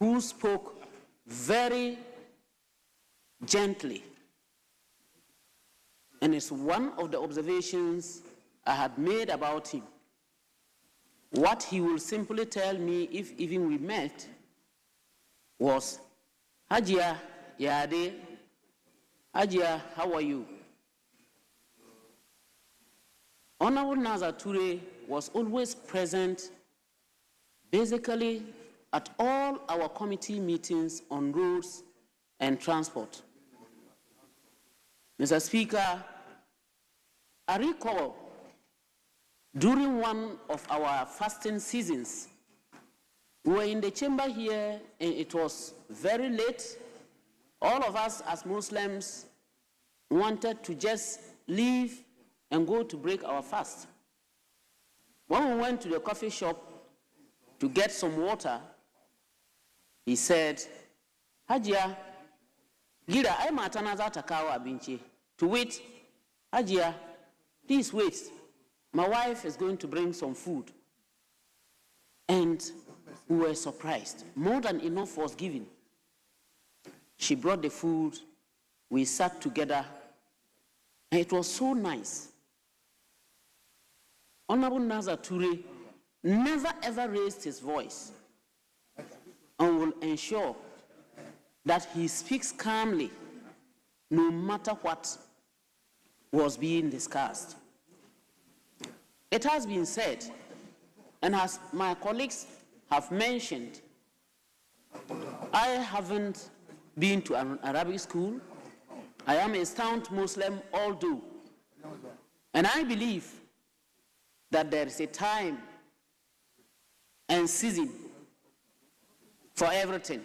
who spoke very gently, and it's one of the observations I had made about him. What he will simply tell me, if even we met, was, Hajia, Yade, Hajia, how are you? Honorable Nazar Toure was always present, basically at all our committee meetings on roads and transport. Mr. Speaker, I recall during one of our fasting seasons, we were in the chamber here and it was very late. All of us as Muslims wanted to just leave and go to break our fast. When we went to the coffee shop to get some water, he said, Hajia, gira ai matana za ta kawo abinci. To wait, Hajia, please wait. My wife is going to bring some food. And we were surprised. More than enough was given. She brought the food. We sat together. And it was so nice. Honorable Nazar Toure never ever raised his voice and will ensure that he speaks calmly no matter what was being discussed. It has been said, and as my colleagues have mentioned, I haven't been to an Arabic school. I am a staunch Muslim, although, and I believe that there is a time and season for everything.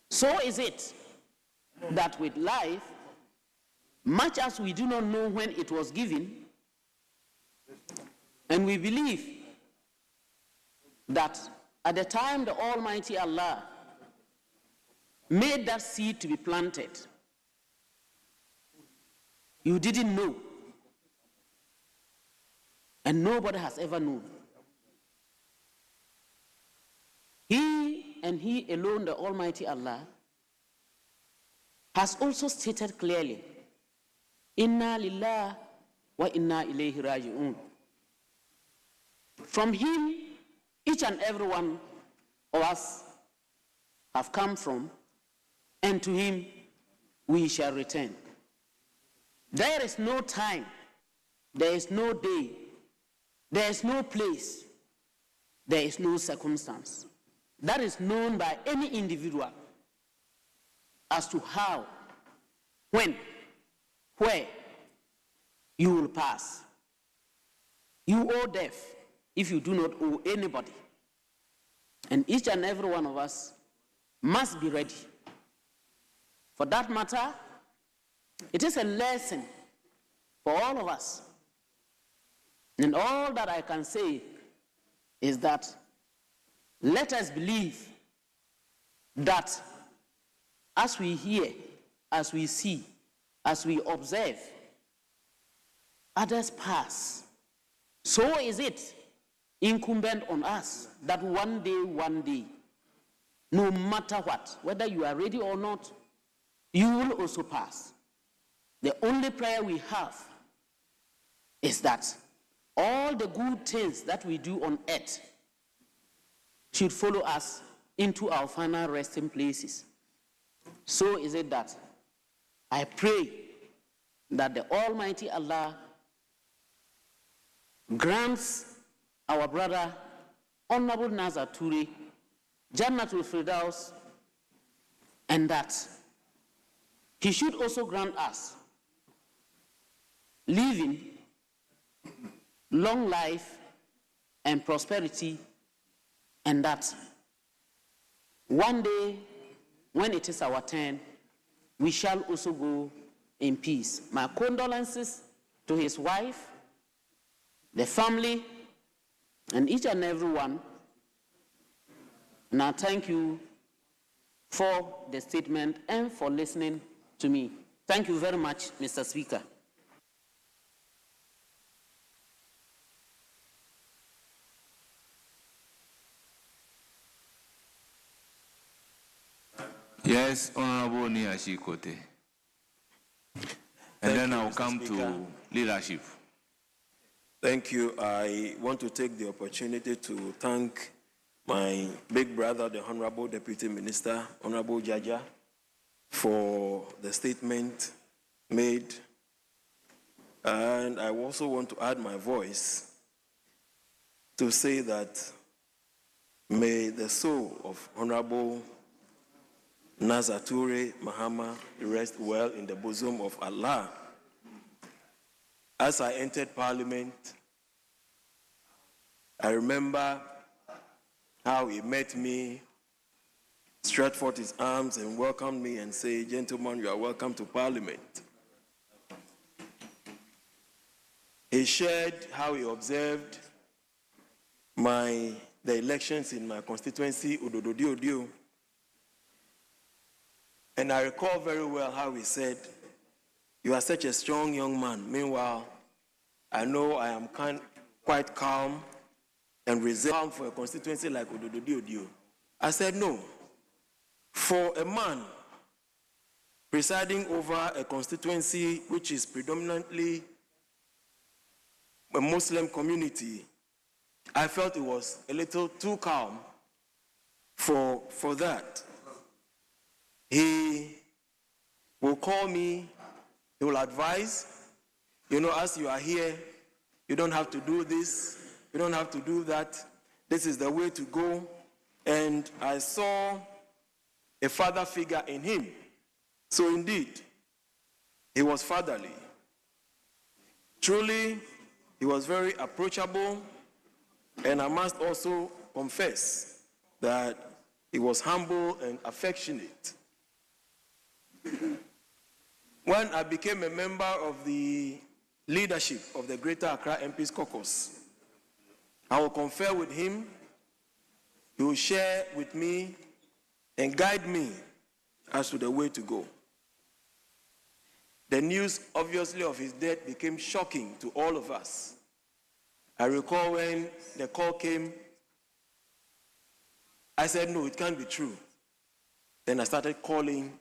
So is it that with life, much as we do not know when it was given, and we believe that at the time the Almighty Allah made that seed to be planted, you didn't know. And nobody has ever known. He and He alone, the Almighty Allah, has also stated clearly, Inna lillah wa inna ilayhi raji'un. From Him, each and every one of us have come from, and to Him we shall return. There is no time, there is no day, there is no place, there is no circumstance that is known by any individual as to how, when, where you will pass. You owe death if you do not owe anybody. And each and every one of us must be ready. For that matter, it is a lesson for all of us. And all that I can say is that let us believe that as we hear, as we see, as we observe, others pass. So is it incumbent on us that one day, no matter what, whether you are ready or not, you will also pass. The only prayer we have is that all the good things that we do on earth should follow us into our final resting places. So is it that I pray that the Almighty Allah grants our brother, Honorable Nazar Toure, Jannatul Firdaus, and that he should also grant us living, long life, and prosperity, and that one day, when it is our turn, we shall also go in peace. My condolences to his wife, the family, and each and every one. And I thank you for the statement and for listening to me. Thank you very much, Mr. Speaker. Yes, Honorable Niashi Kote. And then I'll come to leadership. Thank you. I want to take the opportunity to thank my big brother, the Honorable Deputy Minister, Honorable Jaja, for the statement made. And I also want to add my voice to say that may the soul of Honorable Nazar Toure Mahama rest well in the bosom of Allah. As I entered Parliament, I remember how he met me, stretched forth his arms and welcomed me and said, "Gentlemen, you are welcome to Parliament." He shared how he observed the elections in my constituency, Ododo-Odio. And I recall very well how he said, "You are such a strong young man. Meanwhile, I know I am quite calm and reserved for a constituency like Ododo-Odio." I said, "No. For a man presiding over a constituency which is predominantly a Muslim community, I felt it was a little too calm for that." He will call me, he will advise, as you are here, you don't have to do this, you don't have to do that, this is the way to go. And I saw a father figure in him. So indeed, he was fatherly. Truly, he was very approachable, and I must also confess that he was humble and affectionate. When I became a member of the leadership of the Greater Accra MP's caucus, I will confer with him, he will share with me and guide me as to the way to go. The news, obviously, of his death became shocking to all of us. I recall when the call came, I said, "No, it can't be true." Then I started calling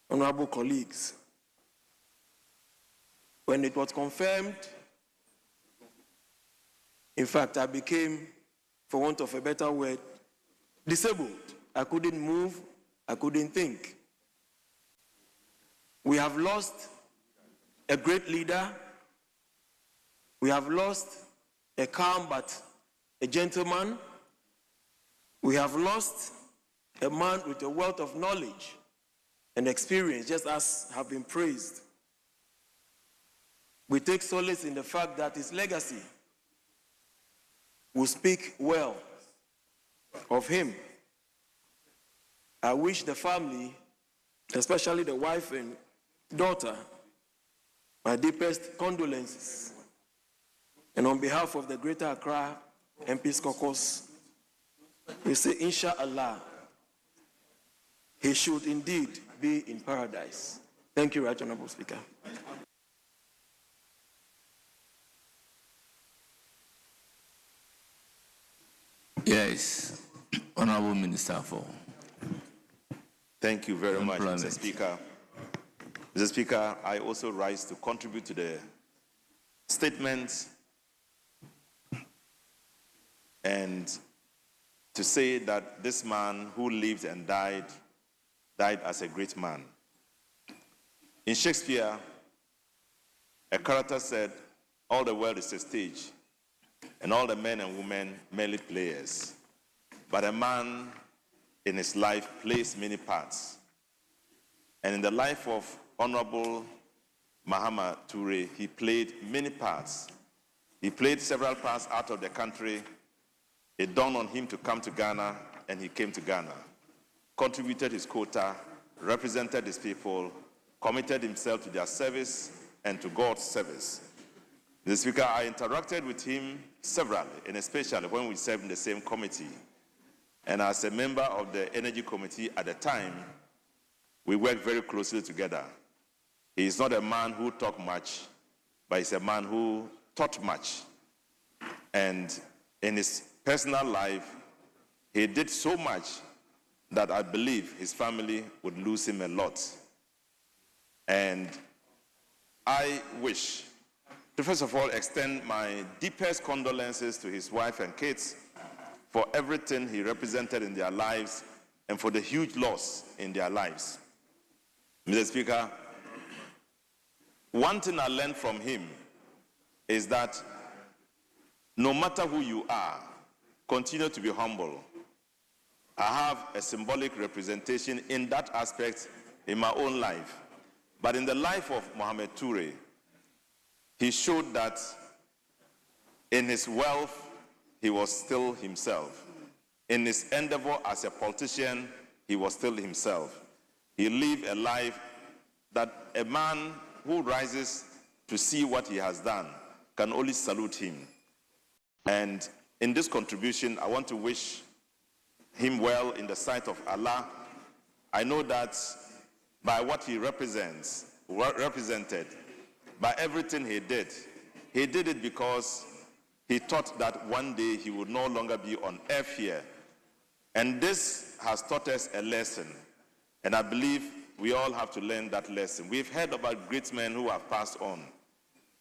honorable colleagues. When it was confirmed, in fact, I became, for want of a better word, disabled. I couldn't move, I couldn't think. We have lost a great leader. We have lost a calm but a gentleman. We have lost a man with a wealth of knowledge and experience, just as have been praised. We take solace in the fact that his legacy will speak well of him. I wish the family, especially the wife and daughter, my deepest condolences. And on behalf of the Greater Accra MP's caucus, we say, Inshallah, he should indeed be in paradise. Thank you, Right Honorable Speaker. Yes, Honorable Minister for. Thank you very much, Mr. Speaker. Mr. Speaker, I also rise to contribute to the statement and to say that this man who lived and died as a great man. In Shakespeare, a character said, all the world is a stage, and all the men and women merely players. But a man in his life plays many parts. And in the life of Honorable Mahama Toure, he played many parts. He played several parts out of the country. It dawned on him to come to Ghana, and he came to Ghana, contributed his quota, represented his people, committed himself to their service and to God's service. Mr. Speaker, I interacted with him severally, and especially when we served in the same committee. And as a member of the Energy Committee at the time, we worked very closely together. He is not a man who talked much, but he's a man who taught much. And in his personal life, he did so much that I believe his family would lose him a lot. And I wish to first of all extend my deepest condolences to his wife and kids for everything he represented in their lives and for the huge loss in their lives. Mr. Speaker, one thing I learned from him is that no matter who you are, continue to be humble. I have a symbolic representation in that aspect in my own life. But in the life of Mohamed Toure, he showed that in his wealth, he was still himself. In his endeavor as a politician, he was still himself. He lived a life that a man who rises to see what he has done can only salute him. And in this contribution, I want to wish him well in the sight of Allah. I know that by what he represented, by everything he did it because he thought that one day he would no longer be on earth here. And this has taught us a lesson. And I believe we all have to learn that lesson. We've heard about great men who have passed on.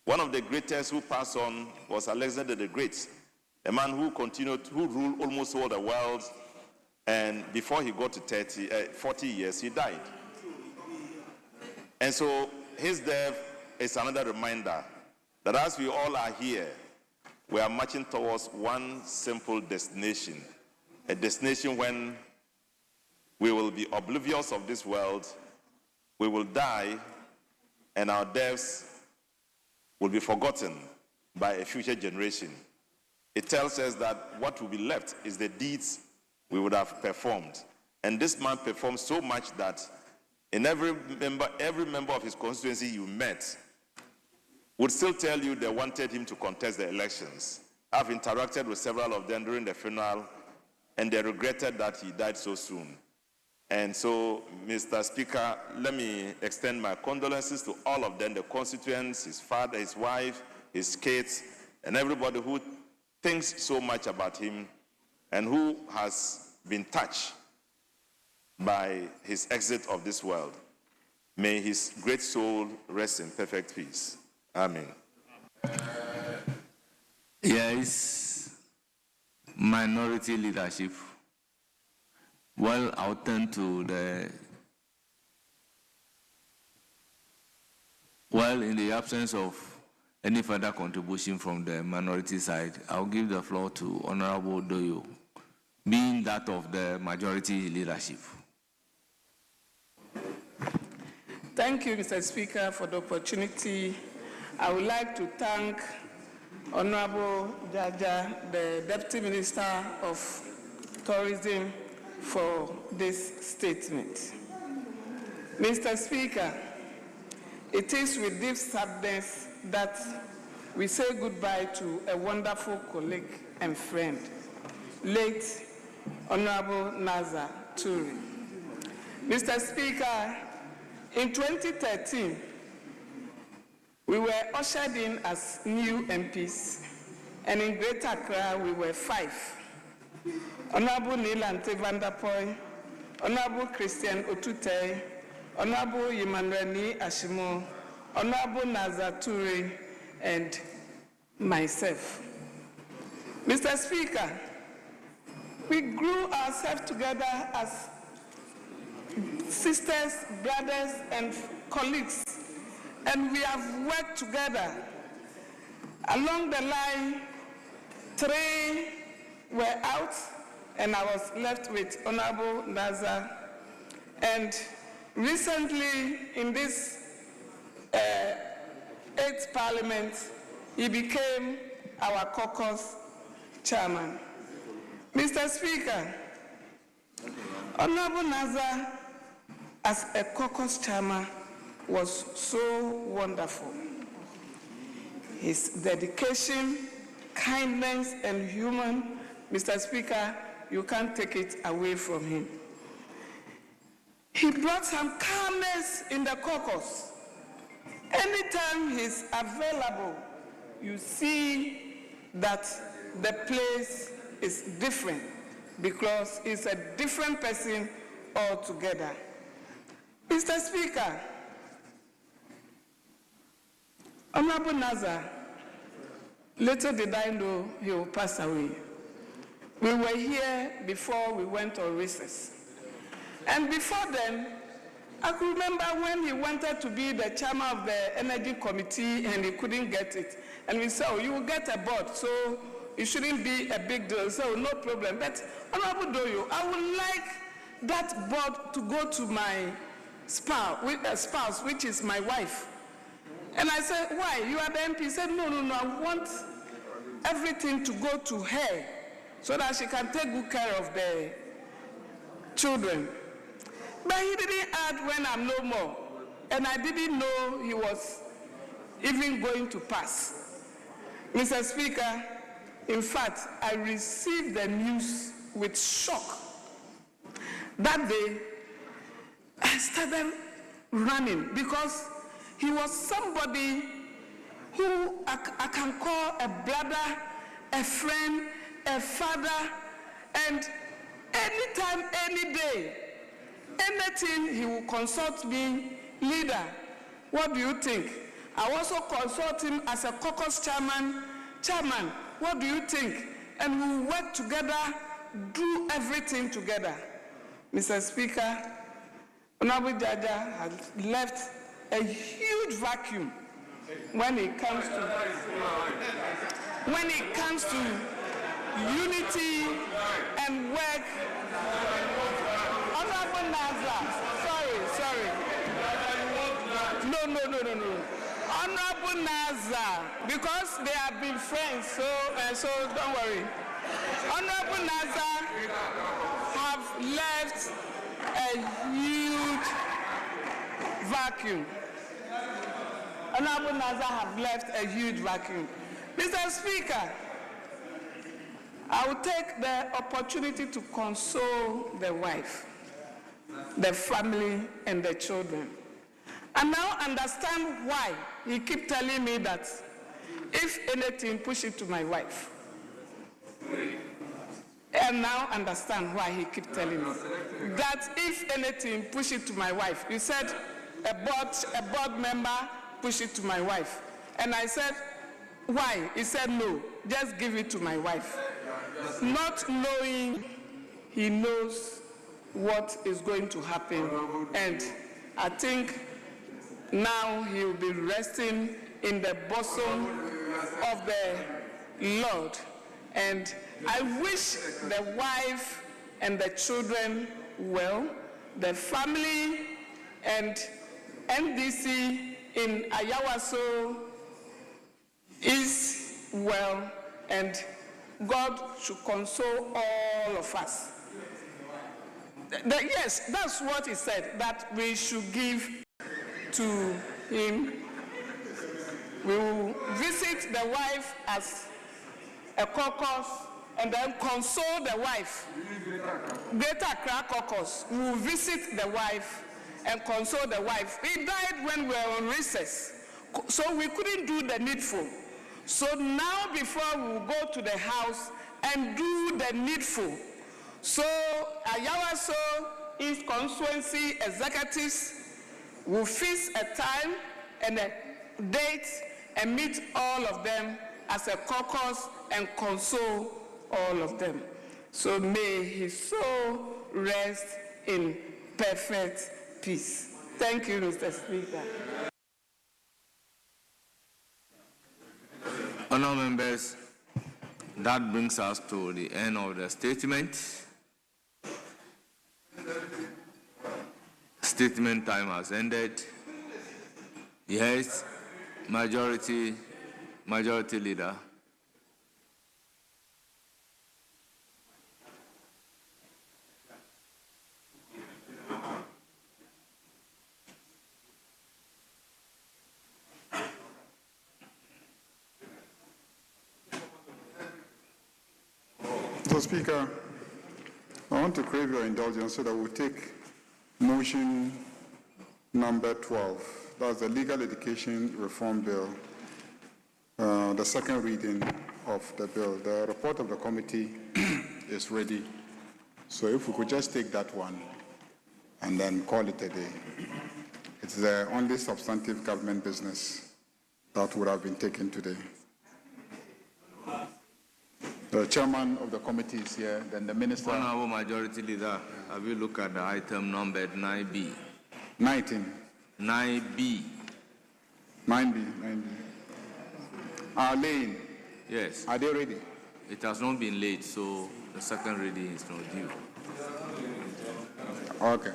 One of the greatest who passed on was Alexander the Great, a man who ruled almost all the world, and before he got to 40 years, he died. And so his death is another reminder that as we all are here, we are marching towards one simple destination, a destination when we will be oblivious of this world, we will die, and our deaths will be forgotten by a future generation. It tells us that what will be left is the deeds we would have performed. And this man performed so much that in every member of his constituency you met would still tell you they wanted him to contest the elections. I've interacted with several of them during the funeral, and they regretted that he died so soon. And so, Mr. Speaker, let me extend my condolences to all of them, the constituents, his father, his wife, his kids, and everybody who thinks so much about him and who has been touched by his exit of this world. May his great soul rest in perfect peace. Amen. Yes, minority leadership. Well, I'll turn to in the absence of any further contribution from the minority side, I'll give the floor to Honorable Doyo, being that of the majority leadership. Thank you, Mr. Speaker, for the opportunity. I would like to thank Honorable Jaja, the Deputy Minister of Tourism, for this statement. Mr. Speaker, it is with deep sadness that we say goodbye to a wonderful colleague and friend, late Honorable Nazar Turi. Mr. Speaker, in 2013, we were ushered in as new MPs, and in Greater Accra, we were 5. Honorable Neelante van der Poy, Honorable Christian Otute, Honorable Yimanrani Ashimo, Honorable Nazar Turi, and myself. Mr. Speaker, we grew ourselves together as sisters, brothers, and colleagues, and we have worked together. Along the line, 3 were out, and I was left with Honorable Nazar. And recently, in this 8th Parliament, he became our caucus chairman. Mr. Speaker, Honorable Nazar, as a caucus chairman, was so wonderful. His dedication, kindness, and humor, Mr. Speaker, you can't take it away from him. He brought some calmness in the caucus. Anytime he's available, you see that the place is different because he's a different person altogether. Mr. Speaker, Honorable Nazar, little did I know he will pass away. We were here before we went on recess. And before then, I could remember when he wanted to be the chairman of the Energy Committee and he couldn't get it. And we said, oh, you will get a board, so it shouldn't be a big deal. So no problem. But Honorable Doyo, I would like that board to go to my spouse, which is my wife. And I said, why? You are the MP. He said, no, I want everything to go to her so that she can take good care of the children. But he didn't add when I'm no more. And I didn't know he was even going to pass. Mr. Speaker, in fact, I received the news with shock. That day, I started running because he was somebody who I can call a brother, a friend, a father, and anytime, any day, anything he will consult me, leader, what do you think? I also consult him as a caucus chairman, what do you think? And we will work together, do everything together. Mr. Speaker, Honorable Jaja has left a huge vacuum when it comes to unity and work. Honorable Nazar, sorry. No. Honorable Nazar, because they have been friends, so don't worry. Honorable Nazar have left a huge vacuum. Honorable Nazar have left a huge vacuum. Mr. Speaker, I will take the opportunity to console the wife, the family, and the children. I now understand why he keep telling me that if anything, push it to my wife. And now understand why he keep telling me that if anything, push it to my wife. You said a board member, push it to my wife. And I said, why? He said, no, just give it to my wife. Not knowing he knows what is going to happen. And I think now he will be resting in the bosom of the Lord. And I wish the wife and the children well, the family and NDC in Ayawaso is well, and God should console all of us. Yes, that's what he said, that we should give to him. We will visit the wife as a caucus and then console the wife. Greater Accra caucus. We will visit the wife and console the wife. He died when we were on recess, so we couldn't do the needful. So now before we will go to the house and do the needful. So Ayawaso East Constituency executives will fix a time and a date and meet all of them as a caucus and console all of them. So may his soul rest in perfect peace. Thank you, Mr. Speaker. Honourable members, that brings us to the end of the statement. Statement time has ended. Yes, majority leader. Mr. Speaker, I want to crave your indulgence so that we'll take motion number 12. That's the Legal Education Reform Bill, the second reading of the bill. The report of the committee is ready. So if we could just take that one and then call it a day. It's the only substantive government business that would have been taken today. The chairman of the committee is here, then the minister. Honourable Majority Leader, have you looked at the item numbered 9B? 19. 9B. 9B. Are laying? Yes. Are they ready? It has not been laid, so the second reading is not due. Okay.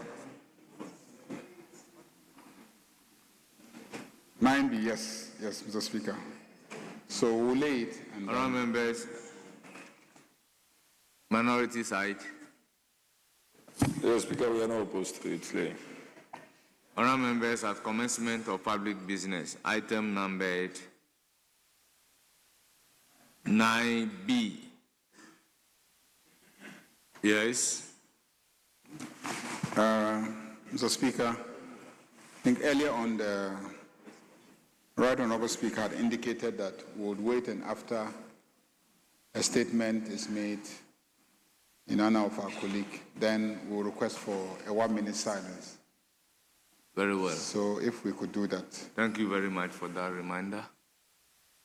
9B, yes, Mr. Speaker. So we'll lay it. Honourable members, minority side. Yes, Speaker, we are not opposed to it. Lay. Honourable members, at commencement of public business, item numbered 9B. Yes. Mr. Speaker, I think earlier on the Right Honourable Speaker had indicated that we would wait and after a statement is made in honor of our colleague, then we'll request for a 1-minute silence. Very well. So if we could do that. Thank you very much for that reminder.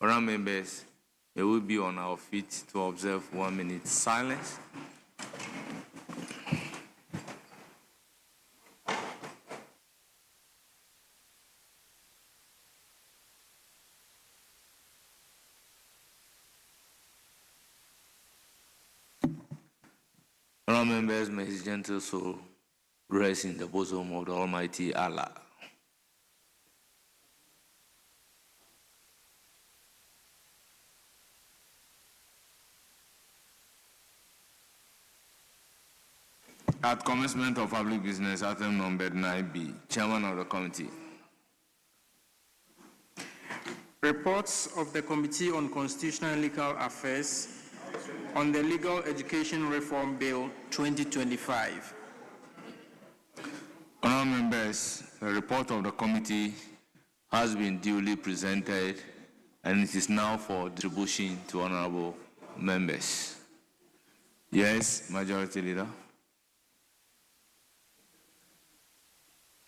Honourable members, we will be on our feet to observe 1-minute silence. Honourable members, may his gentle soul rest in the bosom of the Almighty Allah. At commencement of public business, item number 9B, Chairman of the committee. Reports of the Committee on Constitutional and Legal Affairs on the Legal Education Reform Bill 2025. Honourable members, the report of the committee has been duly presented and it is now for distribution to honourable members. Yes, Majority Leader.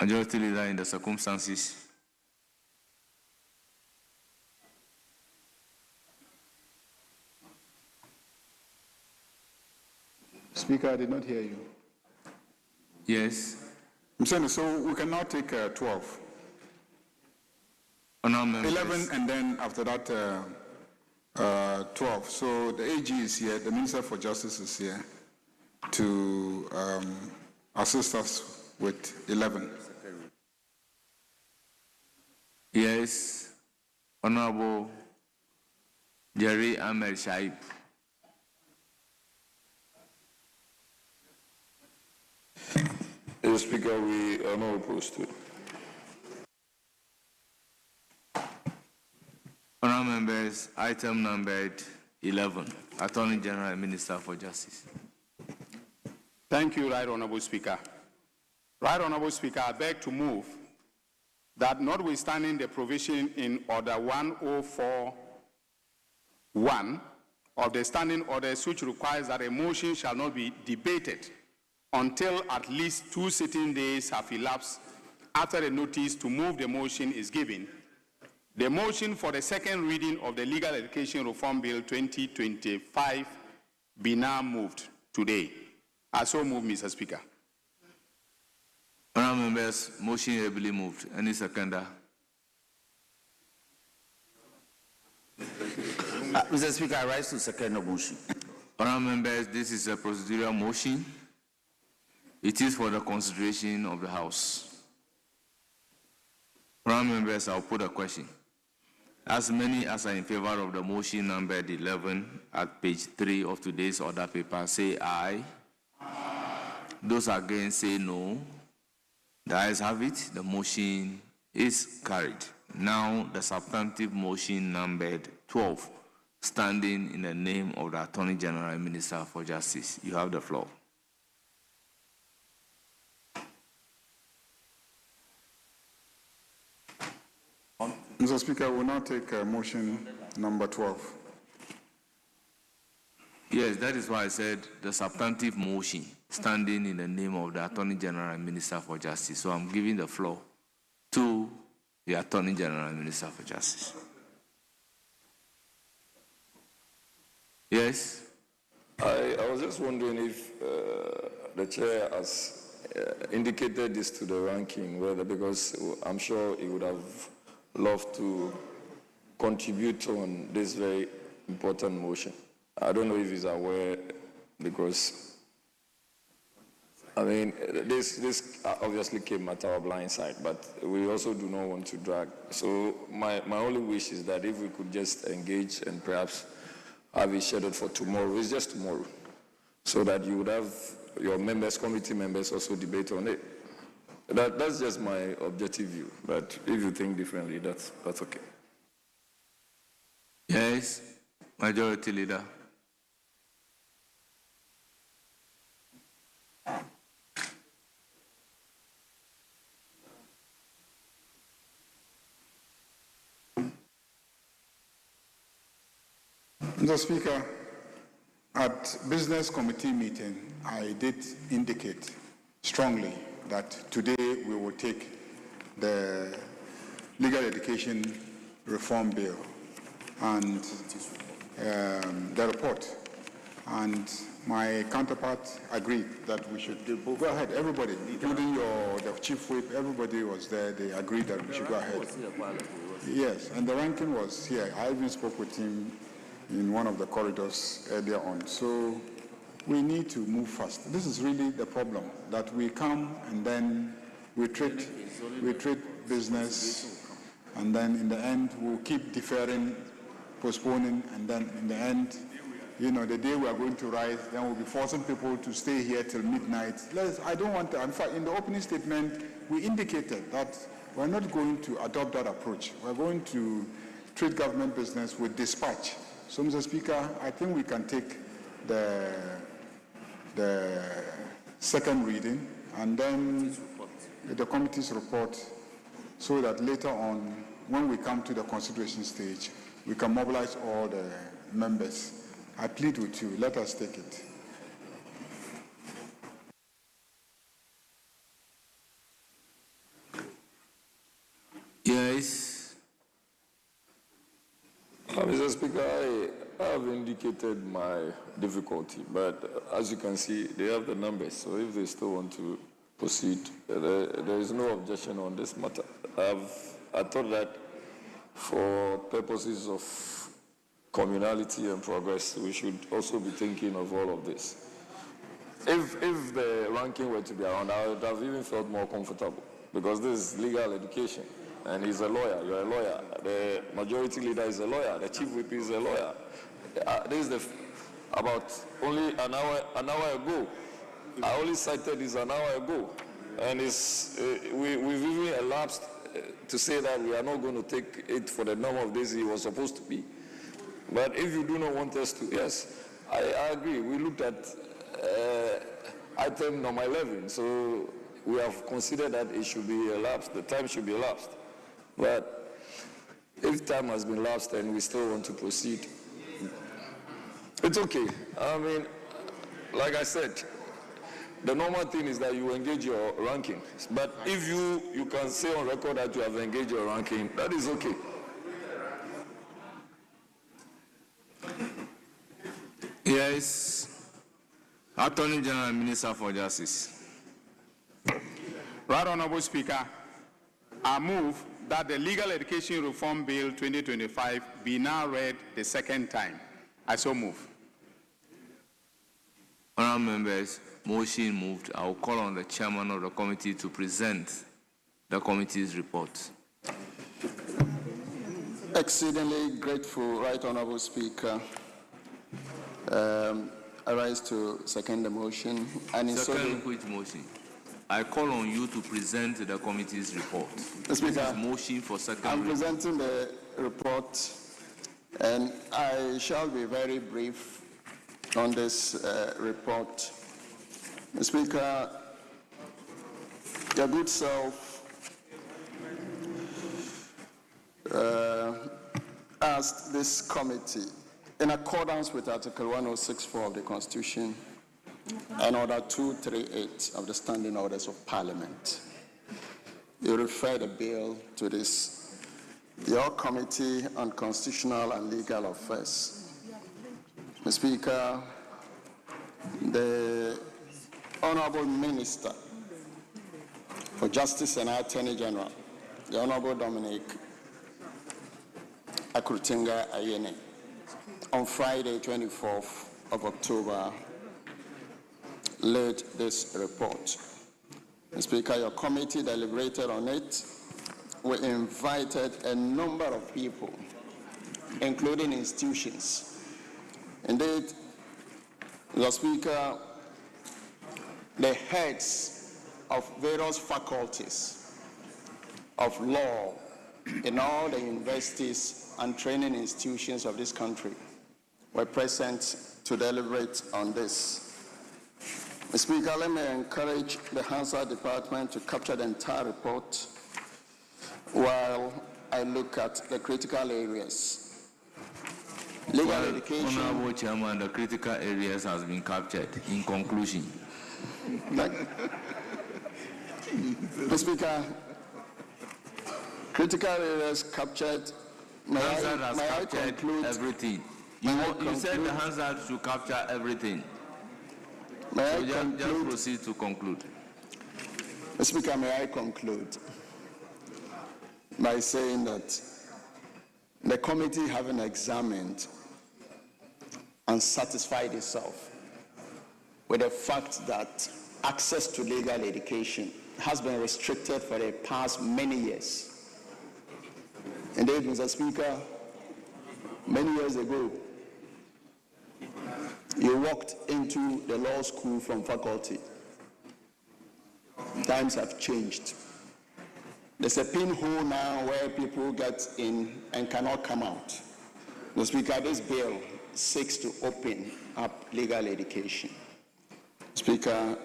Majority Leader, in the circumstances. Speaker, I did not hear you. Yes. I'm saying, so we can now take 12. 11 and then after that 12. So the AG is here, the Minister for Justice is here to assist us with 11. Yes, Honourable Jerry Ahmed Shaib. Mr. Speaker, we are not opposed to it. Honourable members, item numbered 11, Attorney General and Minister for Justice. Thank you, Right Honourable Speaker. Right Honourable Speaker, I beg to move that notwithstanding the provision in Order 1041 of the standing orders, which requires that a motion shall not be debated until at least 2 sitting days have elapsed after the notice to move the motion is given, the motion for the second reading of the Legal Education Reform Bill 2025 be now moved today. I so move, Mr. Speaker. Honourable members, motion ably moved. Any seconder? Mr. Speaker, I rise to second the motion. Honourable members, this is a procedural motion. It is for the consideration of the House. Honourable members, I'll put a question. As many as are in favor of the motion numbered 11 at page 3 of today's order paper, say aye. Those against say no. The ayes have it. The motion is carried. Now, the substantive motion numbered 12, standing in the name of the Attorney General and Minister for Justice. You have the floor. Mr. Speaker, I will now take motion number 12. Yes, that is why I said the substantive motion, standing in the name of the Attorney General and Minister for Justice. So I'm giving the floor to the Attorney General and Minister for Justice. Yes? I was just wondering if the chair has indicated this to the ranking, whether, because I'm sure he would have loved to contribute on this very important motion. I don't know if he's aware, because I mean, this obviously came at our blind side, but we also do not want to drag. So my only wish is that if we could just engage and perhaps have it scheduled for tomorrow, it's just tomorrow, so that you would have your members, committee members also debate on it. That's just my objective view, but if you think differently, that's okay. Yes, Majority Leader. Mr. Speaker, at business committee meeting, I did indicate strongly that today we will take the Legal Education Reform Bill and the report, and my counterpart agreed that we should go ahead. Everybody, including the chief whip, everybody was there. They agreed that we should go ahead. Yes, and the ranking was here. I even spoke with him in one of the corridors earlier on. So we need to move fast. This is really the problem, that we come and then we treat business, and then in the end we'll keep deferring, postponing, and then in the end, you know, the day we are going to rise, then we'll be forcing people to stay here till midnight. I don't want to, in fact, in the opening statement, we indicated that we're not going to adopt that approach. We're going to treat government business with dispatch. So, Mr. Speaker, I think we can take the second reading and then the committee's report, so that later on, when we come to the consideration stage, we can mobilize all the members. I plead with you, let us take it. Yes. Mr. Speaker, I have indicated my difficulty, but as you can see, they have the numbers, so if they still want to proceed, there is no objection on this matter. I thought that for purposes of communality and progress, we should also be thinking of all of this. If the ranking were to be around, I would have even felt more comfortable, because this is legal education. and he's a lawyer. You're a lawyer. The majority leader is a lawyer. The chief whip is a lawyer. This is about only an hour ago. I only cited this an hour ago, and we've even elapsed to say that we are not going to take it for the number of days it was supposed to be. But if you do not want us to, yes, I agree. We looked at item number 11, so we have considered that it should be elapsed. The time should be elapsed. But if time has been elapsed and we still want to proceed, it's okay. I mean, like I said, the normal thing is that you engage your ranking. But if you can say on record that you have engaged your ranking, that is okay. Yes, Attorney General and Minister for Justice. Right Honorable Speaker, I move that the Legal Education Reform Bill 2025 be now read the second time. I so move. Honourable members, motion moved. I will call on the chairman of the committee to present the committee's report. Exceedingly grateful, Right Honourable Speaker. I rise to second the motion. And second which motion? I call on you to present the committee's report. Speaker, motion for second. I'm presenting the report, and I shall be very brief on this report. Speaker, your good self asked this committee, in accordance with Article 106.4 of the Constitution and Order 238 of the Standing Orders of Parliament, you refer the bill to your Committee on Constitutional and Legal Affairs. Mr. Speaker, the Honorable Minister for Justice and Attorney General, the Honorable Dominic Akrutinga Ayene, on Friday, 24th of October, laid this report. Mr. Speaker, your committee deliberated on it. We invited a number of people, including institutions. Indeed, Mr. Speaker, the heads of various faculties of law in all the universities and training institutions of this country were present to deliberate on this. Mr. Speaker, let me encourage the Hansard Department to capture the entire report while I look at the critical areas. Legal education. Honorable Chairman, the critical areas has been captured. In conclusion. Mr. Speaker, critical areas captured. Hansard has captured everything. You said the Hansard should capture everything. May so I conclude? Just proceed to conclude. Mr. Speaker, may I conclude by saying that the committee, having examined and satisfied itself with the fact that access to legal education has been restricted for the past many years. Indeed, Mr. Speaker, many years ago, you walked into the law school from faculty. Times have changed. There's a pinhole now where people get in and cannot come out. Mr. Speaker, this bill seeks to open up legal education. Speaker,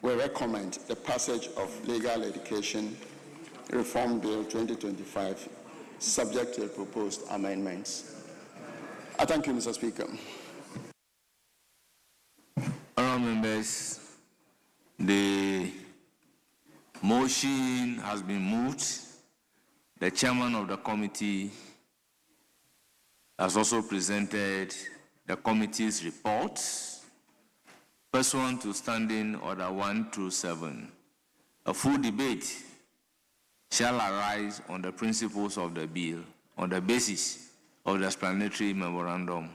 we recommend the passage of Legal Education Reform Bill 2025, subject to the proposed amendments. I thank you, Mr. Speaker. Honourable members, the motion has been moved. The chairman of the committee has also presented the committee's report pursuant to Standing Order 1 through 7. A full debate shall arise on the principles of the bill on the basis of the explanatory memorandum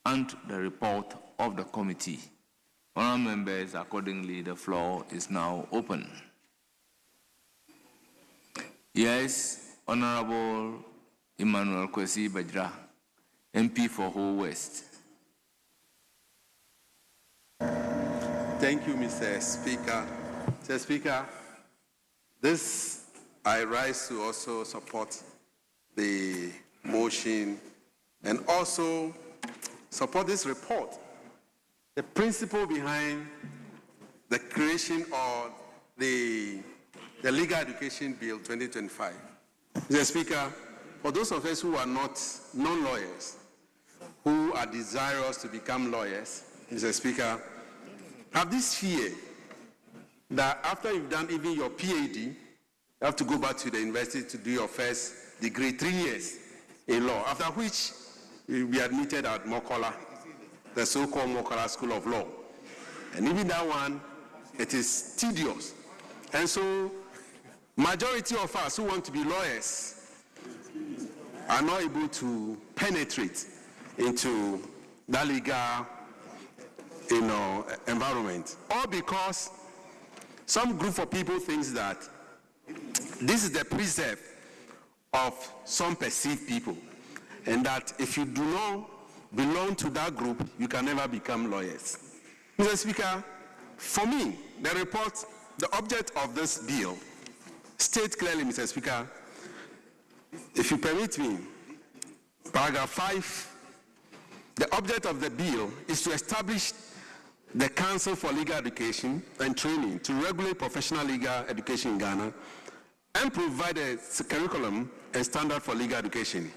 and the report of the committee. Honourable members, accordingly, the floor is now open. Yes Honorable Emmanuel Kwesi Bajra, MP for Ho West. Thank you, Mr. Speaker. Mr. Speaker, I rise to also support the motion and also support this report. The principle behind the creation of the Legal Education Bill 2025. Mr. Speaker, for those of us who are not non-lawyers, who are desirous to become lawyers, Mr. Speaker, have this fear that after you've done even your PhD, you have to go back to the university to do your first degree, 3 years in law, after which you'll be admitted at Mokola, the so-called Mokola School of Law. And even that one, it is tedious. And so, majority of us who want to be lawyers are not able to penetrate into that legal environment. All because some group of people thinks that this is the preserve of some perceived people, and that if you do not belong to that group, you can never become lawyers. Mr. Speaker, for me, the report, the object of this bill states clearly, Mr. Speaker, if you permit me, paragraph 5, the object of the bill is to establish the Council for Legal Education and Training to regulate professional legal education in Ghana and provide a curriculum and standard for legal education.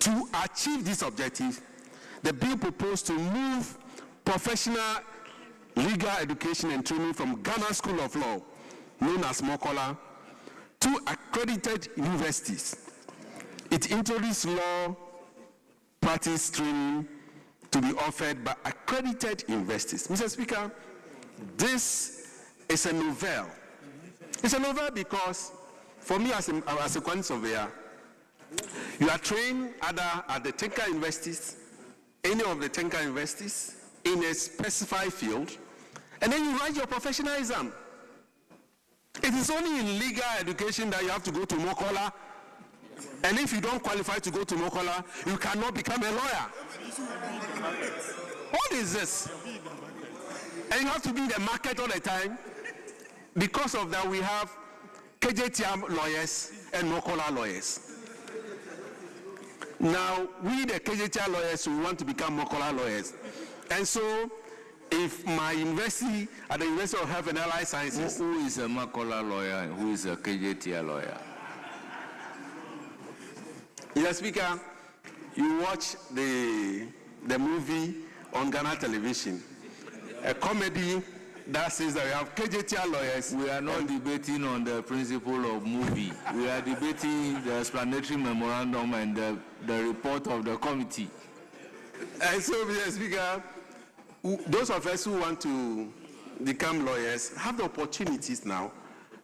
To achieve this objective, the bill proposed to move professional legal education and training from Ghana School of Law, known as Mokola, to accredited universities. It introduced law practice training to be offered by accredited universities. Mr. Speaker, this is a novel. It's a novel because, for me as a quantity surveyor, you are trained either at the Tinker universities, any of the Tinker universities, in a specified field, and then you write your professional exam. It is only in legal education that you have to go to Mokola, and if you don't qualify to go to Mokola, you cannot become a lawyer. What is this? And you have to be in the market all the time. Because of that, we have KJTM lawyers and Mokola lawyers. Now, we the KJTM lawyers, we want to become Mokola lawyers. And so, if my university, at the University of Health and Allied Sciences... Who is a Mokola lawyer and who is a KJTM lawyer? Mr. Speaker, you watch the movie on Ghana television, a comedy that says that we have KJTR lawyers. We are not debating on the principle of movie. We are debating the explanatory memorandum and the report of the committee. And so, Mr. Speaker, those of us who want to become lawyers have the opportunities now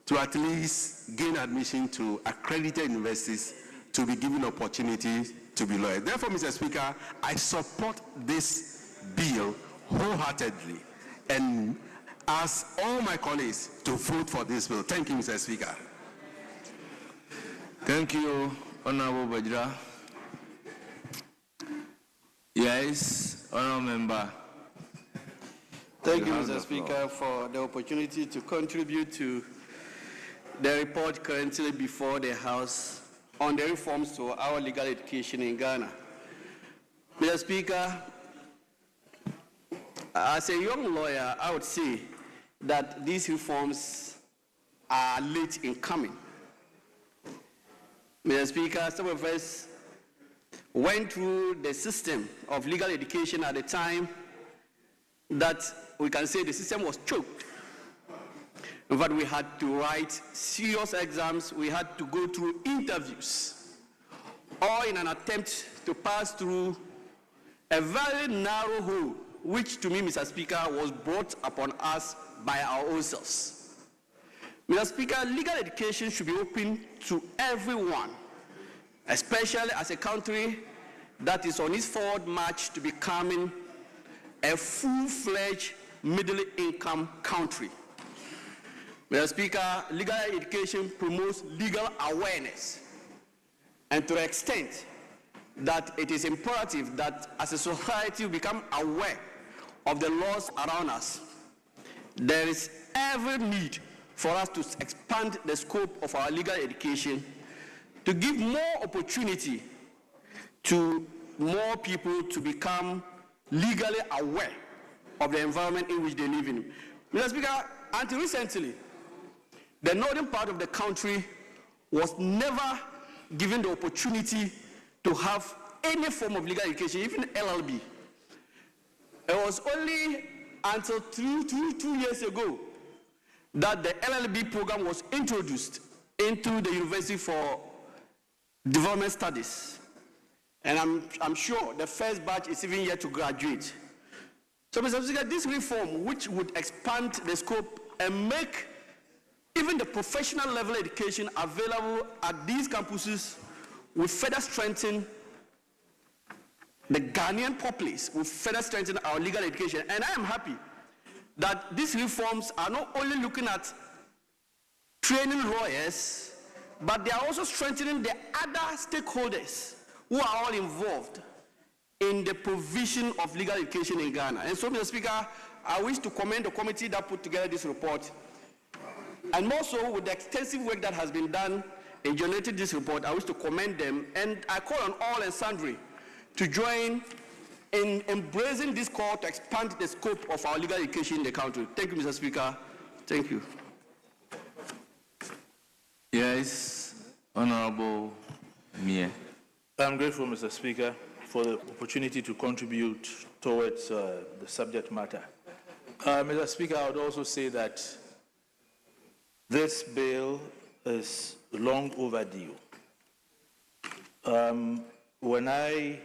to at least gain admission to accredited universities to be given opportunities to be lawyers. Therefore, Mr. Speaker, I support this bill wholeheartedly and ask all my colleagues to vote for this bill. Thank you, Mr. Speaker. Thank you, Honorable Bajra. Yes, Honorable Member. Thank you, Mr. Speaker, for the opportunity to contribute to the report currently before the House on the reforms to our legal education in Ghana. Mr. Speaker, as a young lawyer, I would say that these reforms are late in coming. Mr. Speaker, some of us went through the system of legal education at the time that we can say the system was choked. In fact, we had to write serious exams, we had to go through interviews, all in an attempt to pass through a very narrow hole, which to me, Mr. Speaker, was brought upon us by our own selves. Mr. Speaker, legal education should be open to everyone, especially as a country that is on its forward march to becoming a full-fledged middle-income country. Mr. Speaker, legal education promotes legal awareness. And to the extent that it is imperative that as a society we become aware of the laws around us, there is every need for us to expand the scope of our legal education to give more opportunity to more people to become legally aware of the environment in which they live in. Mr. Speaker, until recently, the northern part of the country was never given the opportunity to have any form of legal education, even LLB. It was only until two years ago that the LLB program was introduced into the University for Development Studies. And I'm sure the first batch is even yet to graduate. So, Mr. Speaker, this reform, which would expand the scope and make even the professional level education available at these campuses, will further strengthen the Ghanaian populace, will further strengthen our legal education. And I am happy that these reforms are not only looking at training lawyers, but they are also strengthening the other stakeholders who are all involved in the provision of legal education in Ghana. And so, Mr. Speaker, I wish to commend the committee that put together this report. And more so, with the extensive work that has been done in generating this report, I wish to commend them. And I call on all and sundry to join in embracing this call to expand the scope of our legal education in the country. Thank you, Mr. Speaker. Thank you. Yes, Honorable Mie. I'm grateful, Mr. Speaker, for the opportunity to contribute towards the subject matter. Mr. Speaker, I would also say that this bill is long overdue. When I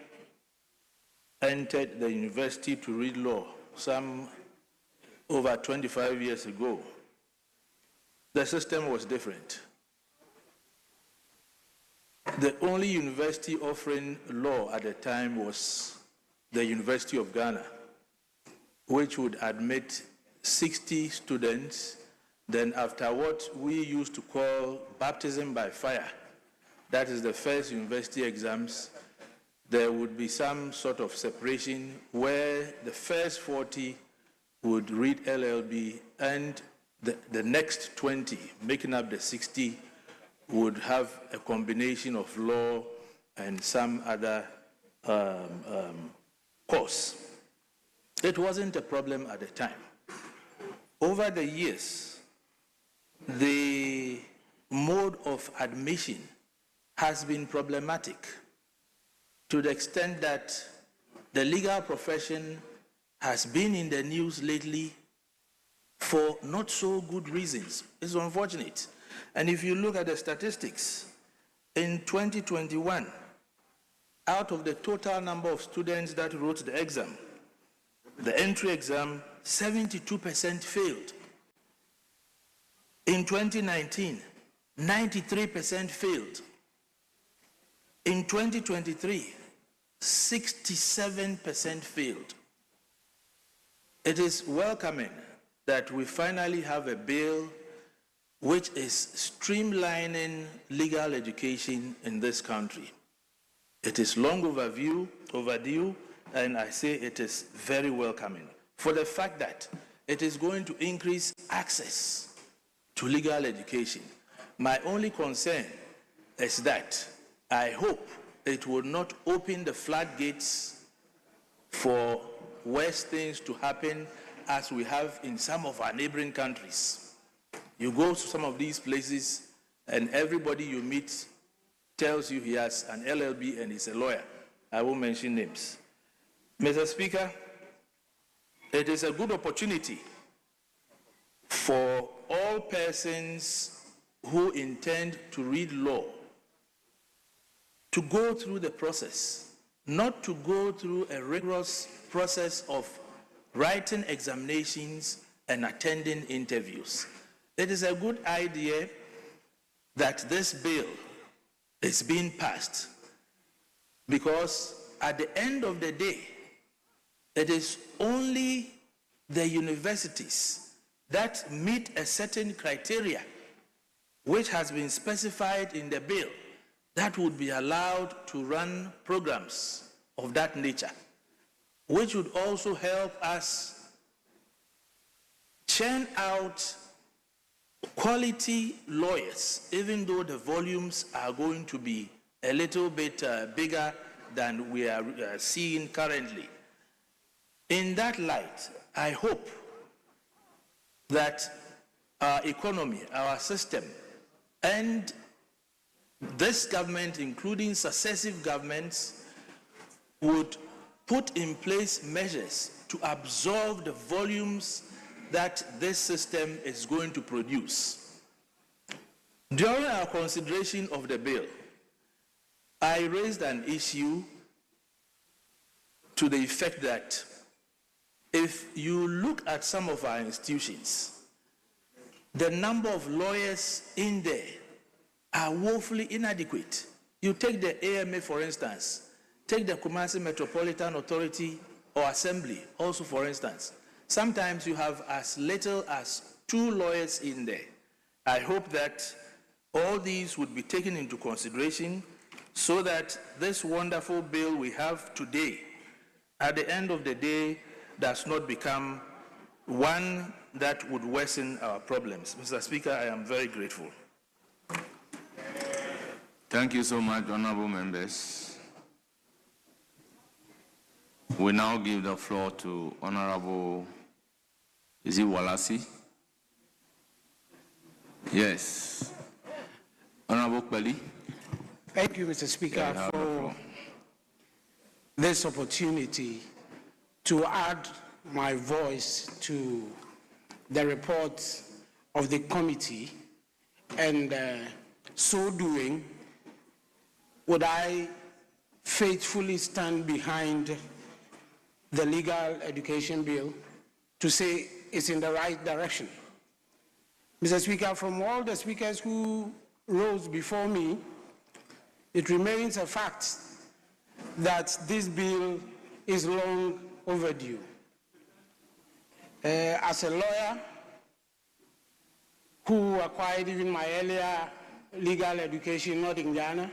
entered the university to read law some over 25 years ago, the system was different. The only university offering law at the time was the University of Ghana, which would admit 60 students. Then after what we used to call baptism by fire, that is the first university exams, there would be some sort of separation where the first 40 would read LLB and the next 20, making up the 60, would have a combination of law and some other course. It wasn't a problem at the time. Over the years, the mode of admission has been problematic to the extent that the legal profession has been in the news lately for not so good reasons. It's unfortunate. And if you look at the statistics, in 2021, out of the total number of students that wrote the exam, the entry exam, 72% failed. In 2019, 93% failed. In 2023, 67% failed. It is welcoming that we finally have a bill which is streamlining legal education in this country. It is long overdue, and I say it is very welcoming for the fact that it is going to increase access to legal education. My only concern is that I hope it will not open the floodgates for worse things to happen as we have in some of our neighboring countries. You go to some of these places and everybody you meet tells you he has an LLB and he's a lawyer. I won't mention names. Mr. Speaker, it is a good opportunity for all persons who intend to read law to go through the process, not to go through a rigorous process of writing examinations and attending interviews. It is a good idea that this bill is being passed because at the end of the day, it is only the universities that meet a certain criteria which has been specified in the bill that would be allowed to run programs of that nature, which would also help us churn out quality lawyers, even though the volumes are going to be a little bit bigger than we are seeing currently. In that light, I hope that our economy, our system, and this government, including successive governments, would put in place measures to absorb the volumes that this system is going to produce. During our consideration of the bill, I raised an issue to the effect that if you look at some of our institutions, the number of lawyers in there are woefully inadequate. You take the AMA, for instance, take the Kumasi Metropolitan Authority or Assembly, also for instance. Sometimes you have as little as 2 lawyers in there. I hope that all these would be taken into consideration so that this wonderful bill we have today, at the end of the day, does not become one that would worsen our problems. Mr. Speaker, I am very grateful. Thank you so much, honorable members. We now give the floor to Honorable, is it Walasi? Yes. Honorable Kweli. Thank you, Mr. Speaker, for this opportunity to add my voice to the report of the committee, and so doing, would I faithfully stand behind the legal education bill to say it's in the right direction. Mr. Speaker, from all the speakers who rose before me, it remains a fact that this bill is long overdue. As a lawyer who acquired even my earlier legal education not in Ghana,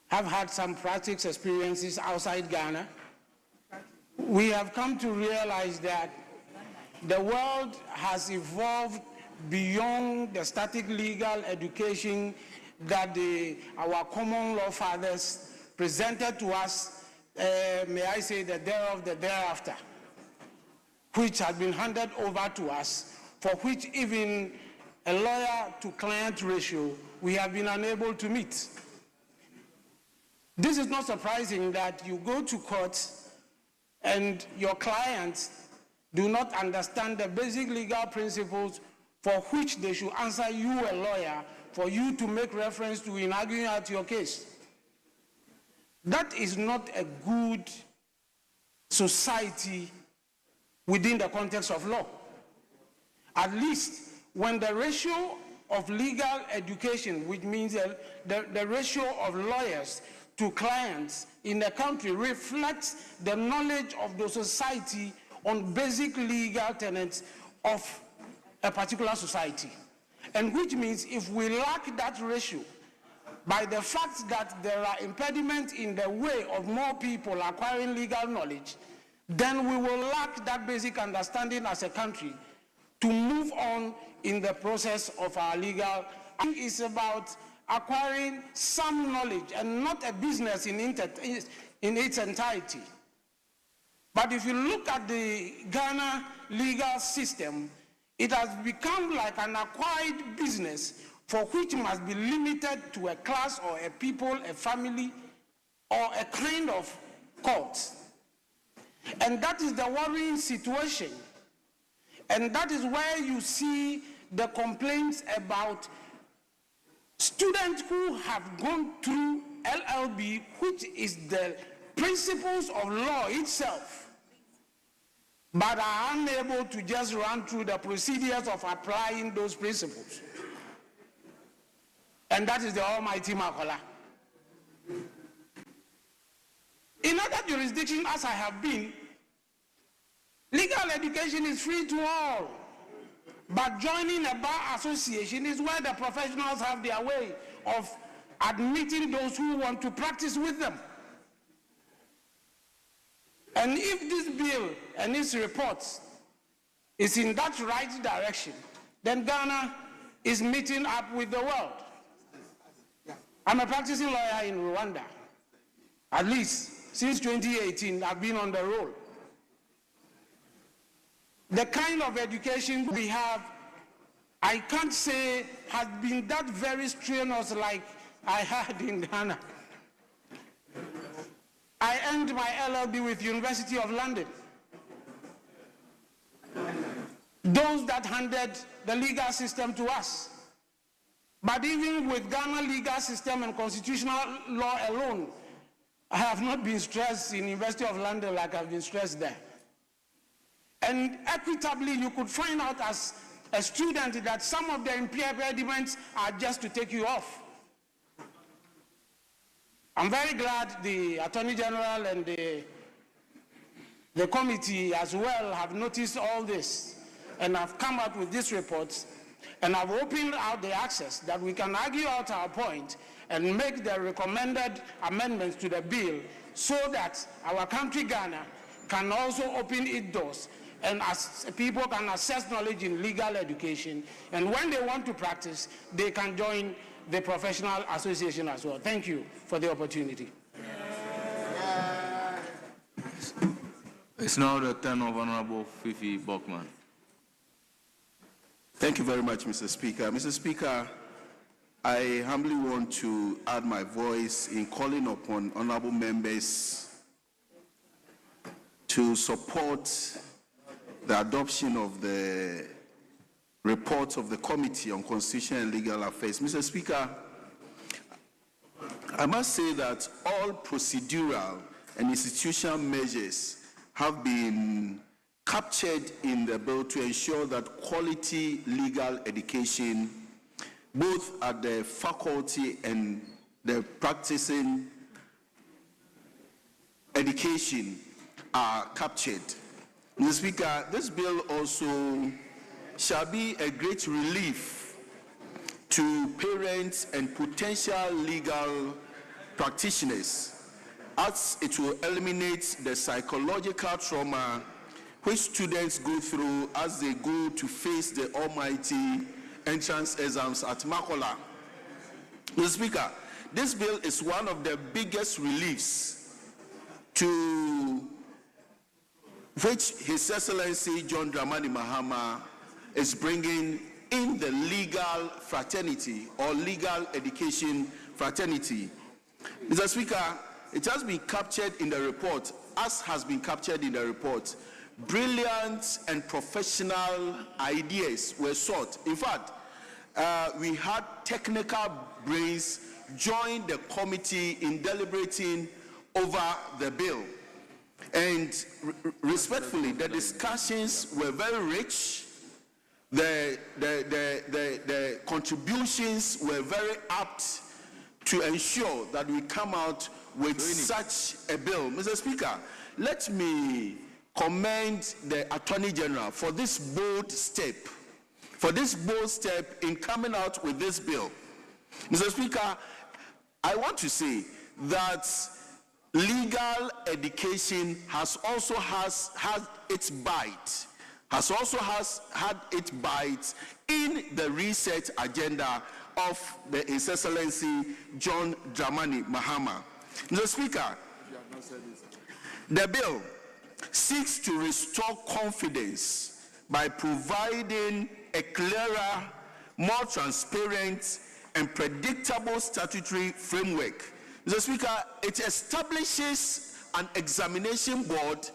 have had some practice experiences outside Ghana, we have come to realize that the world has evolved beyond the static legal education that our common law fathers presented to us, may I say, the thereof, the thereafter, which has been handed over to us, for which even a lawyer-to-client ratio we have been unable to meet. This is not surprising that you go to court and your clients do not understand the basic legal principles for which they should answer you, a lawyer, for you to make reference to in arguing out your case. That is not a good society within the context of law. At least when the ratio of legal education, which means the ratio of lawyers to clients in the country, reflects the knowledge of the society on basic legal tenets of a particular society. And which means if we lack that ratio, by the fact that there are impediments in the way of more people acquiring legal knowledge, then we will lack that basic understanding as a country to move on in the process of our legal. It's about acquiring some knowledge and not a business in its entirety. But if you look at the Ghana legal system, it has become like an acquired business for which must be limited to a class or a people, a family, or a kind of court. And that is the worrying situation. And that is where you see the complaints about students who have gone through LLB, which is the principles of law itself, but are unable to just run through the procedures of applying those principles. And that is the almighty Makola. In other jurisdictions, as I have been, legal education is free to all. But joining a bar association is where the professionals have their way of admitting those who want to practice with them. And if this bill and its reports is in that right direction, then Ghana is meeting up with the world. I'm a practicing lawyer in Rwanda. At least since 2018, I've been on the roll. The kind of education we have, I can't say has been that very strenuous like I had in Ghana. I earned my LLB with University of London. Those that handed the legal system to us. But even with Ghana legal system and constitutional law alone, I have not been stressed in University of London like I've been stressed there. And equitably, you could find out as a student that some of the impediments are just to take you off. I'm very glad the Attorney General and the committee as well have noticed all this and have come out with these reports and have opened out the access that we can argue out our point and make the recommended amendments to the bill so that our country, Ghana, can also open its doors and as people can access knowledge in legal education. And when they want to practice, they can join the professional association as well. Thank you for the opportunity. It's now the turn of Honorable Fifi Bokman. Thank you very much, Mr. Speaker. Mr. Speaker, I humbly want to add my voice in calling upon honorable members to support the adoption of the report of the Committee on Constitutional and Legal Affairs. Mr. Speaker, I must say that all procedural and institutional measures have been captured in the bill to ensure that quality legal education, both at the faculty and the practicing education, are captured. Mr. Speaker, this bill also shall be a great relief to parents and potential legal practitioners, as it will eliminate the psychological trauma which students go through as they go to face the almighty entrance exams at Makola. Mr. Speaker, this bill is one of the biggest reliefs to which His Excellency John Dramani Mahama is bringing in the legal fraternity or legal education fraternity. Mr. Speaker, it has been captured in the report, as has been captured in the report. Brilliant and professional ideas were sought. In fact, we had technical brains join the committee in deliberating over the bill. And respectfully, the discussions were very rich. The contributions were very apt to ensure that we come out with such a bill. Mr. Speaker, let me commend the Attorney General for this bold step, in coming out with this bill. Mr. Speaker, I want to say that legal education has also had its bite in the research agenda of His Excellency John Dramani Mahama. Mr. Speaker, the bill seeks to restore confidence by providing a clearer, more transparent, and predictable statutory framework. Mr. Speaker, it establishes an examination board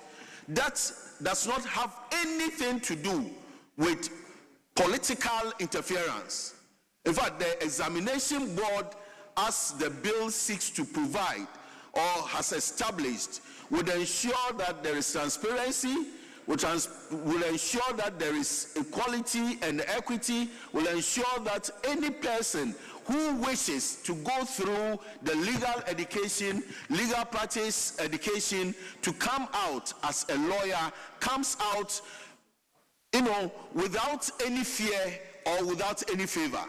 that does not have anything to do with political interference. In fact, the examination board, as the bill seeks to provide or has established, would ensure that there is transparency, will ensure that there is equality and equity, will ensure that any person who wishes to go through the legal education, legal practice education to come out as a lawyer, comes out, without any fear or without any favor.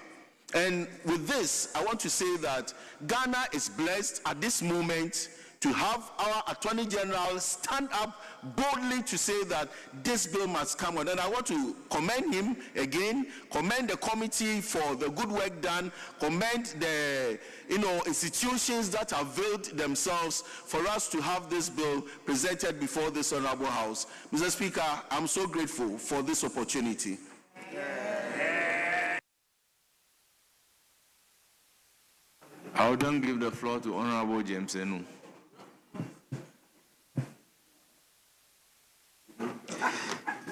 And with this, I want to say that Ghana is blessed at this moment to have our Attorney General stand up boldly to say that this bill must come on. And I want to commend him again, commend the committee for the good work done, commend the institutions that have availed themselves for us to have this bill presented before this Honorable House. Mr. Speaker, I'm so grateful for this opportunity. I will then give the floor to Honorable James Enu.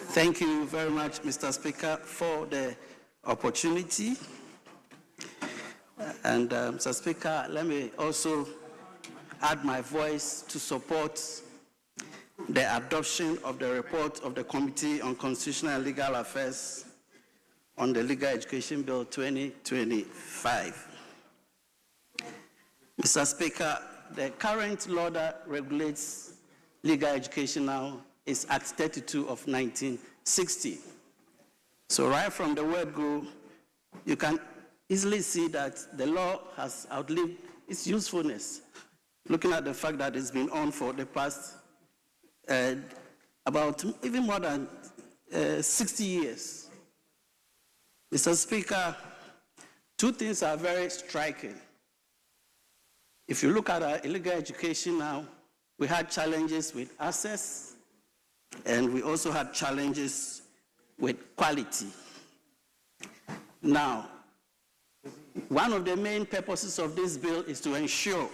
Thank you very much, Mr. Speaker, for the opportunity. And Mr. Speaker, let me also add my voice to support the adoption of the report of the Committee on Constitutional and Legal Affairs on the Legal Education Bill 2025. Mr. Speaker, the current law that regulates legal education now is Act 32 of 1960. So right from the word go, you can easily see that the law has outlived its usefulness, looking at the fact that it's been on for the past about even more than 60 years. Mr. Speaker, two things are very striking. If you look at our illegal education now, we had challenges with access, and we also had challenges with quality. Now, one of the main purposes of this bill is to ensure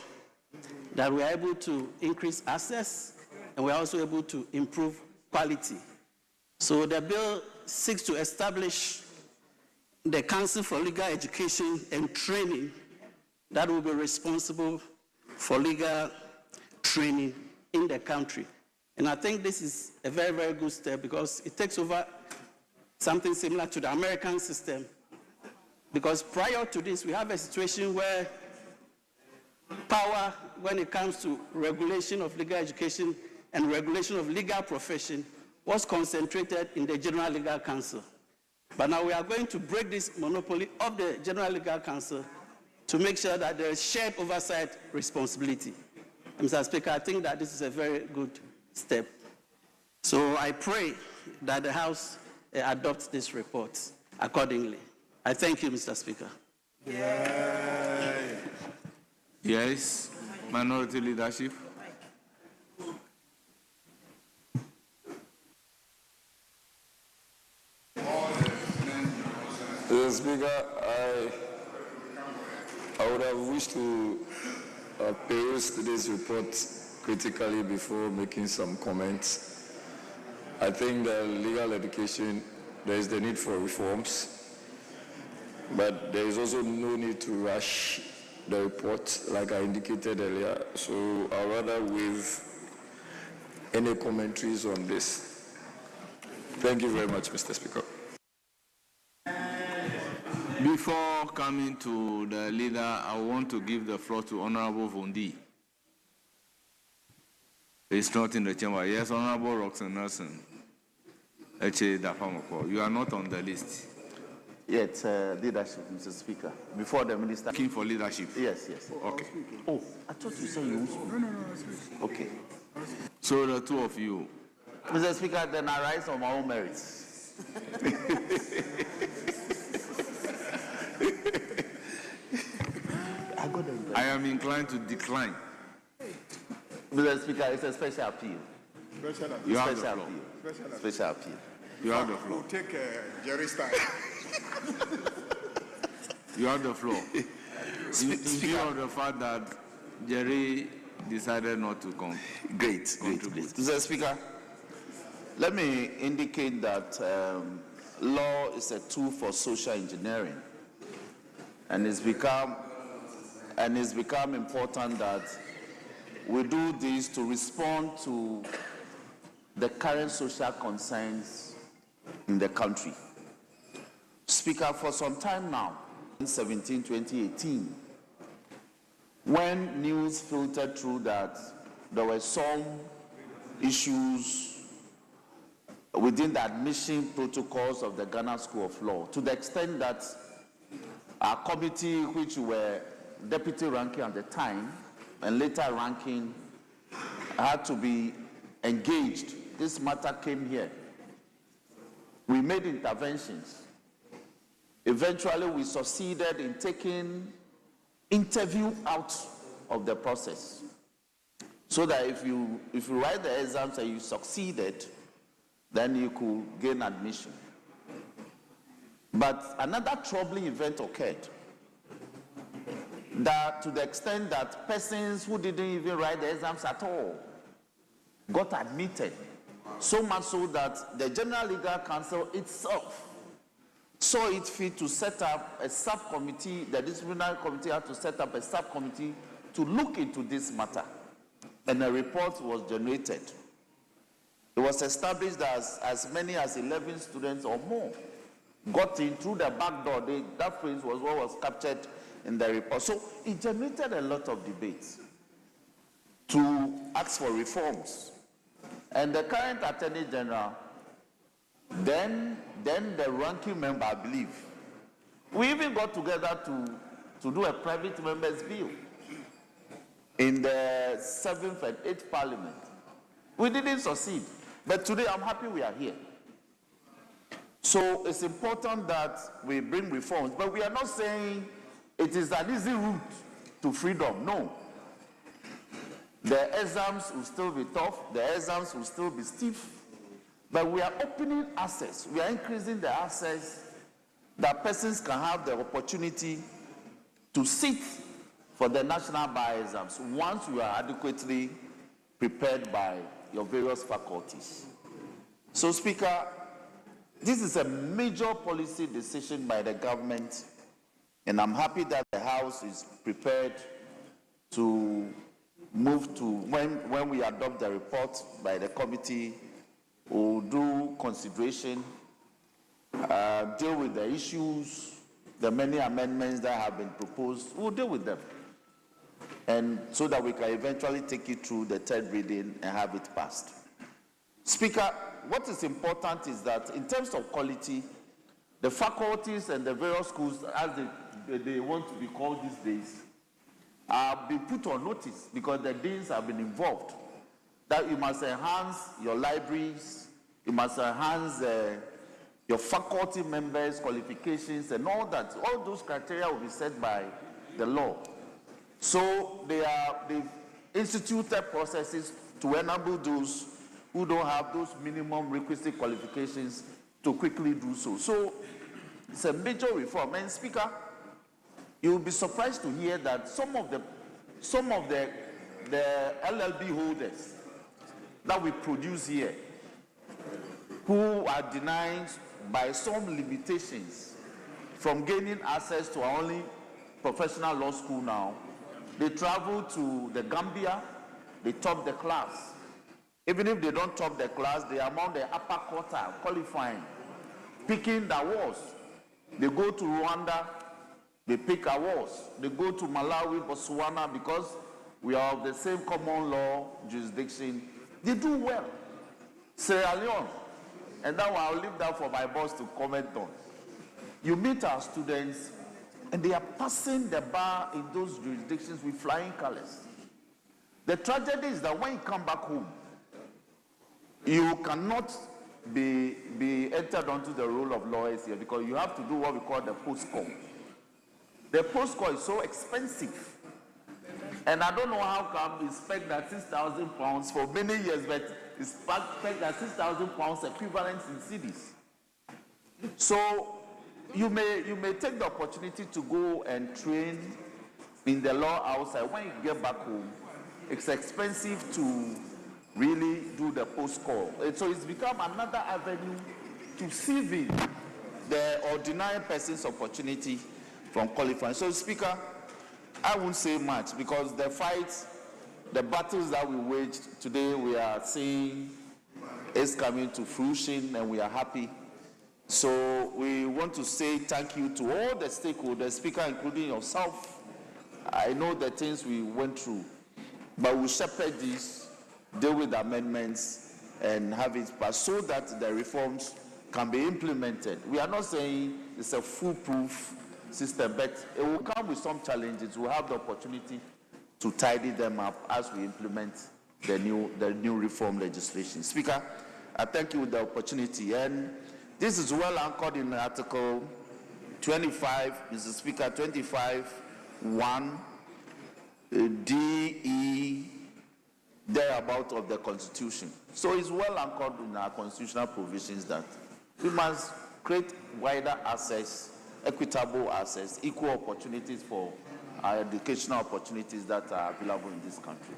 that we are able to increase access, and we are also able to improve quality. So the bill seeks to establish the Council for Legal Education and Training that will be responsible for legal training in the country. And I think this is a very, very good step because it takes over something similar to the American system. Because prior to this, we have a situation where power, when it comes to regulation of legal education and regulation of legal profession, was concentrated in the General Legal Council. But now we are going to break this monopoly of the General Legal Council to make sure that there is shared oversight responsibility. And Mr. Speaker, I think that this is a very good step. So I pray that the House adopts this report accordingly. I thank you, Mr. Speaker. Yes, Minority Leadership. Mr. Speaker, I would have wished to peruse today's report critically before making some comments. I think that legal education, there is the need for reforms, but there is also no need to rush the report like I indicated earlier. So I'd rather waive any commentaries on this. Thank you very much, Mr. Speaker. Before coming to the leader, I want to give the floor to Honorable Vundi. It's not in the chamber. Yes, Honorable Roxanne Nelson. You are not on the list. Yes, leadership, Mr. Speaker. Before the minister. Looking for leadership? Yes, yes. Okay. Oh, I thought you said you would speak. No. Okay. So the two of you. Mr. Speaker, then I rise on my own merits. I am inclined to decline. Mr. Speaker, it's a special appeal. You have the floor. Special appeal. You have the floor. We'll take Jerry's time. You have the floor. In view of the fact that Jerry decided not to come. Great. Mr. Speaker, let me indicate that law is a tool for social engineering, and it's become important that we do this to respond to the current social concerns in the country. Speaker, for some time now, in 2018, when news filtered through that there were some issues within the admission protocols of the Ghana School of Law, to the extent that Our committee, which were deputy ranking at the time and later ranking, had to be engaged. This matter came here. We made interventions. Eventually, we succeeded in taking interview out of the process, so that if you write the exams and you succeeded, then you could gain admission. But another troubling event occurred, that to the extent that persons who didn't even write the exams at all got admitted, so much so that the General Legal Council itself saw it fit to set up a subcommittee. The disciplinary committee had to set up a subcommittee to look into this matter, and a report was generated. It was established that as many as 11 students or more got in through the back door. That phrase was what was captured in the report. So it generated a lot of debates to ask for reforms. And the current Attorney General, then the ranking member, I believe, we even got together to do a private members bill in the 7th and 8th Parliament. We didn't succeed, but today I'm happy we are here. So it's important that we bring reforms, but we are not saying it is an easy route to freedom. No. The exams will still be tough, the exams will still be stiff, but we are opening access. We are increasing the access that persons can have the opportunity to sit for the national bar exams once you are adequately prepared by your various faculties. So, Speaker, this is a major policy decision by the government, and I'm happy that the House is prepared to move to, when we adopt the report by the committee, we'll do consideration, deal with the issues, the many amendments that have been proposed, we'll deal with them. And so that we can eventually take it through the third reading and have it passed. Speaker, what is important is that in terms of quality, the faculties and the various schools, as they want to be called these days, have been put on notice because the deans have been involved, that you must enhance your libraries, you must enhance your faculty members' qualifications and all that. All those criteria will be set by the law. So they've instituted processes to enable those who don't have those minimum requisite qualifications to quickly do so. So it's a major reform. And Speaker, you will be surprised to hear that some of the LLB holders that we produce here, who are denied by some limitations from gaining access to our only professional law school now, they travel to the Gambia, they top the class. Even if they don't top the class, they are among the upper quarter qualifying, picking the awards. They go to Rwanda, they pick awards. They go to Malawi, Botswana, because we are of the same common law jurisdiction. They do well. Sierra Leone, and that one I'll leave that for my boss to comment on. You meet our students, and they are passing the bar in those jurisdictions with flying colors. The tragedy is that when you come back home, you cannot be entered onto the role of lawyers here because you have to do what we call the post-call. The post-call is so expensive. And I don't know how come it's pegged at £6,000 for many years, but it's pegged at £6,000 equivalent in cedis. So you may take the opportunity to go and train in the law outside. When you get back home, it's expensive to really do the post-call. And so it's become another avenue to sieve the ordinary person's opportunity from qualifying. So, Speaker, I won't say much because the fights, the battles that we waged today, we are seeing is coming to fruition and we are happy. So we want to say thank you to all the stakeholders, Speaker, including yourself. I know the things we went through, but we'll shepherd this, deal with the amendments and have it passed so that the reforms can be implemented. We are not saying it's a foolproof system, but it will come with some challenges. We'll have the opportunity to tidy them up as we implement the new reform legislation. Speaker, I thank you for the opportunity, and this is well anchored in Article 25, Mr. Speaker, 25(1) D.E. thereabout of the Constitution. So it's well anchored in our constitutional provisions that we must create wider access, equitable access, equal opportunities for our educational opportunities that are available in this country.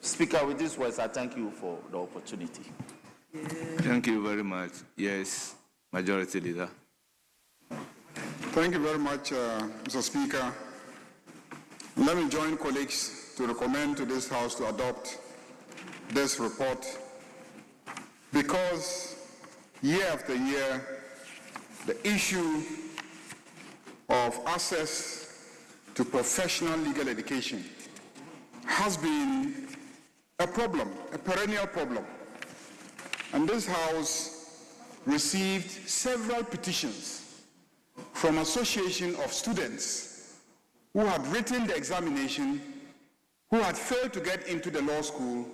Speaker, with these words, I thank you for the opportunity. Thank you very much. Yes, Majority Leader. Thank you very much, Mr. Speaker. Let me join colleagues to recommend to this House to adopt this report because year after year, the issue of access to professional legal education has been a problem, a perennial problem. And this House received several petitions from association of students who had written the examination, who had failed to get into the law school,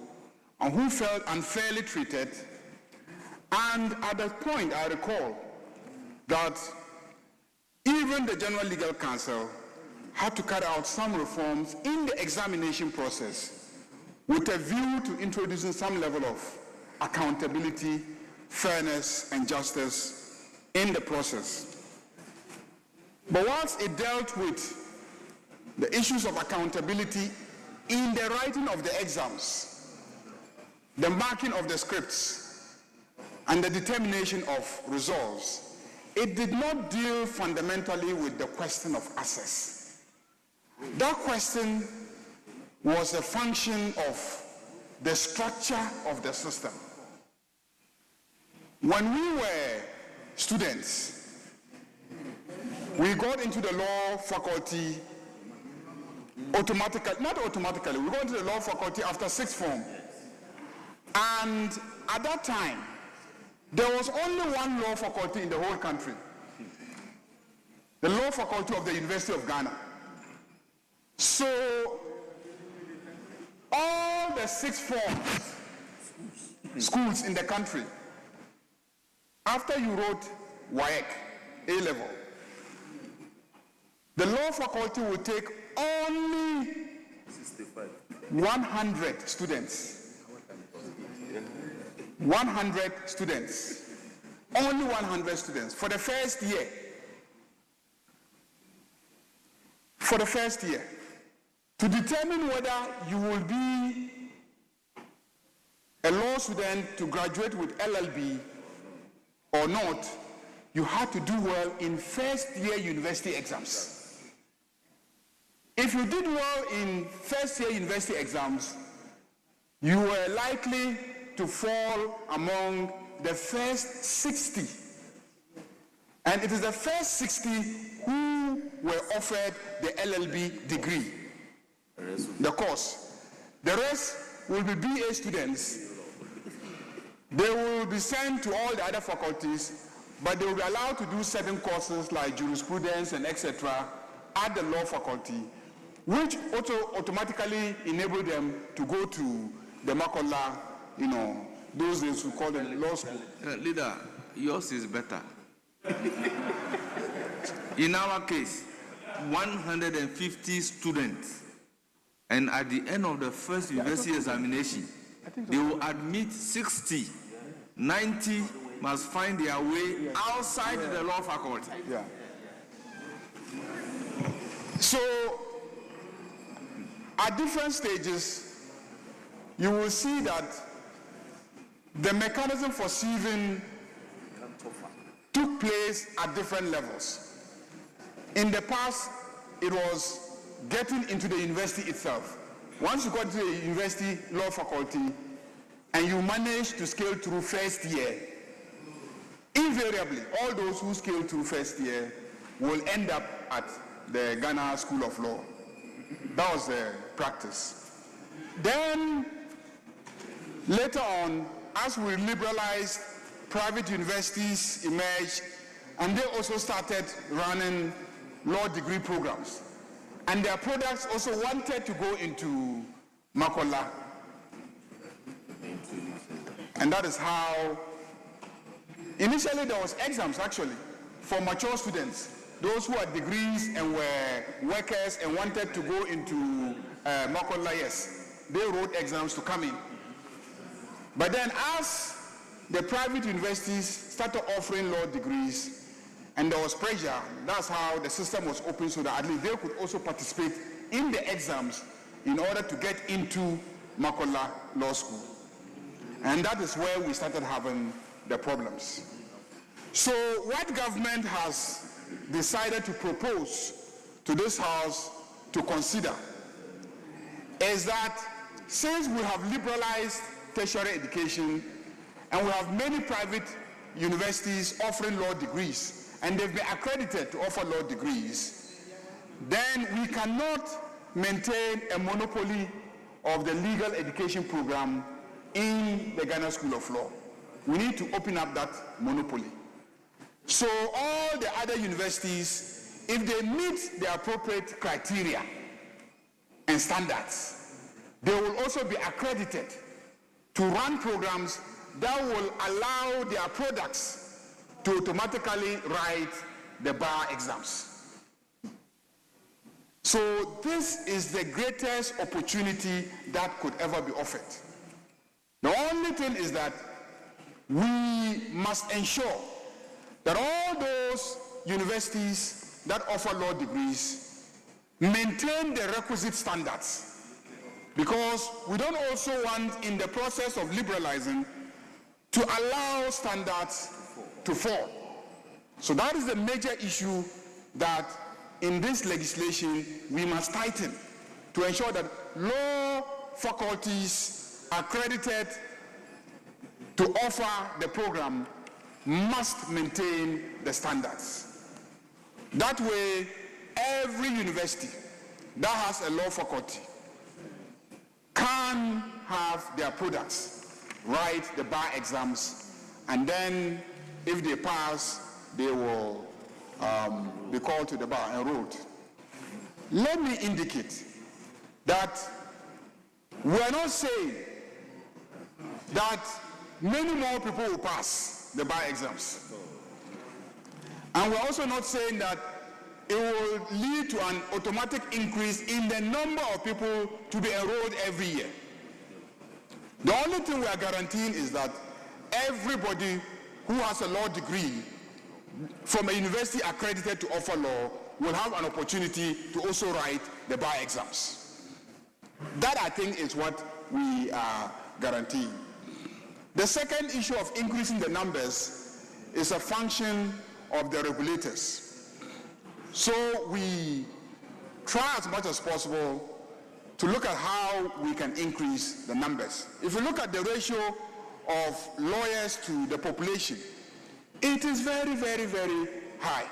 and who felt unfairly treated. And at that point, I recall that even the General Legal Counsel had to carry out some reforms in the examination process with a view to introducing some level of accountability, fairness, and justice in the process. But whilst it dealt with the issues of accountability in the writing of the exams, the marking of the scripts, and the determination of results, it did not deal fundamentally with the question of access. That question was a function of the structure of the system. When we were students, we got into the law faculty automatically, not automatically, we got into the law faculty after sixth form. And at that time, there was only one law faculty in the whole country, the law faculty of the University of Ghana. So, all the sixth form schools in the country, after you wrote WAEC, A-level, the law faculty would take only 100 students. 100 students. Only 100 students for the first year. For the first year. To determine whether you will be a law student to graduate with LLB or not, you had to do well in first year university exams. If you did well in first year university exams, you were likely to fall among the first 60. And it is the first 60 who were offered the LLB degree, the course. The rest will be BA students. They will be sent to all the other faculties, but they will be allowed to do certain courses like jurisprudence and etc. at the law faculty, which automatically enable them to go to the Makola, those days we call them law school. Leader, yours is better. In our case, 150 students, and at the end of the first university examination, they will admit 60, 90 must find their way outside the law faculty. Yeah. So, at different stages, you will see that the mechanism for sieving took place at different levels. In the past, it was getting into the university itself. Once you got to the university law faculty and you managed to scale through first year, invariably, all those who scale through first year will end up at the Ghana School of Law. That was the practice. Then, later on, as we liberalized, private universities emerged, and they also started running law degree programs. And their products also wanted to go into Makola. And that is how, initially there was exams actually for mature students, those who had degrees and were workers and wanted to go into Makola, yes, they wrote exams to come in. But then as the private universities started offering law degrees and there was pressure, that's how the system was open so that at least they could also participate in the exams in order to get into Makola Law School. And that is where we started having the problems. So what government has decided to propose to this House to consider is that since we have liberalized tertiary education and we have many private universities offering law degrees and they've been accredited to offer law degrees, then we cannot maintain a monopoly of the legal education program in the Ghana School of Law. We need to open up that monopoly. So all the other universities, if they meet the appropriate criteria and standards, they will also be accredited to run programs that will allow their products to automatically write the bar exams. So this is the greatest opportunity that could ever be offered. The only thing is that we must ensure that all those universities that offer law degrees maintain the requisite standards, because we don't also want, in the process of liberalizing, to allow standards to fall. So that is the major issue that in this legislation we must tighten to ensure that law faculties accredited to offer the program must maintain the standards. That way, every university that has a law faculty can have their products write the bar exams, and then if they pass, they will be called to the bar, enrolled. Let me indicate that we're not saying that many more people will pass the bar exams. And we're also not saying that it will lead to an automatic increase in the number of people to be enrolled every year. The only thing we are guaranteeing is that everybody who has a law degree from a university accredited to offer law will have an opportunity to also write the bar exams. That, I think, is what we are guaranteeing. The second issue of increasing the numbers is a function of the regulators. So we try as much as possible to look at how we can increase the numbers. If you look at the ratio of lawyers to the population, it is very, very, very high.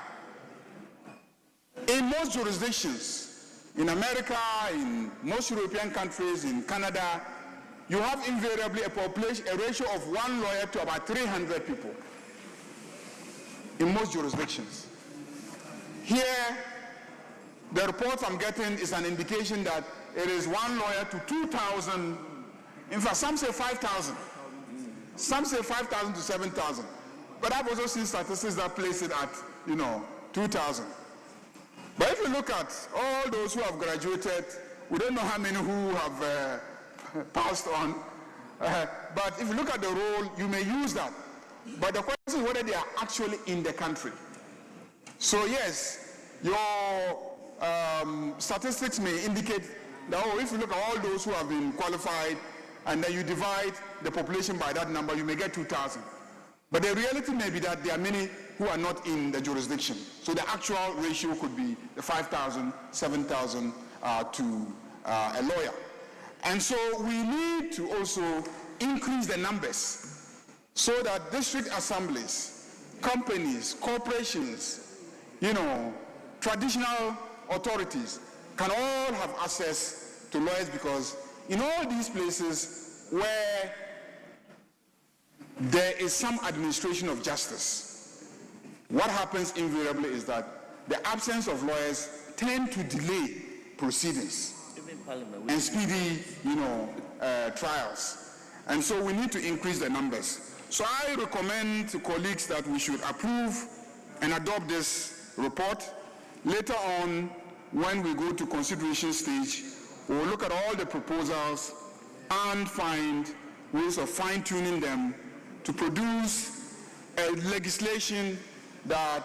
In most jurisdictions, in America, in most European countries, in Canada, you have invariably a ratio of 1 lawyer to about 300 people in most jurisdictions. Here, the report I'm getting is an indication that it is 1 lawyer to 2,000. In fact, some say 5,000. Some say 5,000 to 7,000. But I've also seen statistics that place it at, 2,000. But if you look at all those who have graduated, we don't know how many who have passed on. But if you look at the role, you may use that. But the question is whether they are actually in the country. So yes, your statistics may indicate that, if you look at all those who have been qualified and then you divide the population by that number, you may get 2,000. But the reality may be that there are many who are not in the jurisdiction. So the actual ratio could be the 5,000, 7,000 to a lawyer. And so we need to also increase the numbers so that district assemblies, companies, corporations, traditional authorities can all have access to lawyers, because in all these places where there is some administration of justice, what happens invariably is that the absence of lawyers tend to delay proceedings and speedy, trials. And so we need to increase the numbers. So I recommend to colleagues that we should approve and adopt this report. Later on, when we go to consideration stage, we will look at all the proposals and find ways of fine-tuning them to produce a legislation that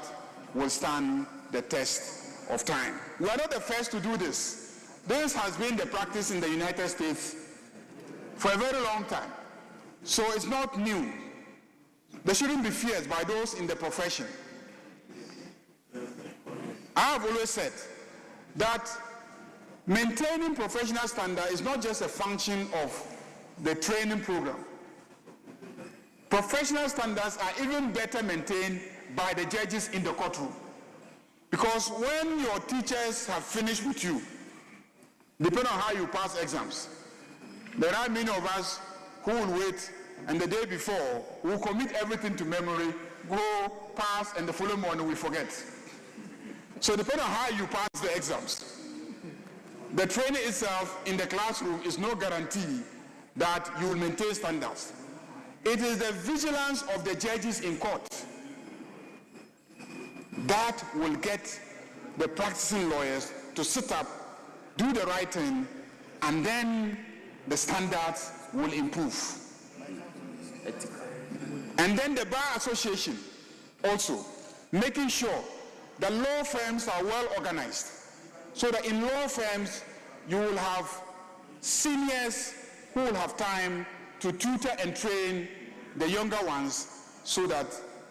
will stand the test of time. We are not the first to do this. This has been the practice in the United States for a very long time. So it's not new. There shouldn't be fears by those in the profession. I have always said that maintaining professional standard is not just a function of the training program. Professional standards are even better maintained by the judges in the courtroom. Because when your teachers have finished with you, depending on how you pass exams, there are many of us who will wait, and the day before will commit everything to memory, go, pass, and the following morning we forget. So depending on how you pass the exams, the training itself in the classroom is no guarantee that you will maintain standards. It is the vigilance of the judges in court that will get the practicing lawyers to sit up, do the right thing, and then the standards will improve. And then the Bar Association also making sure the law firms are well organized, so that in law firms you will have seniors who will have time to tutor and train the younger ones so that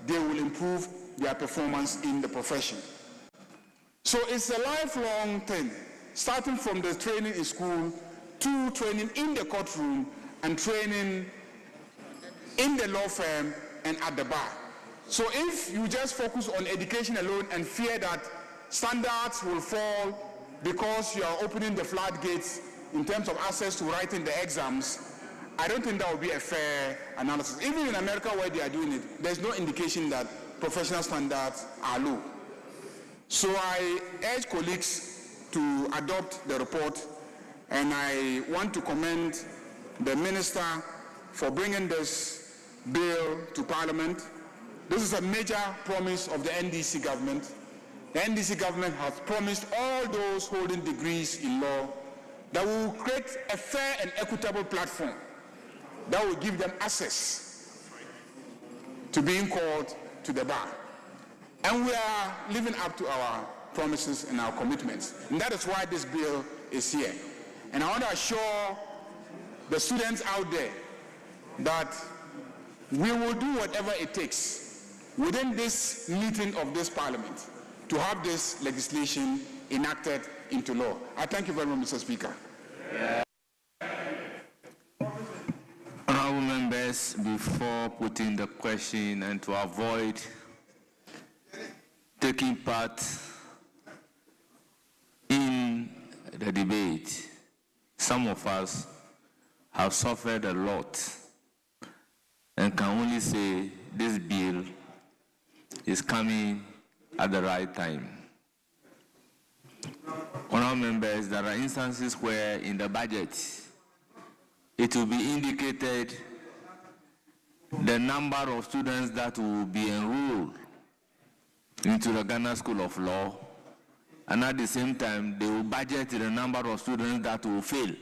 they will improve their performance in the profession. So it's a lifelong thing, starting from the training in school to training in the courtroom and training in the law firm and at the bar. So if you just focus on education alone and fear that standards will fall because you are opening the floodgates in terms of access to writing the exams, I don't think that would be a fair analysis. Even in America where they are doing it, there's no indication that professional standards are low. So I urge colleagues to adopt the report, and I want to commend the Minister for bringing this bill to Parliament. This is a major promise of the NDC government. The NDC government has promised all those holding degrees in law that we will create a fair and equitable platform that will give them access to being called to the bar. And we are living up to our promises and our commitments. And that is why this bill is here. And I want to assure the students out there that we will do whatever it takes within this meeting of this Parliament to have this legislation enacted into law. I thank you very much, Mr. Speaker. Honourable members, before putting the question and to avoid taking part in the debate, some of us have suffered a lot and can only say this bill is coming at the right time. Honourable members, there are instances where in the budget it will be indicated the number of students that will be enrolled into the Ghana School of Law, and at the same time they will budget the number of students that will fail.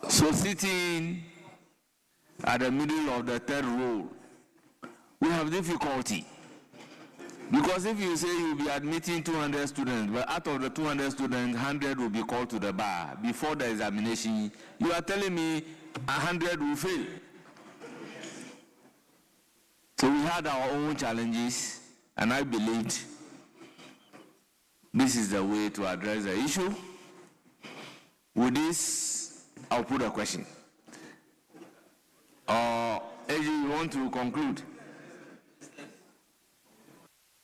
So sitting at the middle of the third row, we have difficulty. Because if you say you'll be admitting 200 students, but out of the 200 students, 100 will be called to the bar before the examination, you are telling me 100 will fail. So we had our own challenges, and I believed this is the way to address the issue. With this, I'll put a question. AG, you want to conclude?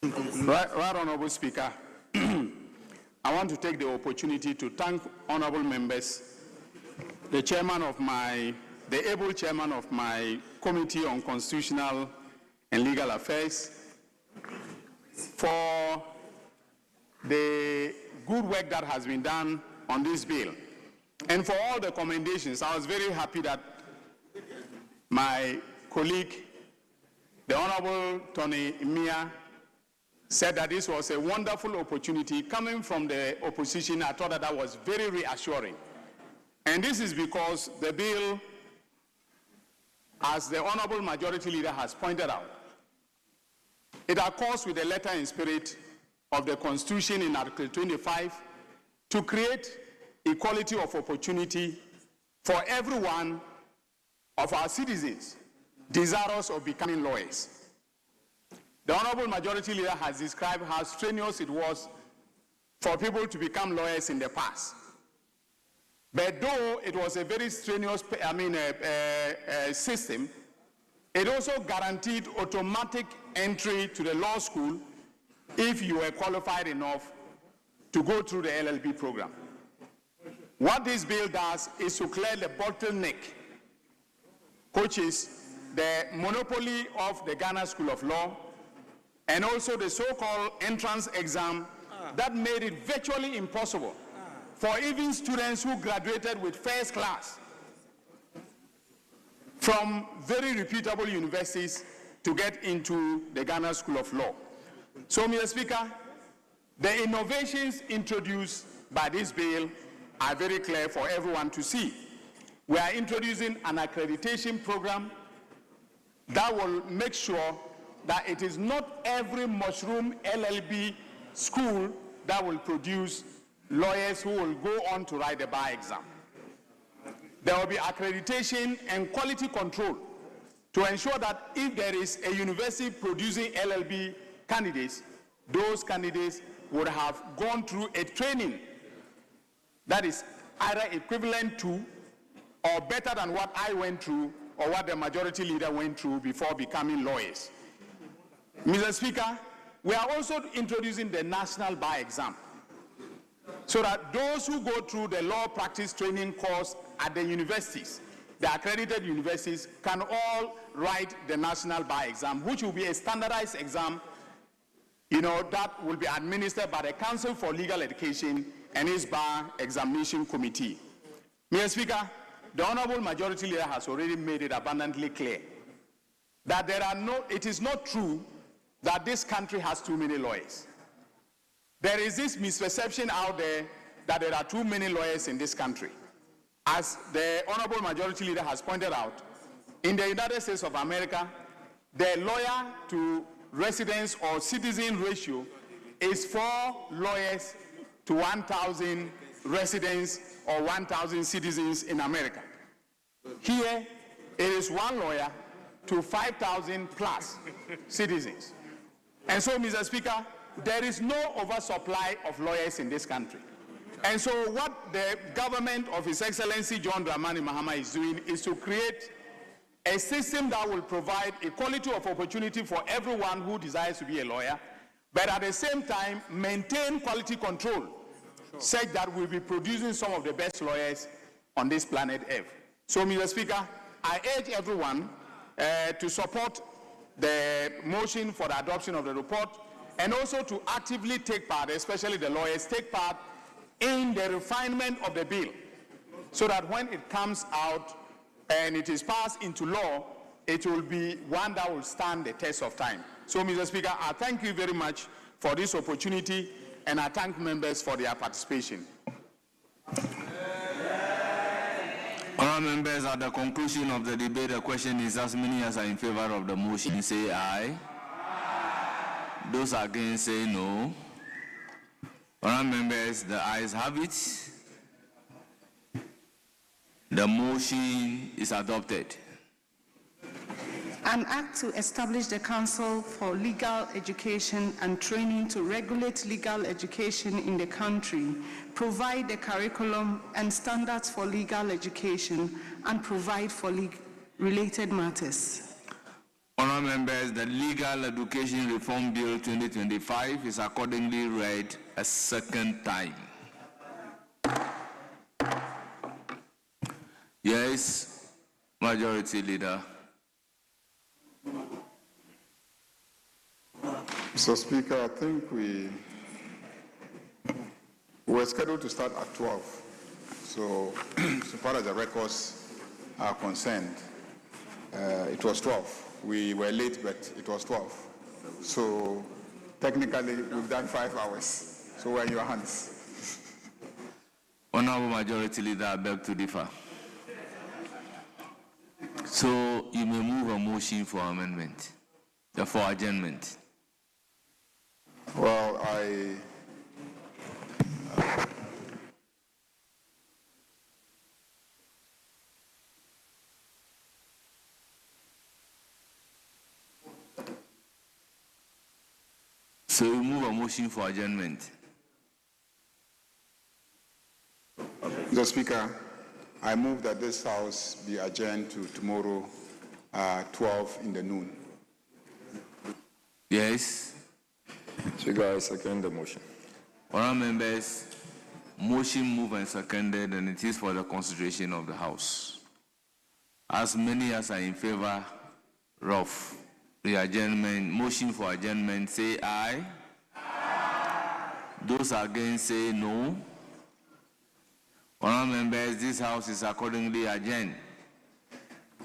Right, Honourable Speaker, I want to take the opportunity to thank honourable members, the able chairman of my Committee on Constitutional and Legal Affairs for the good work that has been done on this bill, and for all the commendations. I was very happy that my colleague, the Honorable Tony Mia, said that this was a wonderful opportunity coming from the opposition. I thought that was very reassuring. And this is because the bill, as the Honorable Majority Leader has pointed out, it accords with the letter and spirit of the Constitution in Article 25 to create equality of opportunity for every one of our citizens desirous of becoming lawyers. The Honorable Majority Leader has described how strenuous it was for people to become lawyers in the past. But though it was a very strenuous system, it also guaranteed automatic entry to the law school if you were qualified enough to go through the LLB program. What this bill does is to clear the bottleneck, which is the monopoly of the Ghana School of Law, and also the so-called entrance exam that made it virtually impossible for even students who graduated with first class from very reputable universities to get into the Ghana School of Law. So, Mr. Speaker, the innovations introduced by this bill are very clear for everyone to see. We are introducing an accreditation program that will make sure that it is not every mushroom LLB school that will produce lawyers who will go on to write the bar exam. There will be accreditation and quality control to ensure that if there is a university producing LLB candidates, those candidates would have gone through a training that is either equivalent to or better than what I went through or what the Majority Leader went through before becoming lawyers. Mr. Speaker, we are also introducing the National Bar Exam so that those who go through the law practice training course at the universities, the accredited universities, can all write the National Bar Exam, which will be a standardized exam, that will be administered by the Council for Legal Education and its Bar Examination Committee. Mr. Speaker, the Honorable Majority Leader has already made it abundantly clear that it is not true that this country has too many lawyers. There is this misperception out there that there are too many lawyers in this country. As the Honorable Majority Leader has pointed out, in the United States of America, the lawyer to residents or citizen ratio is 4 lawyers to 1,000 residents or 1,000 citizens in America. Here, it is 1 lawyer to 5,000 plus citizens. And so, Mr. Speaker, there is no oversupply of lawyers in this country. And so what the government of His Excellency John Dramani Mahama is doing is to create a system that will provide equality of opportunity for everyone who desires to be a lawyer, but at the same time maintain quality control such that we'll be producing some of the best lawyers on this planet Earth. So, Mr. Speaker, I urge everyone to support the motion for the adoption of the report, and also to actively take part, especially the lawyers, take part in the refinement of the bill, so that when it comes out and it is passed into law, it will be one that will stand the test of time. So, Mr. Speaker, I thank you very much for this opportunity, and I thank members for their participation. Honourable members, at the conclusion of the debate, the question is as many as are in favor of the motion say aye. Those against say no. Honourable members, the ayes have it. The motion is adopted. An act to establish the Council for Legal Education and Training to regulate legal education in the country, provide the curriculum and standards for legal education, and provide for related matters. Honourable members, the Legal Education Reform Bill 2025 is accordingly read a second time. Yes, Majority Leader. Mr. Speaker, I think we were scheduled to start at 12. So, so far as the records are concerned, it was 12. We were late, but it was 12. So, technically, we've done 5 hours. So, we're in your hands. Honorable Majority Leader, I beg to differ. So, you may move a motion for amendment, for adjournment. Well, So you move a motion for adjournment. Mr. Speaker, I move that this House be adjourned to tomorrow, 12 in the noon. Yes. Speaker, I second the motion. Honourable members, motion moved and seconded, and it is for the consideration of the House. As many as are in favor of the adjournment, motion for adjournment, say aye. Aye. Those against say no. Honourable members, this House is accordingly adjourned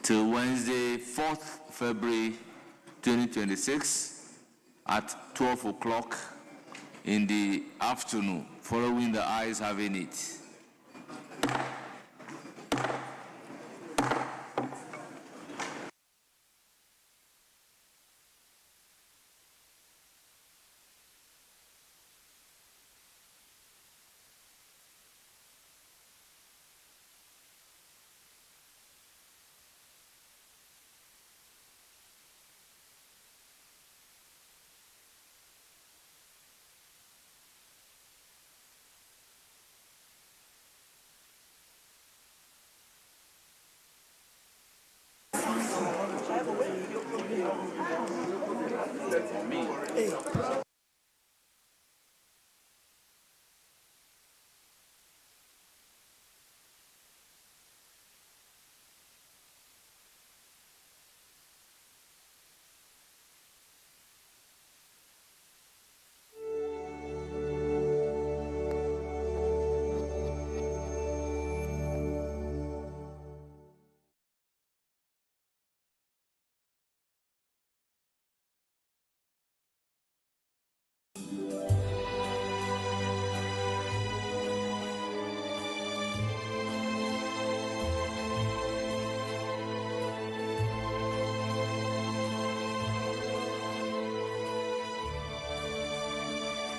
till Wednesday, 4th February 2026 at 12 o'clock in the afternoon, following the ayes having it.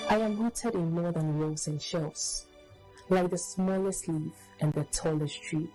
I am rooted in more than walls and shelves, like the smallest leaf and the tallest tree.